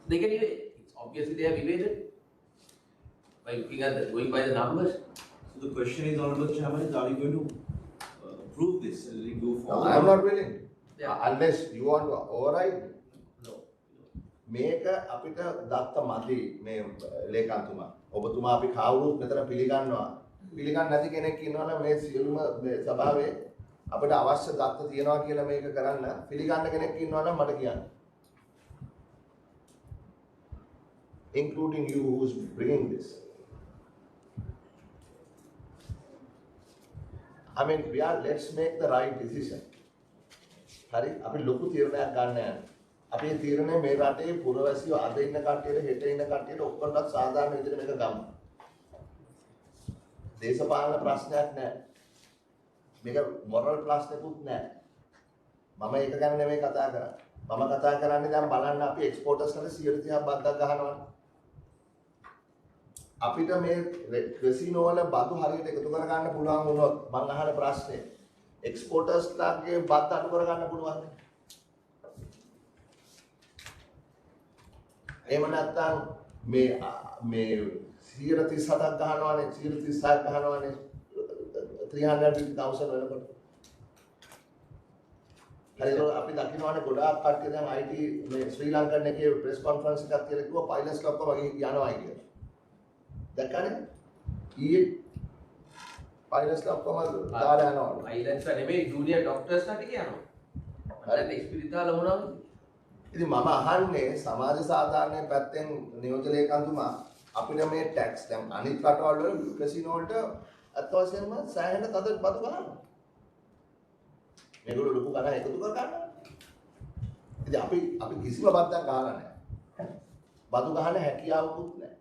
They can evade. Obviously, they have evaded by looking at going by the numbers. So the question is, Honorable Chairman, is are you going to approve this and go forward? No, I am not willing. Unless you want to override. No. මේක අපිට දත්ත මදි මේ ලේකම්තුමා. ඔබතුමා අපි කවුරුත් මෙතන පිළිගන්නවා. පිළිගන්නේ නැති කෙනෙක් ඉන්නවනම් මේ සියලුම සභාවේ අපිට අවශ්‍ය දත්ත තියනවා කියලා මේක කරන්න පිළිගන්න කෙනෙක් ඉන්නවනම් මට කියන්න. Including you who is bringing this. I mean, let's make the right decision. Hari, අපි ලොකු තීරණයක් ගන්න යන්නේ. අපේ තීරණය මේ රටේ පුරවැසියෝ අද ඉන්න කට්ටියට හෙට ඉන්න කට්ටියට ඔක්කොටත් සාධාරණ විදිහට මේක ගමු. දේශපාලන ප්‍රශ්නයක් නැහැ. මේක මොරල් ප්‍රශ්නකුත් නැහැ. මම ඒක ගැන නෙමෙයි කතා කරන්නේ. මම කතා කරන්නේ දැන් බලන්න අපි එක්ස්පෝර්ටර්ස්ලට 130ක් බද්දක් ගහනවා. අපිට මේ කැසිනෝ වල බදු හරියට එකතු කර ගන්න පුළුවන් වුණොත් මම අහන ප්‍රශ්නේ එක්ස්පෝර්ටර්ස්ලාගේ බත් අඩු කර ගන්න පුළුවන්ද? එහෙම නැත්නම් මේ 137ක් ගහනවානේ 136ක් ගහනවානේ 350,000 වෙනකොට. හරිද? අපි දකින්නවානේ ගොඩාක් කට්ටිය දැන් IT මේ ශ්‍රී ලංකන් එකේ ප්‍රෙස් කොන්ෆරන්ස් එකක් කියලා කිව්වා පයිලට්ස් ඔක්කොම යනවා කියලා. දැක්කනේ? ඊයේ පයිලට්ස් ඔක්කොම දාලා යනවා. පයිලට්ස් නෙමෙයි ජූනියර් ડોක්ටර්ස්ලාට කියනවා. මම දැන් ඉස්පිරිතාල වුණා. ඉතින් මම අහන්නේ සමාජ සාධාරණයේ පැත්තෙන් නියෝජ්‍ය ලේකම්තුමා අපිට මේ ටැක්ස් දැන් අනිත් රටවල් වල කැසිනෝ වලට අත්වශයෙන්ම සෑහෙන තද බදු ගන්නවා. මේගොල්ලෝ ලොකු ගණන් එකතු කර ගන්නවා. ඉතින් අපි කිසිම බද්දක් ගහලා නැහැ. බදු ගහන හැකියාවකුත් නැහැ.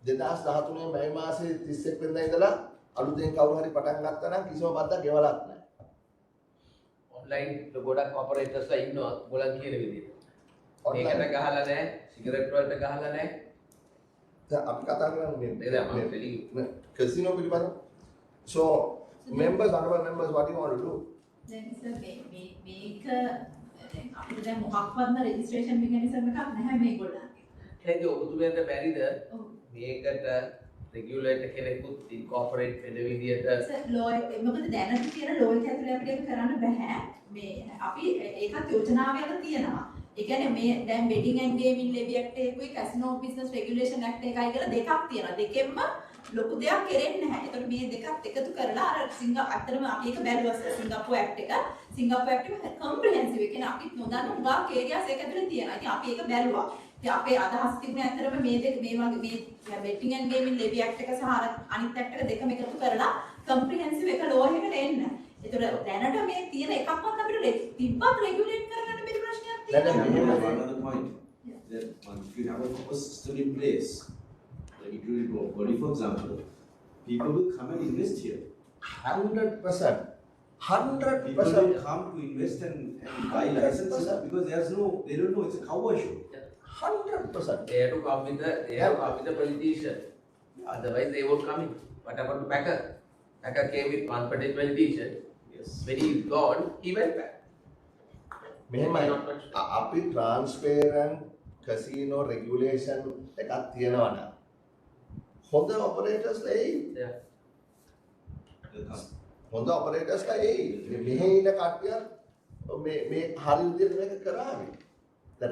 2013 මැයි මාසයේ 31 වෙනිදා ඉඳලා අලුතෙන් කවුරු හරි පටන් ගත්තා නම් කිසිම බද්දක් ගෙවලත් නැහැ. ඔන්ලයින් ගොඩක් ඔපරේටර්ස්ලා ඉන්නවා ඔයගොල්ලන් කියන විදිහට. මේකට ගහලා නැහැ, සිගරට් වලට ගහලා නැහැ. දැන් අපි කතා කරන්නේ මේ කැසිනෝ පිළිබඳව. So members, honorable members, what do you want to do? දැන් සර් මේක දැන් අපිට දැන් මොකක්වත්ම රෙජිස්ට්‍රේෂන් මෙකැනිසම් එකක් නැහැ මේගොල්ලන්ගේ. එහෙනම් ඔබතුමියන්ට බැරිද මේකට රෙගියුලේටර් කෙනෙකුත් ඉන්කෝපරේට් වෙන විදිහට සර් ලෝ එක මොකද දැනට තියෙන ලෝ එක ඇතුලේ අපිට ඒක කරන්න බෑ. මේ අපි ඒකත් යෝජනාවක තියෙනවා. ඒ කියන්නේ මේ දැන් betting and gaming levy act එකකුයි casino business regulation act එකයි කියලා දෙකක් තියෙනවා. දෙකෙන්ම ලොකු දෙයක් කෙරෙන්නේ නැහැ. ඒතකොට මේ දෙකත් එකතු කරලා අර අතරම අපි ඒක බැලුවා සිංගප්පූර් act එක. සිංගප්පූර් act එක comprehensive. ඒ කියන්නේ අපි නොදන්න උගා areas එක ඇතුලේ තියෙනවා. ඉතින් අපි ඒක බැලුවා. ඉතින් අපේ අදහස් තිබුණේ අතරම මේ දෙක මේ වගේ මේ betting and gaming levy act එක සහ අනිත් act එක දෙකම එකතු කරලා comprehensive එක law එකට එන්න. ඒතකොට දැනට මේ තියෙන එකක්වත් අපිට තිබ්බත් regulate කරගන්න බැරි ප්‍රශ්නයක් තියෙනවා. Another point that if you have a proper system in place, the utility body, for example, people will come and invest here. 100%. 100%. People will come to invest and buy licenses because they don't know it's a cowboy show. 100%. They have to come with the politician. Otherwise, they won't come in. What about the Packer? Packer came with one politician. Yes. When he gone, he went back. මෙහෙමයි අපි ට්‍රාන්ස්පේරන්ට් casino regulation එකක් තියෙනවා නම් හොඳ ඔපරේටර්ස්ලා එයි. හොඳ ඔපරේටර්ස්ලා එයි. මෙහි ඉන්න කට්ටිය මේ හරි විදිහට මේක කරාවි. දැන්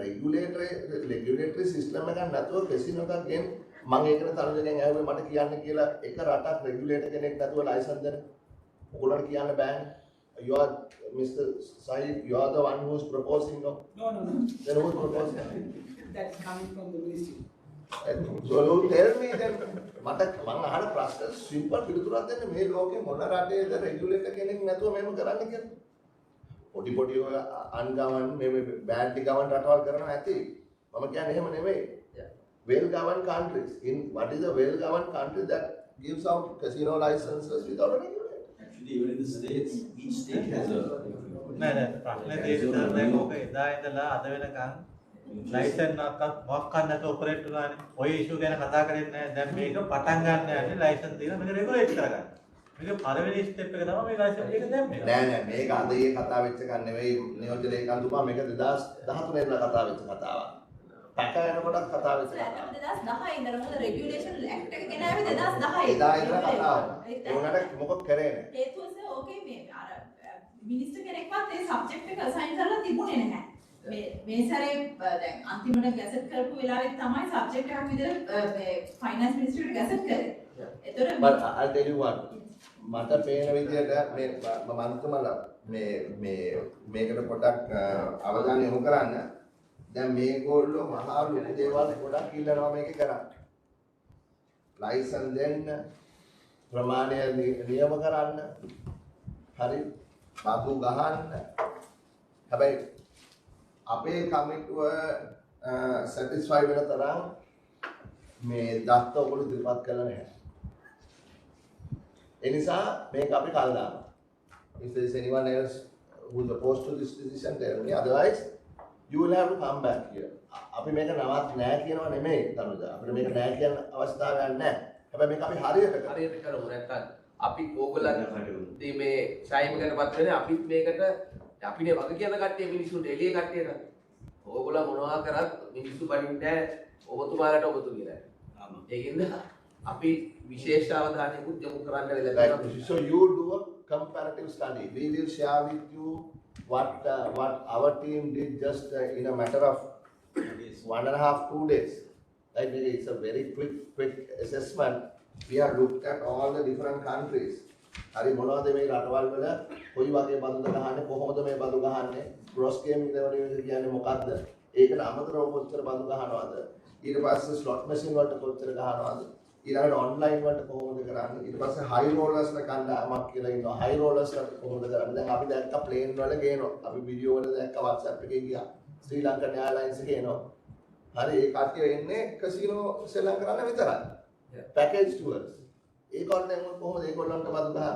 රෙගියුලේටරි සිස්ටම් එකක් නැතුව කැසිනෝ එකක් ගෙන් මම ඒකට තරුණයෙන් ඇහුවේ මට කියන්න කියලා එක රටක් රෙගියුලේටර් කෙනෙක් නැතුව ලයිසන්ස් දෙන්න. ඔයගොල්ලන්ට කියන්න බෑනේ. You are, Mr. Saeed, you are the one who is proposing, no? No. Then who is proposing? That's coming from the ministry. So you tell me then, මම අහන ප්‍රශ්න සිම්පල් පිළිතුරක් දෙන්න මේ ලෝකේ මොන රටේද රෙගියුලේටර් කෙනෙක් නැතුව මේව කරන්න කියලා. පොඩි ඔය අන්ගවන් මේ බෑඩ්ලි ගවන් රටවල් කරනවා ඇති. මම කියන්නේ එහෙම නෙමෙයි. Well governed countries. What is a well governed country that gives out casino licenses without a regulator? Even in the states, each state has a. නෑ ප්‍රශ්නේ තියෙන්නේ දැන් ඕක එදා ඉඳලා අද වෙනකන් ලයිසන්ස් එකක් මොකක් නැත ඔපරේට් කරලානේ. ඔය ඉෂුව ගැන කතා කරන්නේ නැහැ. දැන් මේක පටන් ගන්න යන්නේ ලයිසන්ස් දීලා මේක රෙගුලේට් කරගන්න. මේක පළවෙනි ස්ටෙප් එක තමයි මේ ලයිසන්ස් එක දැම්මේ. නෑ මේක අද ඊයේ කතා වෙච්ච එකක් නෙවෙයි නියෝජ්‍ය ලේකම්තුමා මේක 2013 ඉඳලා කතා වෙච්ච කතාවක්. පැක යනකොටත් කතා වෙච්ච කතාවක්. 2010 ඉඳලා මොකද රෙගියුලේෂන් ඇක්ට් එක ගෙනාවේ 2010. එදා ඉඳලා කතාව. ඒ උනට මොකක් කරේ නෑ. හේතුව ඕකේ මේ අර මිනිස්ටර් කෙනෙක්වත් ඒ සබ්ජෙක්ට් එක අසයින් කරලා තිබුණේ නැහැ. මේ සැරේ දැන් අන්තිමට ගැසට් කරපු වෙලාවෙත් තමයි සබ්ජෙක්ට් එකක් විදිහට මේ ෆයිනෑන්ස් මිනිස්ට්‍රියට ගැසට් කරේ. ඒතර but I'll tell you what මට පේන විදිහට මේ මන්තුමලා මේකට පොඩක් අවධානය යොමු කරන්න. දැන් මේගොල්ලෝ මහා ලොකු දේවල් ගොඩක් ඉල්ලනවා මේක කරන්න. ලයිසන් දෙන්න, ප්‍රමාණය නියම කරන්න. හරි. බදු ගහන්න. හැබැයි අපේ කමිටුව සැටිස්ෆයි වෙන තරම් මේ දත්ත ඔයගොල්ලෝ ඉදිරිපත් කරලා නැහැ. ඒ නිසා මේක අපි කල් දානවා. If there is anyone else who is opposed to this decision, tell me. Otherwise, you will have to come back here. අපි මේක නවත් නෑ කියනවා නෙමෙයි තනුජා. අපිට මේක නෑ කියන අවස්ථාවක් නැහැ. හැබැයි මේක අපි හරියට කරමු නැත්නම් අපි ඕගොල්ලන් මේ ෂයිම් කරපත් වෙන්නේ අපිත් මේකට අපිනේ වග කියන කට්ටිය මිනිස්සුන්ට එළිය කට්ටියට ඕගොල්ලෝ මොනවා කරත් මිනිස්සු බණින්නේ ඔබතුමාලට ඔබතු කියලා. ඒකින්ද අපි විශේෂ අවධානයකුත් යොමු කරන්න වෙලා So you do a comparative study. We will share with you what our team did just in a matter of 1.5-2 days. Like it's a very quick assessment. We have looked at all the different countries හරි මොනවද මේ රටවල් වල කොයි වගේ බඳුද ගහන්නේ කොහොමද මේ බඳු ගහන්නේ gross gaming revenue කියන්නේ මොකද්ද ඒකට අමතරව කොච්චර බඳු ගහනවද ඊට පස්සේ slot machine වලට කොච්චර ගහනවද ඊළඟට online වලට කොහොමද කරන්නේ ඊට පස්සේ high rollers ලා කණ්ඩායමක් කියලා ඉන්නවා high rollers ලා කොහොමද කරන්නේ දැන් අපි දැක්ක plane වල ගේනවා අපි වීඩියෝ වල දැක්ක WhatsApp එකේ ගියා ශ්‍රී ලංකන් airlines එකේ එනවා හරි ඒ කට්ටිය එන්නේ කසිනෝ සෙල්ලම් කරන්න විතරයි package tours ඒගොල්ලන් කොහොමද ඒගොල්ලන්ට බඳු ගහන්නේ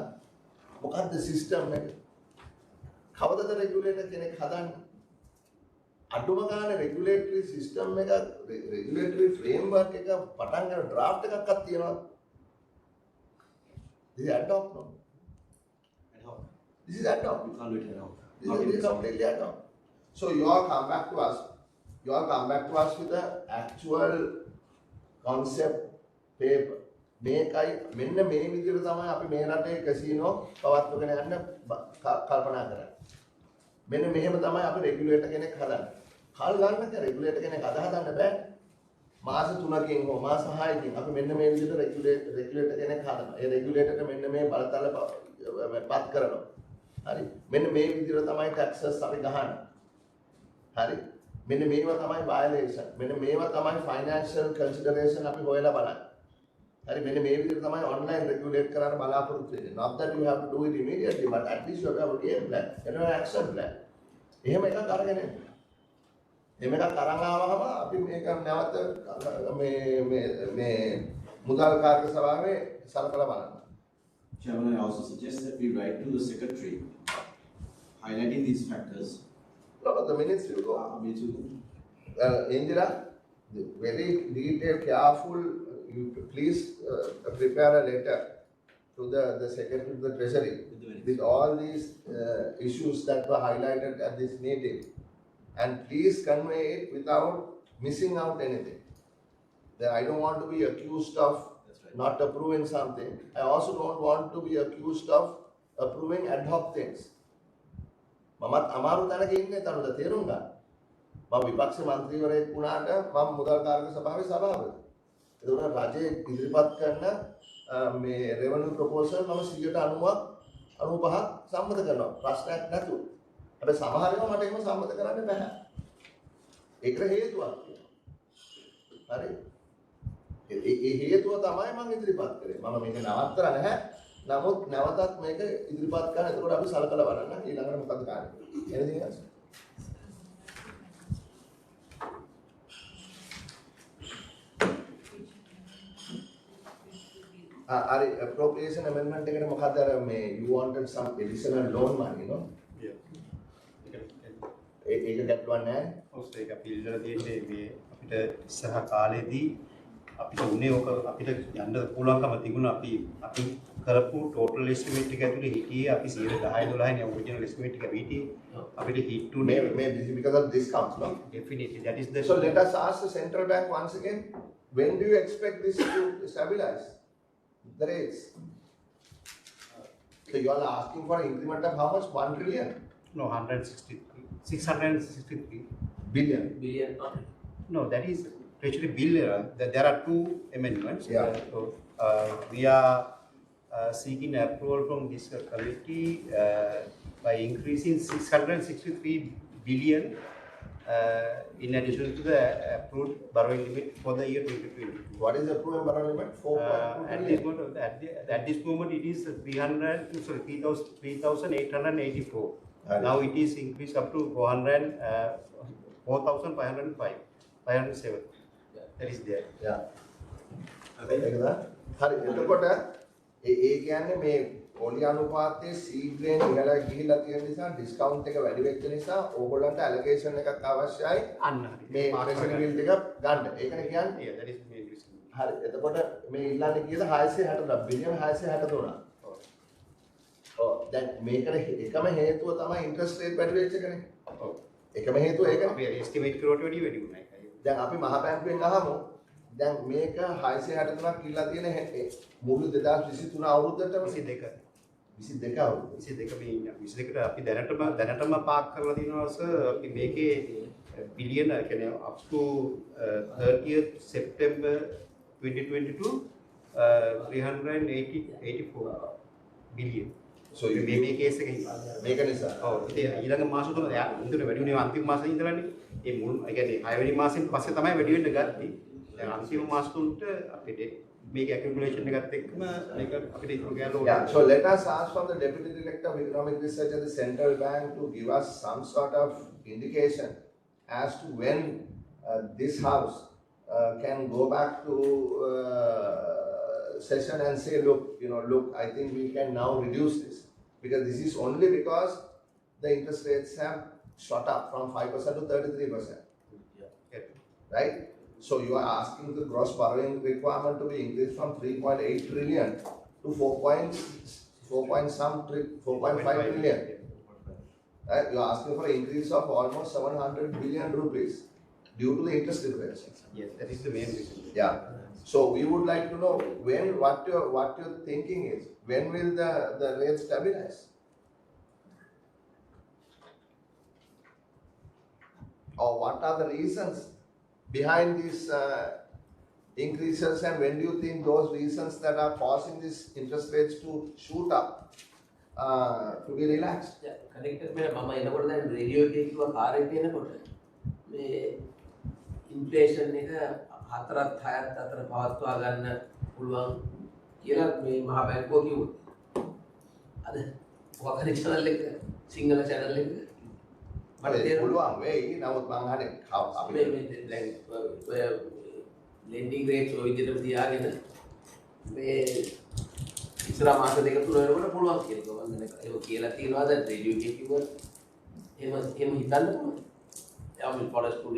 මොකද්ද සිස්ටම් එක කවදද රෙගුලේටර් කෙනෙක් හදන්නේ අඩුම ගානේ රෙගුලේටරි සිස්ටම් එක රෙගුලේටරි ෆ්‍රේම්වර්ක් එක පටන් ගන්න ඩ්‍රාෆ්ට් එකක්වත් තියෙනවා this is ad hoc no this is ad hoc you can't do it ad hoc this is completely ad hoc so you all come back to us with the actual concept paper මේකයි මෙන්න මේ විදිහට තමයි අපි මේ රටේ casino පවත්වගෙන යන්න කල්පනා කරන්නේ. මෙන්න මෙහෙම තමයි අපි රෙගුලේටර් කෙනෙක් හදන්නේ. කල් ගන්නක රෙගුලේටර් කෙනෙක් හදන්න බෑ. මාස 3කින් හෝ මාස 6කින් අපි මෙන්න මේ විදිහට රෙගුලේටර් කෙනෙක් හදනවා. ඒ රෙගුලේටර්ට මෙන්න මේ බලතල පත් කරනවා. හරි. මෙන්න මේ විදිහට තමයි ටැක්සස් අපි ගහන්නේ. හරි. මෙන්න මේවා තමයි වයලේෂන්. මෙන්න මේවා තමයි ෆයිනෑන්ෂල් කන්සිඩරේෂන් අපි හොයලා බලන්නේ. හරි මෙන්න මේ විදිහට තමයි ඔන්ලයින් රෙගුලේට් කරන්න බලාපොරොත්තු වෙන්නේ. Not that you have to do it immediately, but at least you have a game plan, you know, action plan. එහෙම එකක් අරගෙන එන්න. එහෙම එකක් අරන් ආවම අපි මේක නැවත මේ මුදල් කාර්ය සභාවේ සලකලා බලන්න. Chairman, I also suggest that we write to the secretary highlighting these factors. No, but the minutes will go. Indira, very detailed, careful. You please prepare a letter to the Secretary of the Treasury with all these issues that were highlighted at this meeting, and please convey it without missing out anything. I don't want to be accused of not approving something. I also don't want to be accused of approving ad hoc things. මමත් අමාරු තැනක ඉන්නේ තනුද තේරුම් ගන්න. මම විපක්ෂ මන්ත්‍රීවරයෙක් වුණාට මම මුදල් කාර්ය සභාවේ සභාපති. එතකොට රජයේ ඉදිරිපත් කරන මේ රෙවෙනියු ප්‍රොපෝසල් මම 90ක් 95ක් සම්මත කරනවා ප්‍රශ්නයක් නැතුව. හැබැයි සමහර ඒවා මට එහෙම සම්මත කරන්න බෑ. ඒකට හේතුවක් තියෙනවා. හරි. ඒ හේතුව තමයි මම ඉදිරිපත් කරේ. මම මේක නවත්තලා නැහැ. නමුත් නැවතත් මේක ඉදිරිපත් කරන. එතකොට අපි සලකලා බලන්න ඊළඟට මොකද කරන්නේ. anything else? Appropriation amendment එකට මොකක්ද අර මේ you wanted some additional loan money no ඒක ගැටලුවක් නැහැ ඔස්සේ ඒක අපි ඉල්ලලා තියෙන්නේ මේ අපිට ඉස්සරහ කාලේදී අපිට උනේ ඕක අපිට යන්න පුළුවන්කම තිබුණා අපි කරපු total estimate එක ඇතුලේ හිටියේ අපි 10 12 නේ original estimate එක හිටියේ අපිට hit to because of discounts no definitely that is the so let us ask the central bank once again when do you expect this to stabilize the rates. So you are asking for an increment of how much? 1 trillion? No, 663 billion. No, that is actually billion. There are two amendments. Yeah. So we are seeking approval from this committee by increasing 663 billion in addition to the approved borrowing limit for the year 2020. What is the approved borrowing limit? 4.2 at this moment it is 3,884. Now it is increased up to 4,505, 507. That is there. Yeah. හරි එතකොට ඒ කියන්නේ මේ පොලි අනුපාතයේ සීග්‍රේන් ඉහළ ගිහිලා තියෙන නිසා discount එක වැඩි වෙච්ච නිසා ඕගොල්ලන්ට ඇලොකේෂන් එකක් අවශ්‍යයි අන්න මේ ට්‍රෙෂරි බිල් ටික ගන්න. ඒකනේ කියන්නේ. that is main reason. හරි එතකොට මේ ඉල්ලන්නේ කීයද 663 බිලියන් 663. ඔව් දැන් මේකට එකම හේතුව තමයි ඉන්ට්‍රස්ට් රේට් වැඩි වෙච්ච එකනේ. ඔව්. එකම හේතුව ඒකනේ. අපි එස්ටිමේට් කරුවට වැඩි වුණා. දැන් අපි මහ බැංකුවෙන් අහමු දැන් මේක 663ක් කිල්ලා තියෙන මුළු 2023 අවුරුද්දටම 22 අවුරුද්ද 22 මේ 22ට අපි දැනටම පාක් කරලා තියෙනවා සර් අපි මේකේ බිලියන කියන්නේ up to 30th September 2022 384 billion. So you මේ කේස් එකේ මේක නිසා. ඔව් ඉතින් ඊළඟ මාස තුන ඉන්දුනේ වැඩි වුණේ අන්තිම මාසෙ ඉඳලානේ. ඒ මුල් ඒ කියන්නේ 6 වෙනි මාසෙන් පස්සේ තමයි වැඩි වෙන්න ගත්තේ. දැන් අන්තිම මාස තුනට අපිට මේක accumulation එකත් එක්කම මේක අපිට ඉතුරු ගෑනෝ. Yeah, so let us ask from the Deputy Director of Economic Research at the Central Bank to give us some sort of indication as to when this house can go back to session and say, look, look, I think we can now reduce this. Because this is only because the interest rates have shot up from 5% to 33%. Yeah. Right? So you are asking the gross borrowing requirement to be increased from 3.8 trillion to 4.5 trillion. Right? You are asking for an increase of almost 700 billion rupees due to the interest difference. Yes, that is the main reason. Yeah. So we would like to know what your thinking is. When will the rate stabilize? Or what are the reasons behind these increases, and when do you think those reasons that are causing these interest rates to shoot up to be relaxed? Yeah, connected me. Mama, එනකොට දැන් radio එකේ කිව්වා car එකේ එනකොට මේ inflation එක 4ත් 6ත් අතර පවත්වා ගන්න පුළුවන් කියලා මේ මහ බැංකුව කිව්වා. අද ඔකනේ channel එක සිංහල channel එක මට පුළුවන් වෙයි. නමුත් මම අහන්නේ අපි දැන් ඔය lending rates ඔය විදිහට තියාගෙන මේ ඉස්සරහා මාස දෙක තුන වෙනකොට පුළුවන් කියලා මම දැන් ඒක කියලා තියනවා. දැන් රේඩියෝ එකේ කිව්වා එහෙම හිතන්න පුළුවන්. I mean, for us to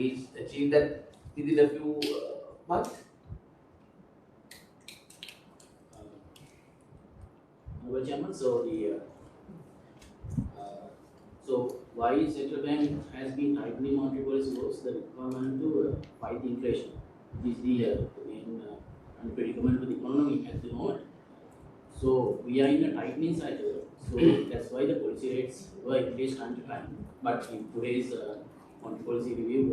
achieve that within a few months. Honorable Chairman, so why central bank has been tightening monetary policy was the requirement to fight inflation. This is the main predicament to the economy at the moment. So we are in a tightening cycle. So that's why the policy rates were increased time to time. But in today's monetary policy review,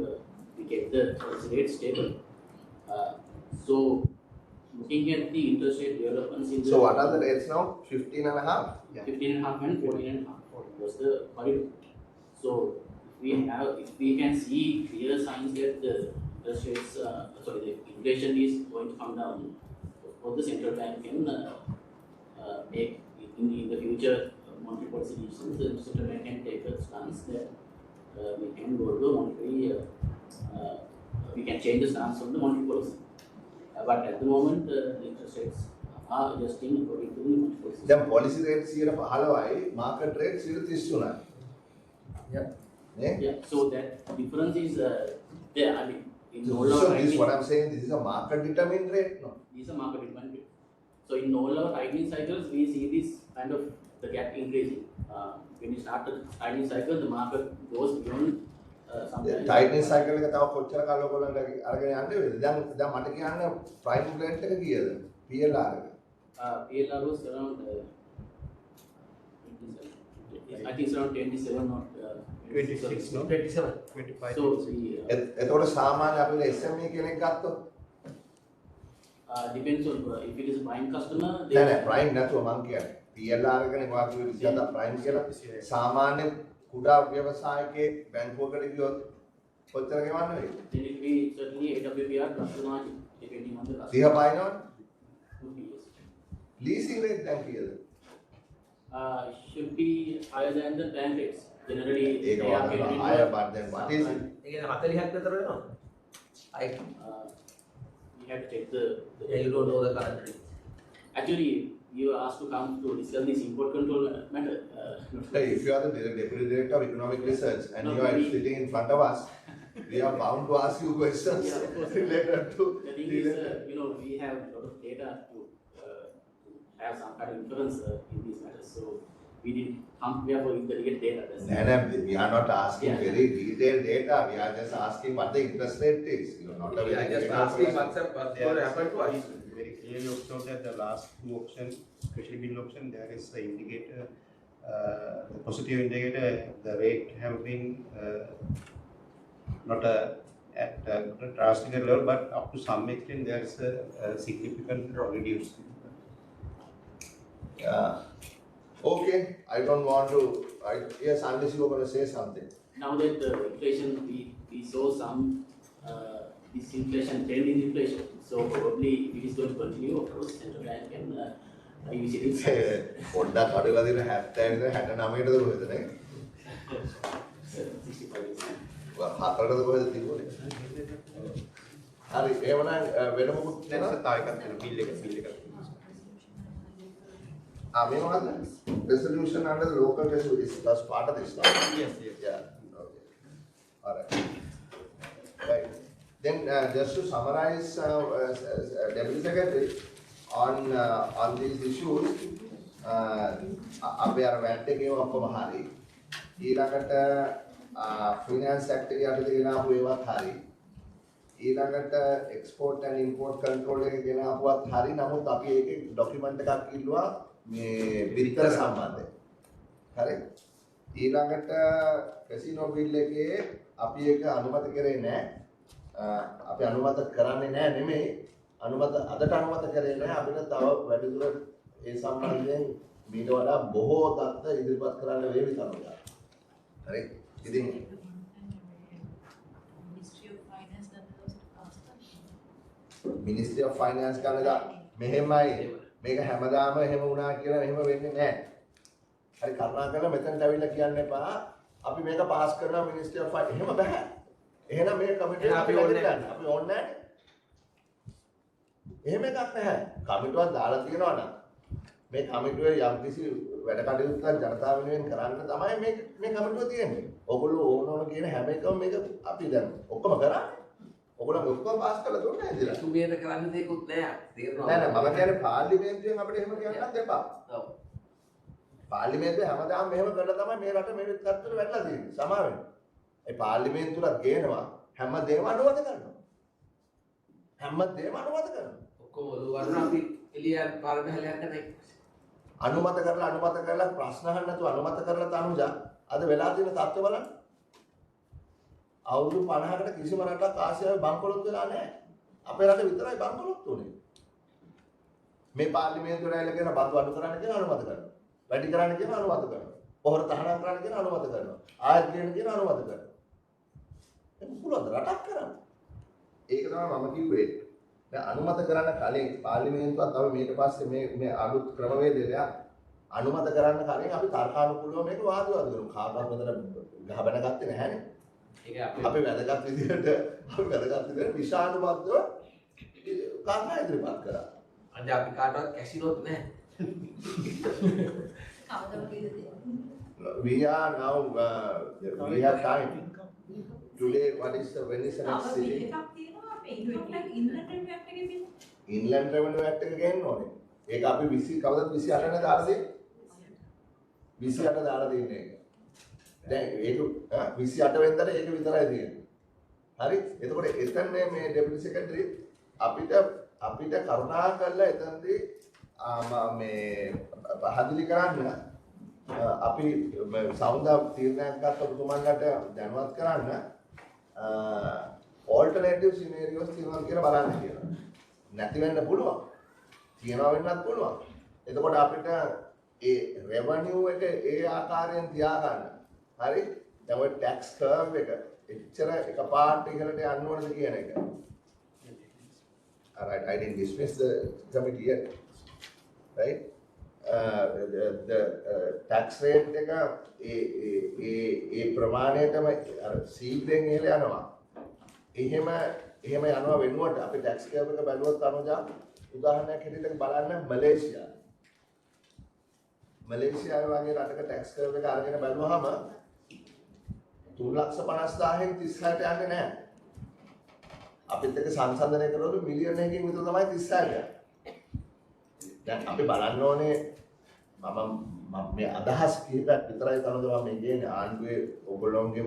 we kept the policy rate stable. So looking at the interest rate developments in the... So what are the rates now? 15.5? Yeah. 15.5 and 14.5 was the corridor. So if we can see clear signs that the interest rates, the inflation is going to come down, of course the central bank can make in the future monetary policy decisions. The central bank can take a stance that we can go to a monetary, we can change the stance on the monetary policy. But at the moment, the interest rates are adjusting according to the monetary policy. Then policy rates 15යි, market rates 33යි. Yeah. So that difference is there. I mean, in all So our this is what I'm tightening, saying. This is a market determined rate, no? these are market determined rate. So in all our tightening cycles, we see this kind of the gap increasing. When you start the tightening cycle, the market goes beyond sometimes. tightening cycle එක තව කොච්චර කාලයක් ඔයගොල්ලෝ අරගෙන යන්නේ වේද? දැන් මට කියන්න prime rate එක කීයද? PLR එක. PLR was around, I think it's around 27 or 26, no? 27. 25. So එතකොට සාමාන්‍ය අපේ SME කෙනෙක් ගත්තොත් depends on if it is a prime customer. නෑ prime නැතුව මං කියන්නේ PLR එකනේ ඔයා කිව්වේ 27 prime කියලා. සාමාන්‍ය කුඩා ව්‍යවසායකයෙක් බැංකුවකට ගියොත් කොච්චර ගෙවන්න වෙයිද? Then it will be certainly AWPR plus the margin depending on the customer. 30 පායිනවද? Would be, yes. leasing rate දැන් කීයද? Should be higher than the bank rates. Generally, ඒක they are getting higher, but then what is it? ඒ කියන්නේ 40ක් විතර වෙනවා. You have to take the you don't know the current rate. Actually, you are asked to come to discuss this import control matter. Hey, if you are the Deputy Director of Economic Research and you are sitting in front of us, we are bound to ask you questions related to. The thing is, we have a lot of data to have some kind of influence in these matters. So we didn't come here for intelligent data. No, we are not asking very detailed data. We are just asking what the interest rate is. Not a We are just asking what's happened to us. Very clearly observed that the last two options, especially middle option, there is the indicator, the positive indicator, the rate have been not at a drastic level, but up to some extent there is a significant reduction. I don't want to. Yes, unless you are going to say something. Now that inflation, we saw some disinflation, trend in inflation. So probably it is going to continue. Of course, central bank can use it. පොඩ්ඩක් අඩුලා දෙන 70 ඉඳන් 69ටද කොහෙද නේ? 65%. හතරටද කොහෙද තිබුණේ? හරි එහෙමනම් වෙන මොකුත් දැන් තව එකක් තියෙන බිල් එක මේ මොකද්ද? Resolution under the local resolution is part of this. Yes. Yeah. Okay. All right. Right. Then just to summarize, Deputy Secretary, on these issues, අපි අර වැට් එකේ ඔක්කොම හරි. ඊළඟට finance act එකේ අපි ගෙන ආපු ඒවත් හරි. ඊළඟට export and import control එක ගෙන ආපුවත් හරි. නමුත් අපි ඒකේ document එකක් ඉල්ලුවා මේ පිරිකර සම්බන්ධයෙන්. හරි. ඊළඟට casino bill එකේ අපි ඒක අනුමත කරේ නැහැ. අපි අනුමත කරන්නේ නැහැ නෙමෙයි. අදට අනුමත කරේ නැහැ. අපිට තව වැඩිදුර ඒ සම්බන්ධයෙන් මීට වඩා බොහෝ තත්ත්ව ඉදිරිපත් කරන්න වේවි කනවා. හරි. ඉතින් Ministry of Finance කනදා මෙහෙමයි මේක හැමදාම එහෙම වුණා කියලා එහෙම වෙන්නේ නැහැ. හරි කරුණාකරලා මෙතනට ඇවිල්ලා කියන්න එපා. අපි මේක පාස් කරනවා Ministry of Finance. එහෙම බෑ. එහෙනම් මේ කමිටුව අපි ඕනේ නැහැ. අපි ඕනේ නැහැ. එහෙම එකක් නැහැ. කමිටුවක් දාලා තියෙනවා නම් මේ කමිටුවේ යම්කිසි වැඩ කටයුත්තක් ජනතාව වෙනුවෙන් කරන්න තමයි මේ කමිටුව තියෙන්නේ. ඔයගොල්ලෝ ඕනෝන කියන හැම එකම මේක අපි දැන් ඔක්කොම කරා. ඔයගොල්ලෝ ඔක්කොම පාස් කරලා දුන්නා ඉතින්. සුමියට කරන්න දෙයක්වත් නැහැ. නෑ මම කියන්නේ පාර්ලිමේන්තුවෙන් අපිට එහෙම කියන්නත් එපා. ඔව්. පාර්ලිමේන්තුවේ හැමදාම මෙහෙම කරලා තමයි මේ රට මේ තත්ත්වෙට වැටලා තියෙන්නේ. සමා වෙන්න. ඒ පාර්ලිමේන්තුවට ගේනවා හැමදේම අනුමත කරනවා. හැමදේම අනුමත කරනවා. ඔක්කොම ඔළුව වරනවා අපි එළිය පාරට හැලයක් නැහැ. අනුමත කරලා ප්‍රශ්න අහන්න නැතුව අනුමත කරලා තනුජා අද වෙලා තියෙන තත්ත්ව බලන්න. අවුරුදු 50කට කිසිම රටක් ආසියාවේ බංකොලොත් වෙලා නැහැ. අපේ රට විතරයි බංකොලොත් උනේ. මේ පාර්ලිමේන්තුවේ ඇවිල්ලා කියන බදු අඩු කරන්න කියන අනුමත කරනවා. වැඩි කරන්න කියන අනුමත කරනවා. පොහොර තහනම් කරන්න කියන අනුමත කරනවා. ආයත් කියන අනුමත කරනවා. ඒක පුළුවන් රටක් කරන්න. ඒක තමයි මම කිව්වේ. දැන් අනුමත කරන්න කලින් පාර්ලිමේන්තුවත් තව මේක පස්සේ මේ අලුත් ක්‍රමවේදය අනුමත කරන්න කලින් අපි තර්කානුකූලව මේක වාදවාද කරමු. කාටවත් මෙතන ගහබැන ගත්තේ නැහැනේ. ඒක අපි වැදගත් විදිහට විශානුබද්ධව කාරණා ඉදිරිපත් කරා. අද අපි කාටවත් කැසිනෝත් නැහැ. We are now we have time. Today when is the next sitting? Inland Revenue Act එක ගේන්න ඕනේ. ඒක අපි 20 කවදද 28 නේ දාලා දෙන්නේ? 28 දාලා දෙන්නේ ඒක. දැන් ඒක 28 වෙනිදාට ඒක විතරයි තියෙන්නේ. හරි? එතකොට එතන මේ Deputy Secretary අපිට කරුණා කරලා එතනදී මේ පහදලි කරන්න අපි සෞන්දර්ය තීරණයක් ගත්ත ඔබතුමන්ලට දැනුවත් කරන්න alternative scenarios තියෙනවා කියලා බලන්න කියලා. නැති වෙන්න පුළුවන්. තියනවා වෙන්නත් පුළුවන්. එතකොට අපිට ඒ revenue එක ඒ ආකාරයෙන් තියාගන්න. හරි? දැන් ඔය tax curve එක එච්චර එකපාරට ඉහළට යන්න ඕනද කියන එක. All right, I didn't dismiss the committee yet. Right? The tax rate එක ඒ ප්‍රමාණයටම අර සීග්‍රෙන් ඉහළ යනවා. එහෙම යනවා වෙනුවට අපි ටැක්ස් කර්ව් එක බැලුවොත් අනුජා උදාහරණයක් හැටියට බලන්න මලේසියාව වගේ රටක ටැක්ස් කර්ව් එක අරගෙන බැලුවහම 3,50,000න් 36ට යන්නේ නැහැ. අපිත් එක්ක සංසන්දනය කරනකොට මිලියන එකකින් විතර තමයි 36ට යන්නේ. දැන් අපි බලන්න ඕනේ මම මේ අදහස් කිහිපයක් විතරයි තනද මම කියන්නේ ආණ්ඩුවේ ඔයගොල්ලෝගේ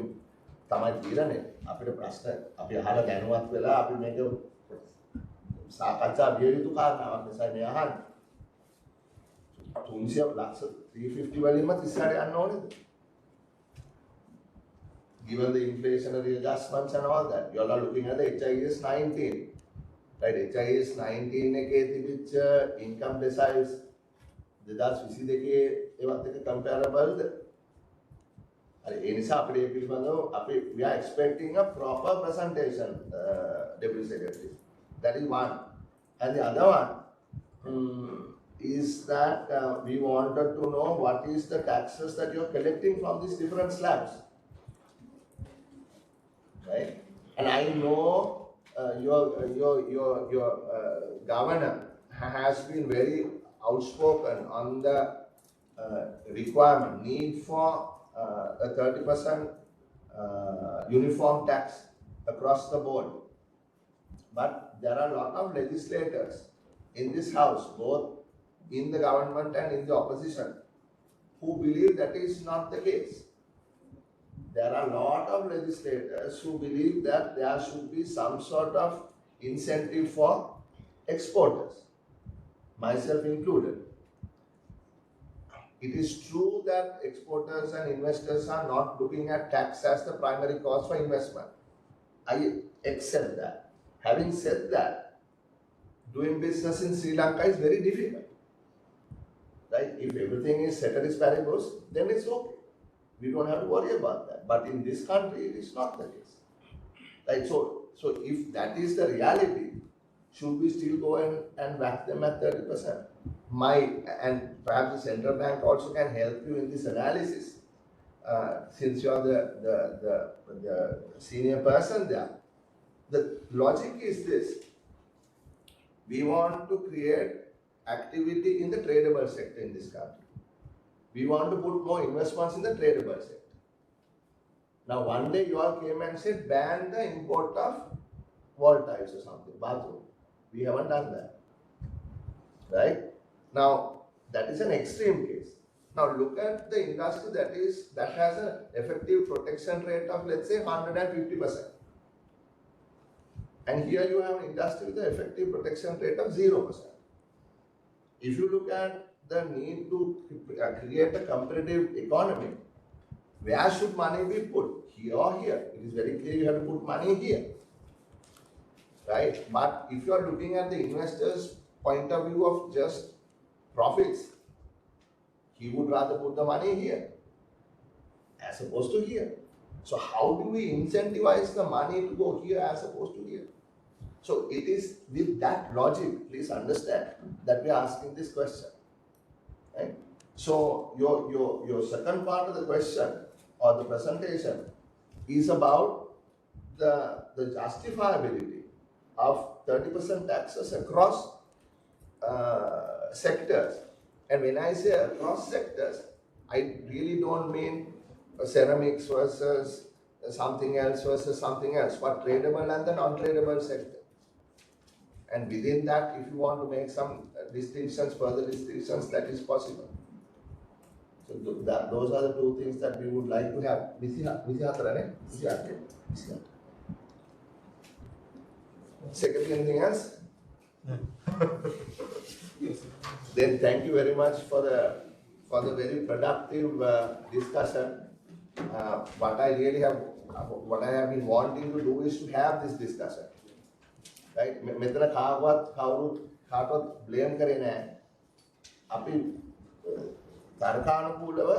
තමයි තීරණය. අපිට ප්‍රශ්න අපි අහලා දැනුවත් වෙලා අපි මේක සාකච්ඡා විය යුතු කාරණාවක් නිසා මේ අහන්නේ. 350 වලින්ම 36ට යන්න ඕනේද? Given the inflationary adjustments and all that, you all are looking at the HIS 19. Right, HIS 19 එකේ තිබිච්ච income deciles 2022 ඒවත් එක්ක comparable ද? හරි ඒ නිසා අපිට මේ පිළිබඳව අපි we are expecting a proper presentation, Deputy Secretary. That is one. And the other one is that we wanted to know what is the taxes that you are collecting from these different slabs, right? And I know your governor has been very outspoken on the requirement, need for a 30% uniform tax across the board. But there are a lot of legislators in this house, both in the government and in the opposition, who believe that is not the case. There are a lot of legislators who believe that there should be some sort of incentive for exporters, myself included. It is true that exporters and investors are not looking at tax as the primary cause for investment. I accept that. Having said that, doing business in Sri Lanka is very difficult. Right? If everything is ceteris paribus, then it's okay. We don't have to worry about that. But in this country, it is not the case. Right? So if that is the reality, should we still go and whack them at 30%? And perhaps the central bank also can help you in this analysis, since you are the senior person there. The logic is this: we want to create activity in the tradable sector in this country. We want to put more investments in the tradable sector. Now, one day you all came and said ban the import of wall tiles or something, bathroom. We haven't done that, right? Now, that is an extreme case. Now, look at the industry that has an effective protection rate of, let's say, 150%. And here you have an industry with an effective protection rate of 0%. If you look at the need to create a competitive economy, where should money be put? Here or here? It is very clear you have to put money here, right? But if you are looking at the investor's point of view of just profits, he would rather put the money here as opposed to here. So how do we incentivize the money to go here as opposed to here? So it is with that logic, please understand, that we are asking this question, right? So your second part of the question or the presentation is about the justifiability of 30% taxes across sectors. And when I say across sectors, I really don't mean ceramics versus something else, but tradable and the non-tradable sector. And within that, if you want to make some distinctions, further distinctions, that is possible. So those are the two things that we would like to have. Secondly, anything else? Then thank you very much for the very productive discussion. What I have been wanting to do is to have this discussion. Right? මෙතන කාටවත් blame කරේ නැහැ. අපි තර්කානුකූලව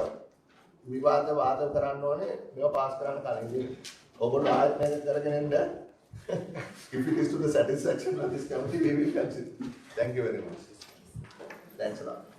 විවාද වාද කරන්න ඕනේ මේවා පාස් කරන්න කලින්. ඔයගොල්ලෝ ආයෙත් මේක කරගෙන ඉන්න. If it is to the satisfaction of this committee, we will consider. Thank you very much. Thanks a lot.